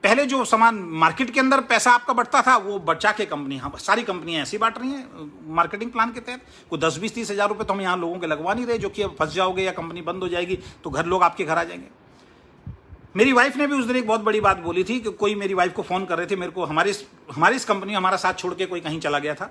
पहले जो सामान मार्केट के अंदर पैसा आपका बढ़ता था, वो बचा के कंपनी, हाँ सारी कंपनियां ऐसी बांट रही हैं मार्केटिंग प्लान के तहत। कोई 10, 20, 30 हज़ार रुपए तो हम यहाँ लोगों के लगवा नहीं रहे, जो कि अब फंस जाओगे या कंपनी बंद हो जाएगी तो घर लोग आपके घर आ जाएंगे। मेरी वाइफ ने भी उस दिन एक बहुत बड़ी बात बोली थी कि कोई मेरी वाइफ को फोन कर रहे थे मेरे को, हमारी इस कंपनी हमारा साथ छोड़ के कोई कहीं चला गया था,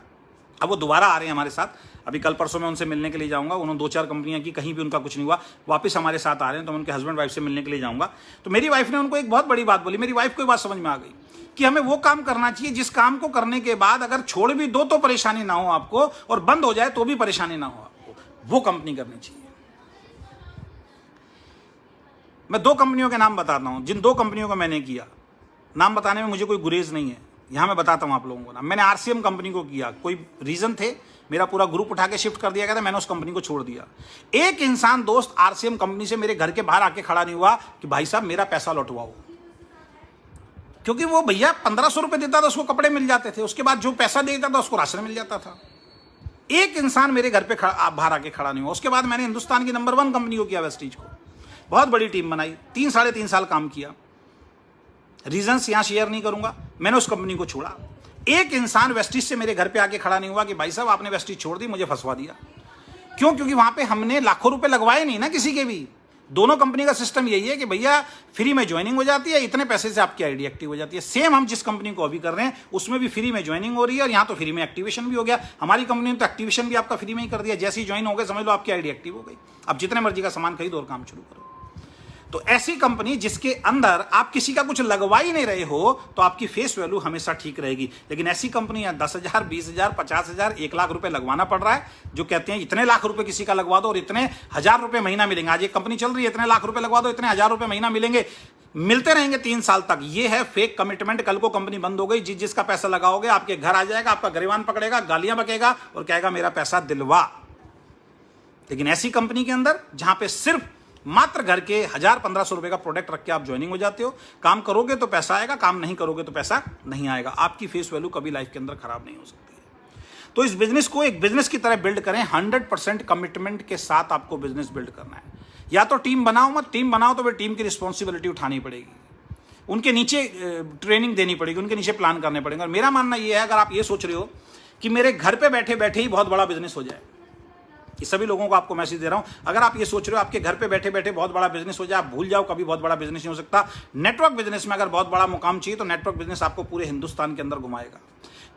अब वो दोबारा आ रहे हैं हमारे साथ। अभी कल परसों में उनसे मिलने के लिए जाऊंगा। उन्होंने 2-4 कंपनियां की, कहीं भी उनका कुछ नहीं हुआ, वापस हमारे साथ आ रहे हैं, तो मैं उनके हस्बैंड वाइफ से मिलने के लिए जाऊंगा। तो मेरी वाइफ ने उनको एक बहुत बड़ी बात बोली। मेरी वाइफ को ये बात समझ में आ गई कि हमें वो काम करना चाहिए जिस काम को करने के बाद अगर छोड़ भी दो तो परेशानी ना हो आपको, और बंद हो जाए तो भी परेशानी ना हो आपको, वो कंपनी करनी चाहिए। मैं 2 कंपनियों के नाम बताता हूं, जिन 2 कंपनियों को मैंने किया। नाम बताने में मुझे कोई गुरेज नहीं है, यहां मैं बताता हूं आप लोगों को नाम। मैंने आरसीएम कंपनी को किया, कोई रीजन थे, मेरा पूरा ग्रुप उठा के शिफ्ट कर दिया गया था, मैंने उस कंपनी को छोड़ दिया। एक इंसान दोस्त आरसीएम कंपनी से मेरे घर के बाहर आके खड़ा नहीं हुआ कि भाई साहब मेरा पैसा लौटवाओ, क्योंकि वो भैया 1500 रुपए देता था, उसको कपड़े मिल जाते थे, उसके बाद जो पैसा देता था उसको राशन मिल जाता था। एक इंसान मेरे घर पे बाहर आके खड़ा नहीं हुआ। उसके बाद मैंने हिंदुस्तान की नंबर 1 कंपनी को किया, वेस्टीज को, बहुत बड़ी टीम बनाई, 3 साढ़े 3 साल काम किया। रीजंस यहां शेयर नहीं करूंगा, मैंने उस कंपनी को छोड़ा। एक इंसान वेस्टीज से मेरे घर पे आके खड़ा नहीं हुआ कि भाई साहब आपने वेस्टीज छोड़ दी, मुझे फंसवा दिया। क्यों? क्योंकि वहां पे हमने लाखों रुपए लगवाए नहीं ना किसी के भी। दोनों कंपनी का सिस्टम यही है कि भैया फ्री में ज्वाइनिंग हो जाती है, इतने पैसे से आपकी आईडी एक्टिव हो जाती है। सेम हम जिस कंपनी को अभी कर रहे हैं उसमें भी फ्री में ज्वाइनिंग हो रही है, और यहाँ तो फ्री में एक्टिवेशन भी हो गया। हमारी कंपनी ने तो एक्टिवेशन भी आपका फ्री में ही कर दिया। जैसे ही ज्वाइन हो गए समझ लो आपकी आईडी एक्टिव हो गई, अब जितने मर्जी का सामान खरीदो और काम शुरू करो। तो ऐसी कंपनी जिसके अंदर आप किसी का कुछ लगवा ही नहीं रहे हो, तो आपकी फेस वैल्यू हमेशा ठीक रहेगी। लेकिन ऐसी कंपनी 10,000, 20,000, 50,000, 1 लाख रुपए लगवाना पड़ रहा है, जो कहते हैं इतने लाख रुपए किसी का लगवा दो और इतने 1000 रुपए महीना मिलेंगे। आज एक कंपनी चल रही है, इतने लाख रुपए लगवा दो, इतने 1000 रुपए महीना मिलेंगे, मिलते रहेंगे 3 साल तक। ये है फेक कमिटमेंट। कल को कंपनी बंद हो गई, जिसका पैसा लगाओगे आपके घर आ जाएगा, आपका गिरबान पकड़ेगा, गालियां बकेगा और कहेगा मेरा पैसा दिलवा। लेकिन ऐसी कंपनी के अंदर जहां पे सिर्फ मात्र घर के 1000-1500 रुपए का प्रोडक्ट रख के आप ज्वाइनिंग हो जाते हो, काम करोगे तो पैसा आएगा, काम नहीं करोगे तो पैसा नहीं आएगा। आपकी फेस वैल्यू कभी लाइफ के अंदर खराब नहीं हो सकती है। तो इस बिजनेस को एक बिजनेस की तरह बिल्ड करें। 100% कमिटमेंट के साथ आपको बिजनेस बिल्ड करना है। या तो टीम बनाओ, मत टीम बनाओ तो फिर टीम की रिस्पॉन्सिबिलिटी उठानी पड़ेगी, उनके नीचे ट्रेनिंग देनी पड़ेगी, उनके नीचे प्लान करने पड़ेंगे। और मेरा मानना यह है, अगर आप ये सोच रहे हो कि मेरे घर पे बैठे बैठे ही बहुत बड़ा बिजनेस हो जाए, ये सभी लोगों को आपको मैसेज दे रहा हूं, अगर आप ये सोच रहे हो आपके घर पे बैठे बैठे बहुत बड़ा बिजनेस हो जाए, आप भूल जाओ, कभी बहुत बड़ा बिजनेस नहीं हो सकता। नेटवर्क बिजनेस में अगर बहुत बड़ा मुकाम चाहिए तो नेटवर्क बिजनेस आपको पूरे हिंदुस्तान के अंदर घुमाएगा,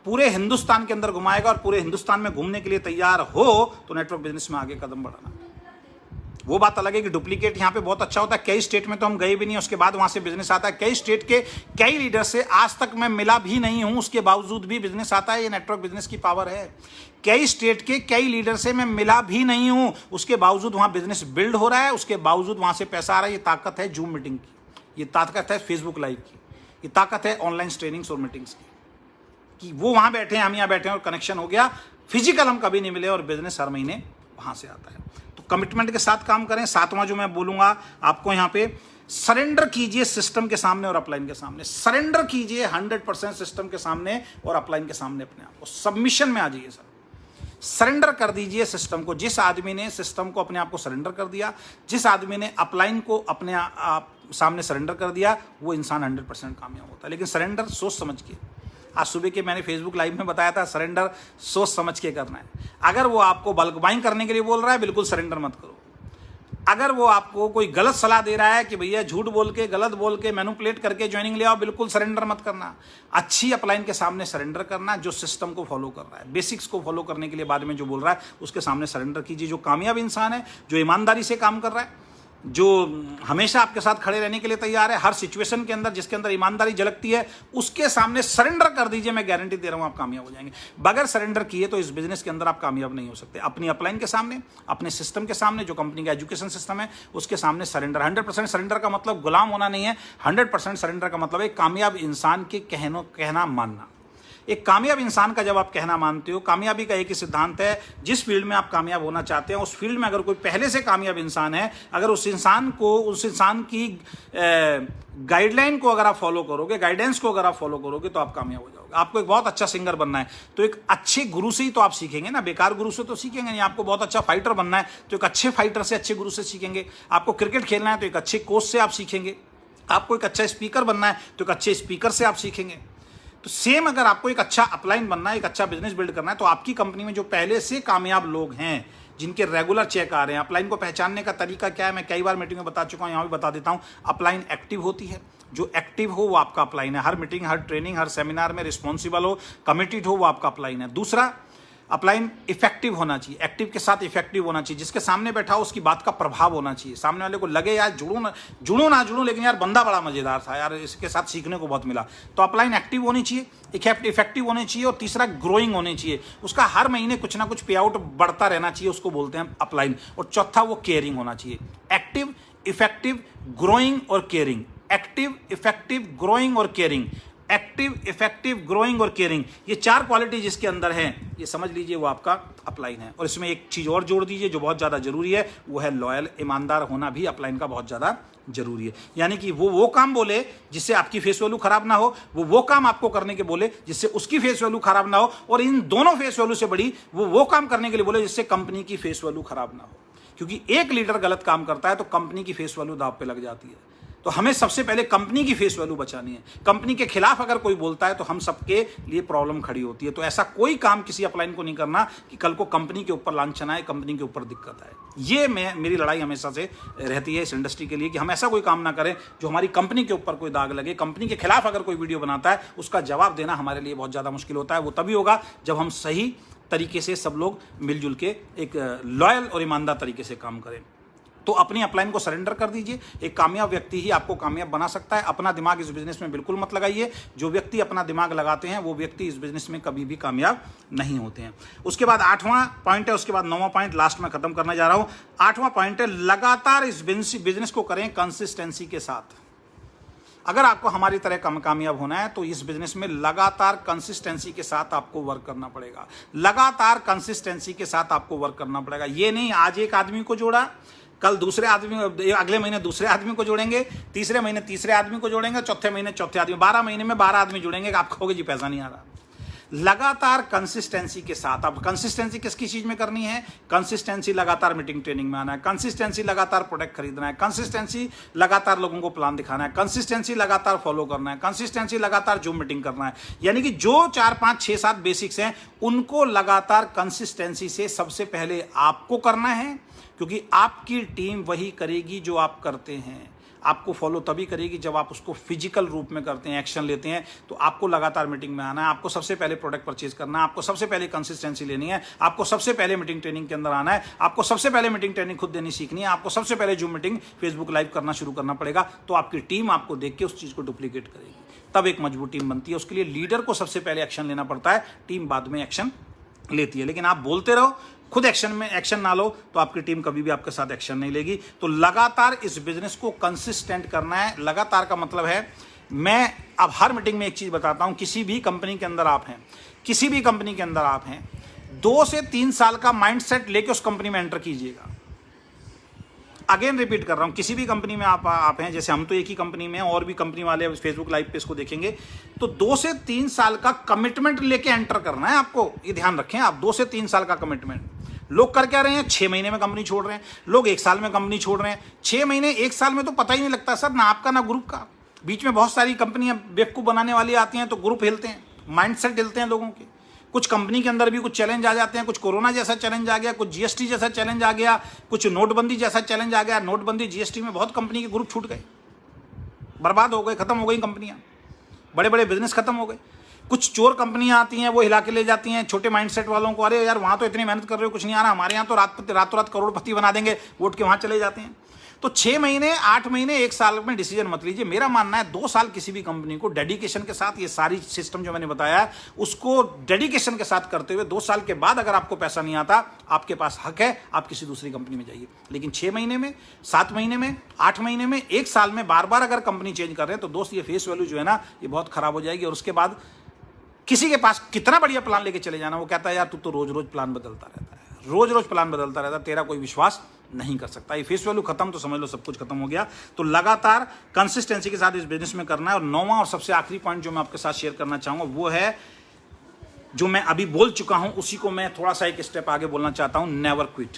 पूरे हिंदुस्तान के अंदर घुमाएगा। और पूरे हिंदुस्तान में घूमने के लिए तैयार हो तो नेटवर्क बिजनेस में आगे कदम बढ़ाना। वो बात अलग है कि डुप्लीकेट यहाँ पे बहुत अच्छा होता है। कई स्टेट में तो हम गए भी नहीं, उसके बाद वहां से बिजनेस आता है। कई स्टेट के कई लीडर से आज तक मैं मिला भी नहीं हूं, उसके बावजूद भी बिजनेस आता है। ये नेटवर्क बिजनेस की पावर है। कई स्टेट के कई लीडर से मैं मिला भी नहीं हूं, उसके बावजूद वहां बिजनेस बिल्ड हो रहा है, उसके बावजूद वहां से पैसा आ रहा है। ये ताकत है जूम मीटिंग की, ये ताकत है फेसबुक लाइव की, ये ताकत है ऑनलाइन ट्रेनिंग्स और मीटिंग्स की, कि वो वहां बैठे हैं, हम यहाँ बैठे हैं और कनेक्शन हो गया। फिजिकल हम कभी नहीं मिले और बिजनेस हर महीने वहां से आता है। तो कमिटमेंट के साथ काम करें। सातवां जो मैं बोलूंगा आपको यहाँ पे, सरेंडर कीजिए सिस्टम के सामने और अपलाइन के सामने। सरेंडर कीजिए 100% सिस्टम के सामने और अपलाइन के सामने अपने आप को। सबमिशन में आ जाइए सर, सरेंडर कर दीजिए सिस्टम को। जिस आदमी ने सिस्टम को अपने आप को सरेंडर कर दिया, जिस आदमी ने अपलाइन को अपने आप सामने सरेंडर कर दिया, वो इंसान 100% कामयाब होता है। लेकिन सरेंडर सोच समझ के, आज सुबह के मैंने फेसबुक लाइव में बताया था, सरेंडर सोच समझ के करना है। अगर वो आपको बल्क बाइंग करने के लिए बोल रहा है, बिल्कुल सरेंडर मत करो। अगर वो आपको कोई गलत सलाह दे रहा है कि भैया झूठ बोल के, गलत बोल के, मैनिपुलेट करके ज्वाइनिंग ले आओ, बिल्कुल सरेंडर मत करना। अच्छी अपलाइन के सामने सरेंडर करना, जो सिस्टम को फॉलो कर रहा है, बेसिक्स को फॉलो करने के लिए बाद में जो बोल रहा है उसके सामने सरेंडर कीजिए। जो कामयाब इंसान है, जो ईमानदारी से काम कर रहा है, जो हमेशा आपके साथ खड़े रहने के लिए तैयार है, हर सिचुएशन के अंदर जिसके अंदर ईमानदारी झलकती है, उसके सामने सरेंडर कर दीजिए। मैं गारंटी दे रहा हूं आप कामयाब हो जाएंगे। बगैर सरेंडर किए तो इस बिजनेस के अंदर आप कामयाब नहीं हो सकते। अपनी अपलाइन के सामने, अपने सिस्टम के सामने, जो कंपनी का एजुकेशन सिस्टम है उसके सामने सरेंडर। 100% सरेंडर का मतलब गुलाम होना नहीं है। 100% सरेंडर का मतलब है कामयाब इंसान के कहना मानना। एक कामयाब इंसान का जब आप कहना मानते हो, कामयाबी का एक ही सिद्धांत है, जिस फील्ड में आप कामयाब होना चाहते हैं उस फील्ड में अगर कोई पहले से कामयाब इंसान है, अगर उस इंसान की गाइडलाइन को अगर आप फॉलो करोगे, गाइडेंस को अगर आप फॉलो करोगे, तो आप कामयाब हो जाओगे। आपको एक बहुत अच्छा सिंगर बनना है तो एक अच्छे गुरु से ही तो आप सीखेंगे ना, बेकार गुरु से तो सीखेंगे नहीं। आपको बहुत अच्छा फाइटर बनना है तो एक अच्छे फाइटर से, अच्छे गुरु से सीखेंगे। आपको क्रिकेट खेलना है तो एक अच्छे कोच से आप सीखेंगे। आपको एक अच्छा स्पीकर बनना है तो एक अच्छे स्पीकर से आप सीखेंगे। तो सेम अगर आपको एक अच्छा अपलाइन बनना है, एक अच्छा बिजनेस बिल्ड करना है, तो आपकी कंपनी में जो पहले से कामयाब लोग हैं, जिनके रेगुलर चेक आ रहे हैं। अपलाइन को पहचानने का तरीका क्या है, मैं कई बार मीटिंग में बता चुका हूं, यहां भी बता देता हूं। अपलाइन एक्टिव होती है, जो एक्टिव हो वो आपका अपलाइन है। हर मीटिंग, हर ट्रेनिंग, हर सेमिनार में रिस्पॉन्सिबल हो, कमिटेड हो, वो आपका अपलाइन है। दूसरा, अपलाइन इफेक्टिव होना चाहिए। एक्टिव के साथ इफेक्टिव होना चाहिए। जिसके सामने बैठा हो उसकी बात का प्रभाव होना चाहिए। सामने वाले को लगे यार जुड़ूं ना जुड़ूं, लेकिन यार बंदा बड़ा मजेदार था, यार इसके साथ सीखने को बहुत मिला। तो अपलाइन एक्टिव होनी चाहिए, इफेक्टिव होनी चाहिए। और तीसरा, ग्रोइंग होनी चाहिए। उसका हर महीने कुछ ना कुछ पे आउट बढ़ता रहना चाहिए, उसको बोलते हैं अपलाइन। और चौथा, वो केयरिंग होना चाहिए। एक्टिव, इफेक्टिव, ग्रोइंग और केयरिंग। एक्टिव, इफेक्टिव, ग्रोइंग और केयरिंग। एक्टिव, इफेक्टिव, ग्रोइंग और केयरिंग, ये 4 क्वालिटी जिसके अंदर है, ये समझ लीजिए वो आपका अपलाइन है। और इसमें एक चीज और जोड़ दीजिए जो बहुत ज्यादा जरूरी है, वो है लॉयल, ईमानदार होना भी अपलाइन का बहुत ज्यादा जरूरी है। यानी कि वो काम बोले जिससे आपकी फेस वैल्यू खराब ना हो, वो काम आपको करने के बोले जिससे उसकी फेस वैल्यू खराब ना हो, और इन दोनों फेस वैल्यू से बड़ी वो काम करने के लिए बोले जिससे कंपनी की फेस वैल्यू खराब ना हो। क्योंकि एक लीडर गलत काम करता है तो कंपनी की फेस वैल्यू दांव पे लग जाती है। तो हमें सबसे पहले कंपनी की फेस वैल्यू बचानी है। कंपनी के खिलाफ अगर कोई बोलता है तो हम सबके लिए प्रॉब्लम खड़ी होती है। तो ऐसा कोई काम किसी अपलाइन को नहीं करना कि कल को कंपनी के ऊपर लांछन आए, कंपनी के ऊपर दिक्कत आए। ये मेरी लड़ाई हमेशा से रहती है इस इंडस्ट्री के लिए कि हम ऐसा कोई काम ना करें जो हमारी कंपनी के ऊपर कोई दाग लगे। कंपनी के खिलाफ अगर कोई वीडियो बनाता है, उसका जवाब देना हमारे लिए बहुत ज़्यादा मुश्किल होता है। वो तभी होगा जब हम सही तरीके से सब लोग मिलजुल के एक लॉयल और ईमानदार तरीके से काम करें। तो अपनी अपलाइन को सरेंडर कर दीजिए। एक कामयाब व्यक्ति ही आपको कामयाब बना सकता है। अपना दिमाग इस बिजनेस में बिल्कुल मत लगाइए। जो व्यक्ति अपना दिमाग लगाते हैं वो व्यक्ति इस बिजनेस में कभी भी कामयाब नहीं होते हैं। उसके बाद 8वां पॉइंट है, उसके बाद 9वां पॉइंट लास्ट में खत्म करने जा रहा हूं। 8वां पॉइंट है, लगातार इस बिजनेस को करें कंसिस्टेंसी के साथ। अगर आपको हमारी तरह कामयाब होना है तो इस बिजनेस में लगातार कंसिस्टेंसी के साथ आपको वर्क करना पड़ेगा। लगातार कंसिस्टेंसी के साथ आपको वर्क करना पड़ेगा। ये नहीं आज एक आदमी को जोड़ा, कल दूसरे आदमी, अगले महीने दूसरे आदमी को जोड़ेंगे, तीसरे महीने तीसरे आदमी को जोड़ेंगे, चौथे महीने चौथे आदमी, 12 महीने में 12 आदमी जुड़ेंगे। आप कहोगे जी पैसा नहीं आ रहा। लगातार कंसिस्टेंसी के साथ। अब कंसिस्टेंसी किसकी चीज में करनी है? कंसिस्टेंसी लगातार मीटिंग ट्रेनिंग में आना है, कंसिस्टेंसी लगातार प्रोडक्ट खरीदना है, कंसिस्टेंसी लगातार लोगों को प्लान दिखाना है, कंसिस्टेंसी लगातार फॉलो करना है, कंसिस्टेंसी लगातार जूम मीटिंग करना है। यानी कि जो 4, 5, 6, 7 बेसिक्स हैं उनको लगातार कंसिस्टेंसी से सबसे पहले आपको करना है, क्योंकि आपकी टीम वही करेगी जो आप करते हैं। आपको फॉलो तभी करेगी जब आप उसको फिजिकल रूप में करते हैं, एक्शन लेते हैं। तो आपको लगातार मीटिंग में आना है, आपको सबसे पहले प्रोडक्ट परचेज करना है, आपको सबसे पहले कंसिस्टेंसी लेनी है, आपको सबसे पहले मीटिंग ट्रेनिंग के अंदर आना है, आपको सबसे पहले मीटिंग ट्रेनिंग खुद देनी सीखनी है, आपको सबसे पहले जूम मीटिंग, फेसबुक लाइव करना शुरू करना पड़ेगा। तो आपकी टीम आपको देख के उस चीज को डुप्लीकेट करेगी, तब एक मजबूत टीम बनती है। उसके लिए लीडर को सबसे पहले एक्शन लेना पड़ता है, टीम बाद में एक्शन लेती है। लेकिन आप बोलते रहो, खुद एक्शन ना लो, तो आपकी टीम कभी भी आपके साथ एक्शन नहीं लेगी। तो लगातार इस बिजनेस को कंसिस्टेंट करना है। लगातार का मतलब है, मैं अब हर मीटिंग में एक चीज बताता हूं, किसी भी कंपनी के अंदर आप हैं, किसी भी कंपनी के अंदर आप हैं, 2 से 3 साल का माइंडसेट लेके उस कंपनी में एंटर कीजिएगा। अगेन रिपीट कर रहा हूं, किसी भी कंपनी में आप हैं, जैसे हम तो एक ही कंपनी में हैं और भी कंपनी वाले फेसबुक लाइव पे इसको देखेंगे, तो 2 से 3 साल का कमिटमेंट लेके एंटर करना है आपको। ये ध्यान रखें आप, 2 से 3 साल का कमिटमेंट। लोग कर क्या रहे हैं, 6 महीने में कंपनी छोड़ रहे हैं, लोग 1 साल में कंपनी छोड़ रहे हैं। 6 महीने 1 साल में तो पता ही नहीं लगता सर, ना आपका ना ग्रुप का। बीच में बहुत सारी कंपनियां बेवकूफ बनाने वाली आती हैं तो ग्रुप हिलते हैं, माइंडसेट हिलते हैं लोगों के। कुछ कंपनी के अंदर भी कुछ चैलेंज आ जाते हैं, कुछ कोरोना जैसा चैलेंज आ गया, कुछ जीएसटी जैसा चैलेंज आ गया, कुछ नोटबंदी जैसा चैलेंज आ गया। नोटबंदी जीएसटी में बहुत कंपनी के ग्रुप छूट गए, बर्बाद हो गए, खत्म हो गई कंपनियां, बड़े बड़े बिजनेस खत्म हो गए। कुछ चोर कंपनियां आती हैं, वो हिला के ले जाती हैं छोटे माइंडसेट वालों को। अरे यार वहां तो इतनी मेहनत कर रहे हो, कुछ नहीं आ रहा, हमारे यहाँ तो रातों रात करोड़पति बना देंगे, वोट के वहां चले जाते हैं। तो 6 महीने 8 महीने 1 साल में डिसीजन मत लीजिए। मेरा मानना है 2 साल किसी भी कंपनी को डेडिकेशन के साथ, ये सारी सिस्टम जो मैंने बताया है उसको डेडिकेशन के साथ करते हुए 2 साल के बाद अगर आपको पैसा नहीं आता, आपके पास हक है, आप किसी दूसरी कंपनी में जाइए। लेकिन 6 महीने में, 7 महीने में, 8 महीने में, 1 साल में बार बार अगर कंपनी चेंज कर रहे हैं तो दोस्त ये फेस वैल्यू जो है ना, ये बहुत खराब हो जाएगी। और उसके बाद किसी के पास कितना बढ़िया प्लान लेके चले जाना, वो कहता है यार तू तो रोज रोज प्लान बदलता रहता है, रोज रोज प्लान बदलता रहता है, तेरा कोई विश्वास नहीं कर सकता। ये फेस वैल्यू खत्म तो समझ लो सब कुछ खत्म हो गया। तो लगातार कंसिस्टेंसी के साथ इस बिजनेस में करना है। और 9वां और सबसे आखिरी पॉइंट जो मैं आपके साथ शेयर करना चाहूंगा वो है, जो मैं अभी बोल चुका हूं उसी को मैं थोड़ा सा एक स्टेप आगे बोलना चाहता हूं, नेवर क्विट।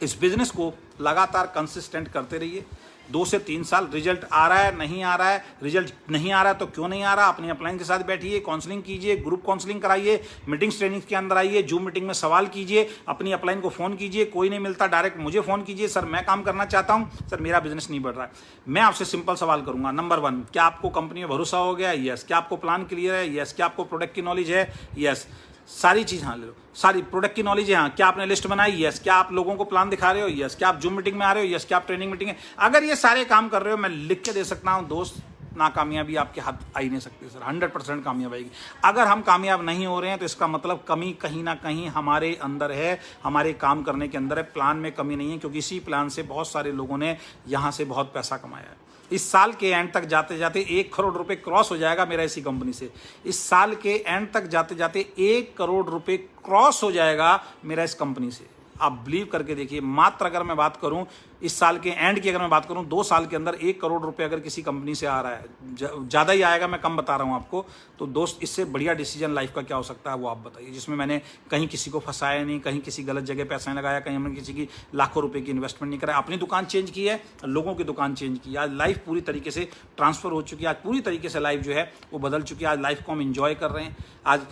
इस बिजनेस को लगातार कंसिस्टेंट करते रहिए। 2 से 3 साल, रिजल्ट आ रहा है नहीं आ रहा है, रिजल्ट नहीं आ रहा है तो क्यों नहीं आ रहा, अपनी अपलाइन के साथ बैठिए, काउंसलिंग कीजिए, ग्रुप काउंसलिंग कराइए, मीटिंग्स ट्रेनिंग्स के अंदर आइए, जूम मीटिंग में सवाल कीजिए, अपनी अपलाइन को फोन कीजिए, कोई नहीं मिलता डायरेक्ट मुझे फोन कीजिए, सर मैं काम करना चाहता हूं, सर मेरा बिजनेस नहीं बढ़ रहा है। मैं आपसे सिंपल सवाल करूंगा, नंबर 1, क्या आपको कंपनी में भरोसा हो गया? यस। क्या आपको प्लान क्लियर है? यस। क्या आपको प्रोडक्ट की नॉलेज है? यस। सारी चीज हाँ ले लो, सारी प्रोडक्ट की नॉलेज है हाँ। क्या आपने लिस्ट बनाई? यस। क्या आप लोगों को प्लान दिखा रहे हो? यस। क्या आप जूम मीटिंग में आ रहे हो? यस। क्या आप ट्रेनिंग मीटिंग है? अगर ये सारे काम कर रहे हो, मैं लिख के दे सकता हूं दोस्त, नाकामयाबी आपके हाथ आ ही नहीं सकती सर, 100% कामयाब आएगी। अगर हम कामयाब नहीं हो रहे हैं तो इसका मतलब कमी कहीं ना कहीं हमारे अंदर है, हमारे काम करने के अंदर है, प्लान में कमी नहीं है। क्योंकि इसी प्लान से बहुत सारे लोगों ने यहां से बहुत पैसा कमाया है। इस साल के एंड तक जाते जाते 1 करोड़ रुपए क्रॉस हो जाएगा मेरा इसी कंपनी से। इस साल के एंड तक जाते जाते 1 करोड़ रुपए क्रॉस हो जाएगा मेरा इस कंपनी से। आप बिलीव करके देखिए, मात्र अगर मैं बात करूं इस साल के एंड की, अगर मैं बात करूं 2 साल के अंदर 1 करोड़ रुपए अगर किसी कंपनी से आ रहा है, ज़्यादा ही आएगा, मैं कम बता रहा हूं आपको, तो दोस्त इससे बढ़िया डिसीजन लाइफ का क्या हो सकता है वो आप बताइए, जिसमें मैंने कहीं किसी को फंसाया नहीं, कहीं किसी गलत जगह पैसा नहीं लगाया, कहीं हमने किसी की लाखों रुपए की इन्वेस्टमेंट नहीं करा, अपनी दुकान चेंज की है, लोगों की दुकान चेंज की। आज लाइफ पूरी तरीके से ट्रांसफर हो चुकी है, आज पूरी तरीके से लाइफ जो है वो बदल चुकी है। आज लाइफ को हम इंजॉय कर रहे हैं। आज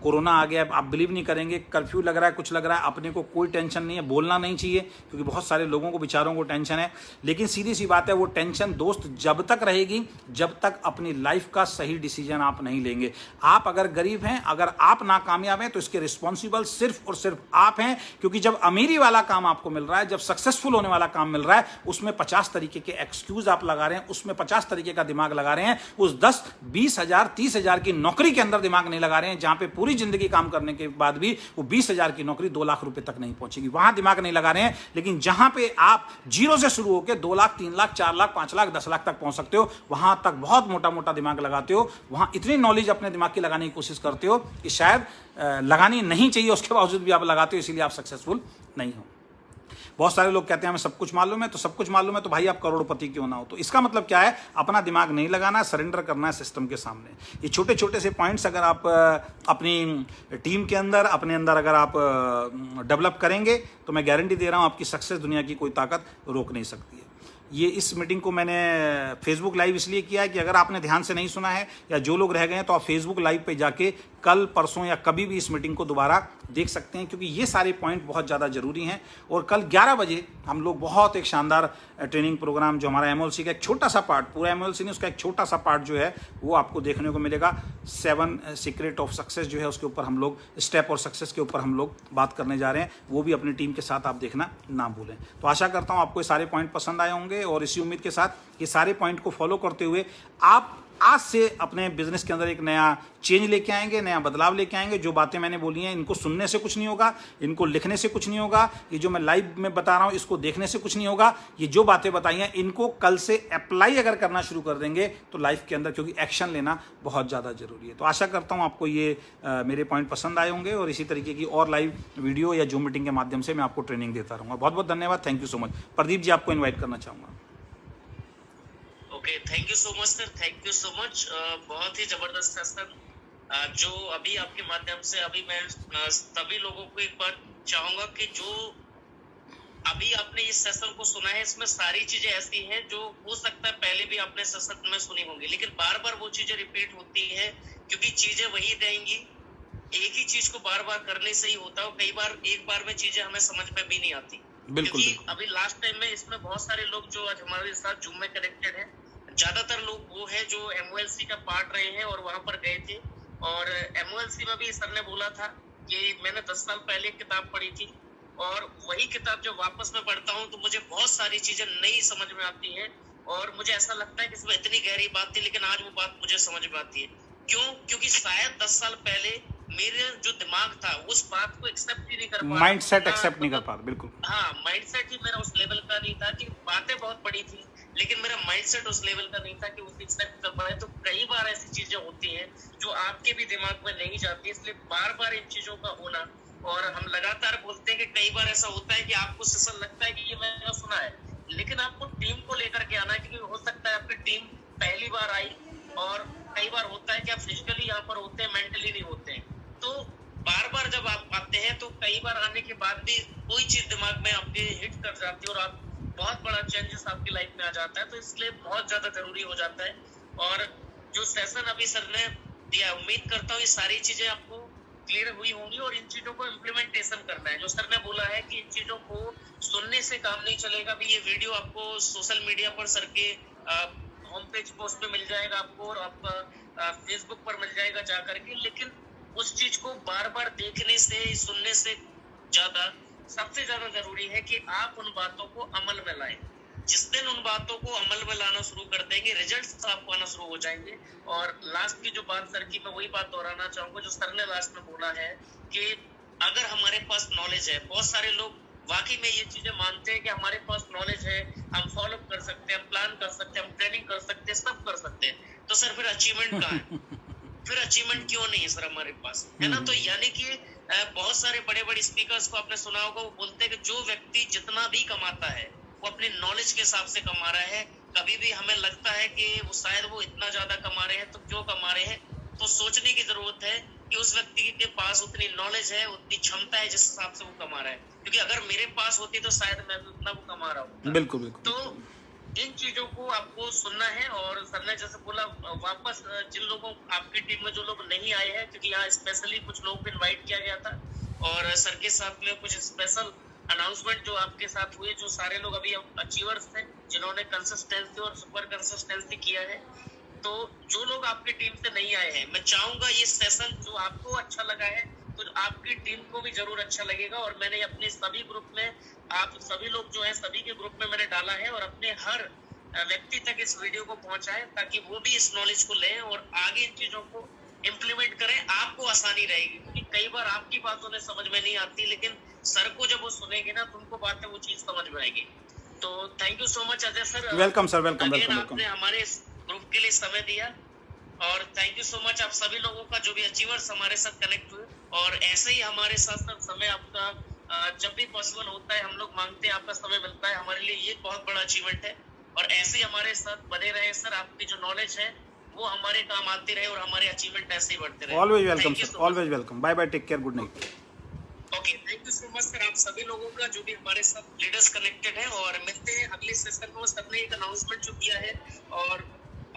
कोरोना आ गया, आप बिलीव नहीं करेंगे, कर्फ्यू लग रहा है, कुछ लग रहा है, अपने को कोई टेंशन नहीं है, बोलना नहीं चाहिए क्योंकि बहुत सारे लोगों को बेचारों को टेंशन है। लेकिन सीधी सी बात है, वो टेंशन दोस्त जब तक रहेगी जब तक अपनी लाइफ का सही डिसीजन आप नहीं लेंगे। आप अगर गरीब हैं, अगर आप नाकामयाब हैं तो इसके रिस्पॉन्सिबल सिर्फ और सिर्फ आप हैं। क्योंकि जब अमीरी वाला काम आपको मिल रहा है, जब सक्सेसफुल होने वाला काम मिल रहा है, उसमें 50 तरीके के एक्सक्यूज आप लगा रहे हैं, उसमें 50 तरीके का दिमाग लगा रहे हैं। उस 10, 20 हजार, 30 हजार की नौकरी के अंदर दिमाग नहीं लगा रहे हैं, जहां पे पूरी जिंदगी काम करने के बाद भी वो 20 हजार की नौकरी 2 लाख रुपए तक नहीं पहुंचेगी, वहां दिमाग नहीं लगा रहे हैं। लेकिन जहां पे आप जीरो से शुरू होकर 2 लाख, 3 लाख, 4 लाख, 5 लाख, 10 लाख तक पहुंच सकते हो, वहां तक बहुत मोटा मोटा दिमाग लगाते हो, वहां इतनी नॉलेज अपने दिमाग की लगाने की कोशिश करते हो कि शायद लगानी नहीं चाहिए, उसके बावजूद भी आप लगाते हो, इसीलिए आप सक्सेसफुल नहीं हो। बहुत सारे लोग कहते हैं हमें सब कुछ मालूम है, तो सब कुछ मालूम है तो भाई आप करोड़पति क्यों ना हो। तो इसका मतलब क्या है, अपना दिमाग नहीं लगाना, सरेंडर करना है सिस्टम के सामने। ये छोटे छोटे से पॉइंट्स अगर आप अपनी टीम के अंदर, अपने अंदर अगर आप डेवलप करेंगे तो मैं गारंटी दे रहा हूं आपकी सक्सेस दुनिया की कोई ताकत रोक नहीं सकती है। ये इस मीटिंग को मैंने फेसबुक लाइव इसलिए किया है कि अगर आपने ध्यान से नहीं सुना है या जो लोग रह गए हैं तो आप फेसबुक लाइव पे जाके कल, परसों या कभी भी इस मीटिंग को दोबारा देख सकते हैं, क्योंकि ये सारे पॉइंट बहुत ज़्यादा जरूरी हैं। और कल 11 बजे हम लोग बहुत एक शानदार ट्रेनिंग प्रोग्राम, जो हमारा एमएलसी का एक छोटा सा पार्ट, पूरा एमएलसी नहीं उसका एक छोटा सा पार्ट जो है वो आपको देखने को मिलेगा। 7 सीक्रेट ऑफ सक्सेस जो है उसके ऊपर हम लोग, स्टेप और सक्सेस के ऊपर हम लोग बात करने जा रहे हैं, वो भी अपनी टीम के साथ आप देखना ना भूलें। तो आशा करता हूँ आपको ये सारे पॉइंट पसंद आए होंगे और इसी उम्मीद के साथ ये सारे पॉइंट को फॉलो करते हुए आप आज से अपने बिजनेस के अंदर एक नया चेंज लेके आएंगे, नया बदलाव लेके आएंगे। जो बातें मैंने बोली हैं इनको सुनने से कुछ नहीं होगा, इनको लिखने से कुछ नहीं होगा, ये जो मैं लाइव में बता रहा हूँ इसको देखने से कुछ नहीं होगा। ये जो बातें बताई हैं इनको कल से अप्लाई अगर करना शुरू कर देंगे तो लाइफ के अंदर, क्योंकि एक्शन लेना बहुत ज़्यादा जरूरी है। तो आशा करता हूँ आपको ये मेरे पॉइंट पसंद आए होंगे और इसी तरीके की और लाइव वीडियो या जूम मीटिंग के माध्यम से मैं आपको ट्रेनिंग देता रहूँगा। बहुत बहुत धन्यवाद, thank you so much. Pradeep ji आपको इन्वाइट करना चाहूँगा। Okay, thank you so much sir, thank you so much. बहुत ही जबरदस्त सेशन जो अभी आपके माध्यम से अभी मैं सभी लोगों को एक बात चाहूंगा कि जो अभी आपने इस सेशन को सुना है इसमें सारी चीजें ऐसी हैं जो हो सकता है पहले भी आपने सेशन में सुनी होंगी, लेकिन बार बार वो चीजें रिपीट होती है क्योंकि चीजें वही रहेंगी। एक ही चीज को बार बार करने से ही होता है, कई बार एक बार में चीजें हमें समझ में भी नहीं आती। बिल्कुल, क्योंकि अभी लास्ट टाइम में इसमें बहुत सारे लोग जो आज हमारे साथ जूम में कनेक्टेड हैं, ज्यादातर लोग वो है जो MOLC का पार्ट रहे हैं और वहां पर गए थे। और MOLC में भी सर ने बोला था कि मैंने 10 साल पहले एक किताब पढ़ी थी और वही किताब जब वापस में पढ़ता हूँ तो मुझे बहुत सारी चीजें नई समझ में आती है और मुझे ऐसा लगता है कि इसमें इतनी गहरी बात थी, लेकिन आज वो बात मुझे समझ में आती है। क्यों? क्योंकि शायद 10 साल पहले मेरे जो दिमाग था उस बात को एक्सेप्ट ही नहीं कर पा रहा, माइंड सेट एक्सेप्ट नहीं कर पा रहा। बिल्कुल, हाँ, माइंड सेट ही मेरा उस लेवल का नहीं था कि बातें बहुत बड़ी थी लेकिन मेरा माइंडसेट उस लेवल का नहीं था कि उसे एक्सेप्ट कर पाए। तो कई बार ऐसी चीजें होती हैं जो आपके भी दिमाग में नहीं जाती, इसलिए बार बार इन चीजों का होना। और हम लगातार बोलते हैं कि कई बार ऐसा होता है कि आपको सेशन लगता है कि ये मैंने सुना है, लेकिन आपको टीम को लेकर के आना है, क्योंकि हो सकता है आपकी टीम पहली बार आई और कई बार होता है कि आप फिजिकली यहाँ पर होते हैं, मेंटली नहीं होते हैं। तो बार बार जब आप आते हैं तो कई बार आने के बाद भी कोई चीज दिमाग में आपके हिट कर जाती है और आप बहुत बड़ा चेंजेस आपकी लाइफ में आ जाता है। तो इसलिए बहुत ज्यादा जरूरी हो जाता है। और जो सेशन अभी सर ने दिया, उम्मीद करता हूँ ये सारी चीजें आपको क्लियर हुई होंगी और इन चीजों को इम्प्लीमेंटेशन करना है। जो सर ने बोला है कि इन चीजों को सुनने से काम नहीं चलेगा। भी ये वीडियो आपको सोशल मीडिया पर सर के होम पेज पोस्ट पे मिल जाएगा आपको और आपका फेसबुक पर मिल जाएगा जा करके, लेकिन उस चीज को बार बार देखने से, सुनने से ज्यादा सबसे ज्यादा जरूरी है कि आप उन बातों को अमल में लाएं। जिस दिन उन बातों को अमल में लाना शुरू कर देंगे, रिजल्ट्स आपको आना शुरू हो जाएंगे। और लास्ट की जो बात सर की, मैं वही बात दोहराना चाहूंगा जो सर ने लास्ट में बोला है कि अगर हमारे पास नॉलेज है, बहुत सारे लोग वाकई में ये चीजें मानते हैं कि हमारे पास नॉलेज है, हम फॉलो कर सकते हैं, हम प्लान कर सकते हैं, हम ट्रेनिंग कर सकते हैं, सब कर सकते हैं, तो सर फिर अचीवमेंट कहाँ है? फिर अचीवमेंट क्यों नहीं है सर हमारे पास, है ना? तो यानी कि बहुत सारे बड़े बड़े स्पीकर्स को आपने सुना होगा, वो बोलते हैं कि जो व्यक्ति जितना भी कमाता है वो अपने नॉलेज के हिसाब से कमा रहा है। कभी भी हमें लगता है कि वो शायद वो इतना ज्यादा कमा रहे हैं, तो क्यों कमा रहे हैं? तो सोचने की जरूरत है कि उस व्यक्ति के पास उतनी नॉलेज है, उतनी क्षमता है जिस हिसाब से वो कमा रहा है। क्योंकि अगर मेरे पास होती तो शायद मैं भी उतना वो कमा रहा हूँ। बिल्कुल बिल्कुल। तो इन चीजों को आपको सुनना है। और सर ने जैसे बोला, वापस जिन लोगों, आपकी टीम में जो लोग नहीं आए हैं, क्योंकि यहाँ स्पेशली कुछ लोग को इन्वाइट किया गया था और सर के साथ में कुछ स्पेशल अनाउंसमेंट जो आपके साथ हुए, जो सारे लोग अभी अचीवर्स थे जिन्होंने कंसिस्टेंसी और सुपर कंसिस्टेंसी किया है। तो जो लोग आपकी टीम से नहीं आए हैं, मैं चाहूंगा ये सेशन जो आपको अच्छा लगा है तो आपकी टीम को भी जरूर अच्छा लगेगा। और मैंने अपने सभी ग्रुप में, आप सभी लोग जो है सभी के ग्रुप में मैंने डाला है और अपने हर व्यक्ति तक इस वीडियो को पहुंचाएं ताकि वो भी इस नॉलेज को लें और आगे इन चीजों को इम्प्लीमेंट करें। आपको आसानी रहेगी, क्योंकि कई बार आपकी बातों ने समझ में नहीं आती, लेकिन सर को जब वो सुनेंगे ना तो उनको बातें वो चीज समझ में आएगी। तो thank you so much Ajay sir. Welcome sir, welcome welcome. आपने हमारे ग्रुप के लिए समय दिया और थैंक यू सो मच आप सभी लोगों का जो भी अचीवर्स हमारे साथ कनेक्ट हुए। और ऐसे ही हमारे साथ साथ समय आपका जब भी पॉसिबल होता है, हम लोग मांगते हैं, आपका समय मिलता है, हमारे लिए ये बहुत बड़ा अचीवमेंट है। और ऐसे ही हमारे साथ बने रहे सर, आपकी जो नॉलेज है वो हमारे काम आती रहे और हमारे अचीवमेंट ऐसे ही बढ़ते रहे। Always welcome sir, always welcome. Bye bye, take care, good night. Okay, thank you so much sir, आप सभी लोगों का जो भी हमारे साथ लीडर्स कनेक्टेड है। और मिलते हैं अगले सेशन में। सबने एक अनाउंसमेंट जो किया है और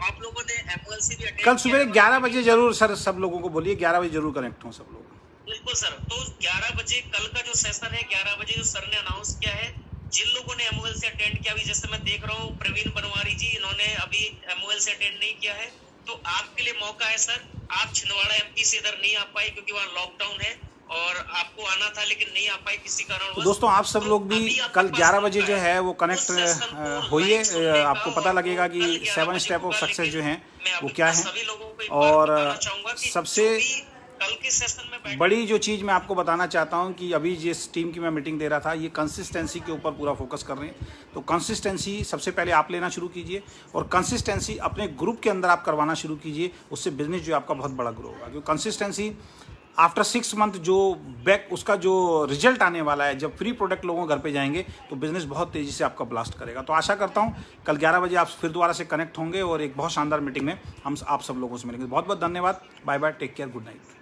आप लोगों ने MOLC भी अटेंड कल सुबह 11 बजे जरूर सर, सब लोगों को बोलिए 11 बजे जरूर कनेक्ट हों सब लोग। बिल्कुल सर, तो 11 बजे कल का जो सेशन है 11 बजे जो सर ने अनाउंस किया है, जिन लोगों ने MOLC अटेंड किया, अभी जैसे मैं देख रहा हूँ प्रवीण बनवारी जी, इन्होंने अभी MOLC अटेंड नहीं किया है, तो आपके लिए मौका है सर। आप छिंदवाड़ा MP से इधर नहीं आ पाए क्योंकि वहाँ लॉकडाउन है और आपको आना था लेकिन नहीं आ पाए किसी कारण। तो दोस्तों आप सब लोग भी कल 11 बजे जो है वो कनेक्ट होइए, आपको पता लगेगा कि 7 स्टेप ऑफ सक्सेस जो हैं वो क्या है। और सबसे कल के सेशन में बड़ी जो चीज़ मैं आपको बताना चाहता हूं कि अभी जिस टीम की मैं मीटिंग दे रहा था, ये कंसिस्टेंसी के ऊपर पूरा फोकस कर रहे हैं। तो कंसिस्टेंसी सबसे पहले आप लेना शुरू कीजिए और कंसिस्टेंसी अपने ग्रुप के अंदर आप करवाना शुरू कीजिए, उससे बिजनेस जो आपका बहुत बड़ा ग्रो होगा। क्योंकि कंसिस्टेंसी आफ्टर 6 मंथ जो बैक उसका जो रिजल्ट आने वाला है, जब फ्री प्रोडक्ट लोगों के घर पे जाएंगे तो बिजनेस बहुत तेज़ी से आपका ब्लास्ट करेगा। तो आशा करता हूँ कल 11 बजे आप फिर दोबारा से कनेक्ट होंगे और एक बहुत शानदार मीटिंग में हम आप सब लोगों से मिलेंगे। बहुत बहुत धन्यवाद, bye bye, take care, good night.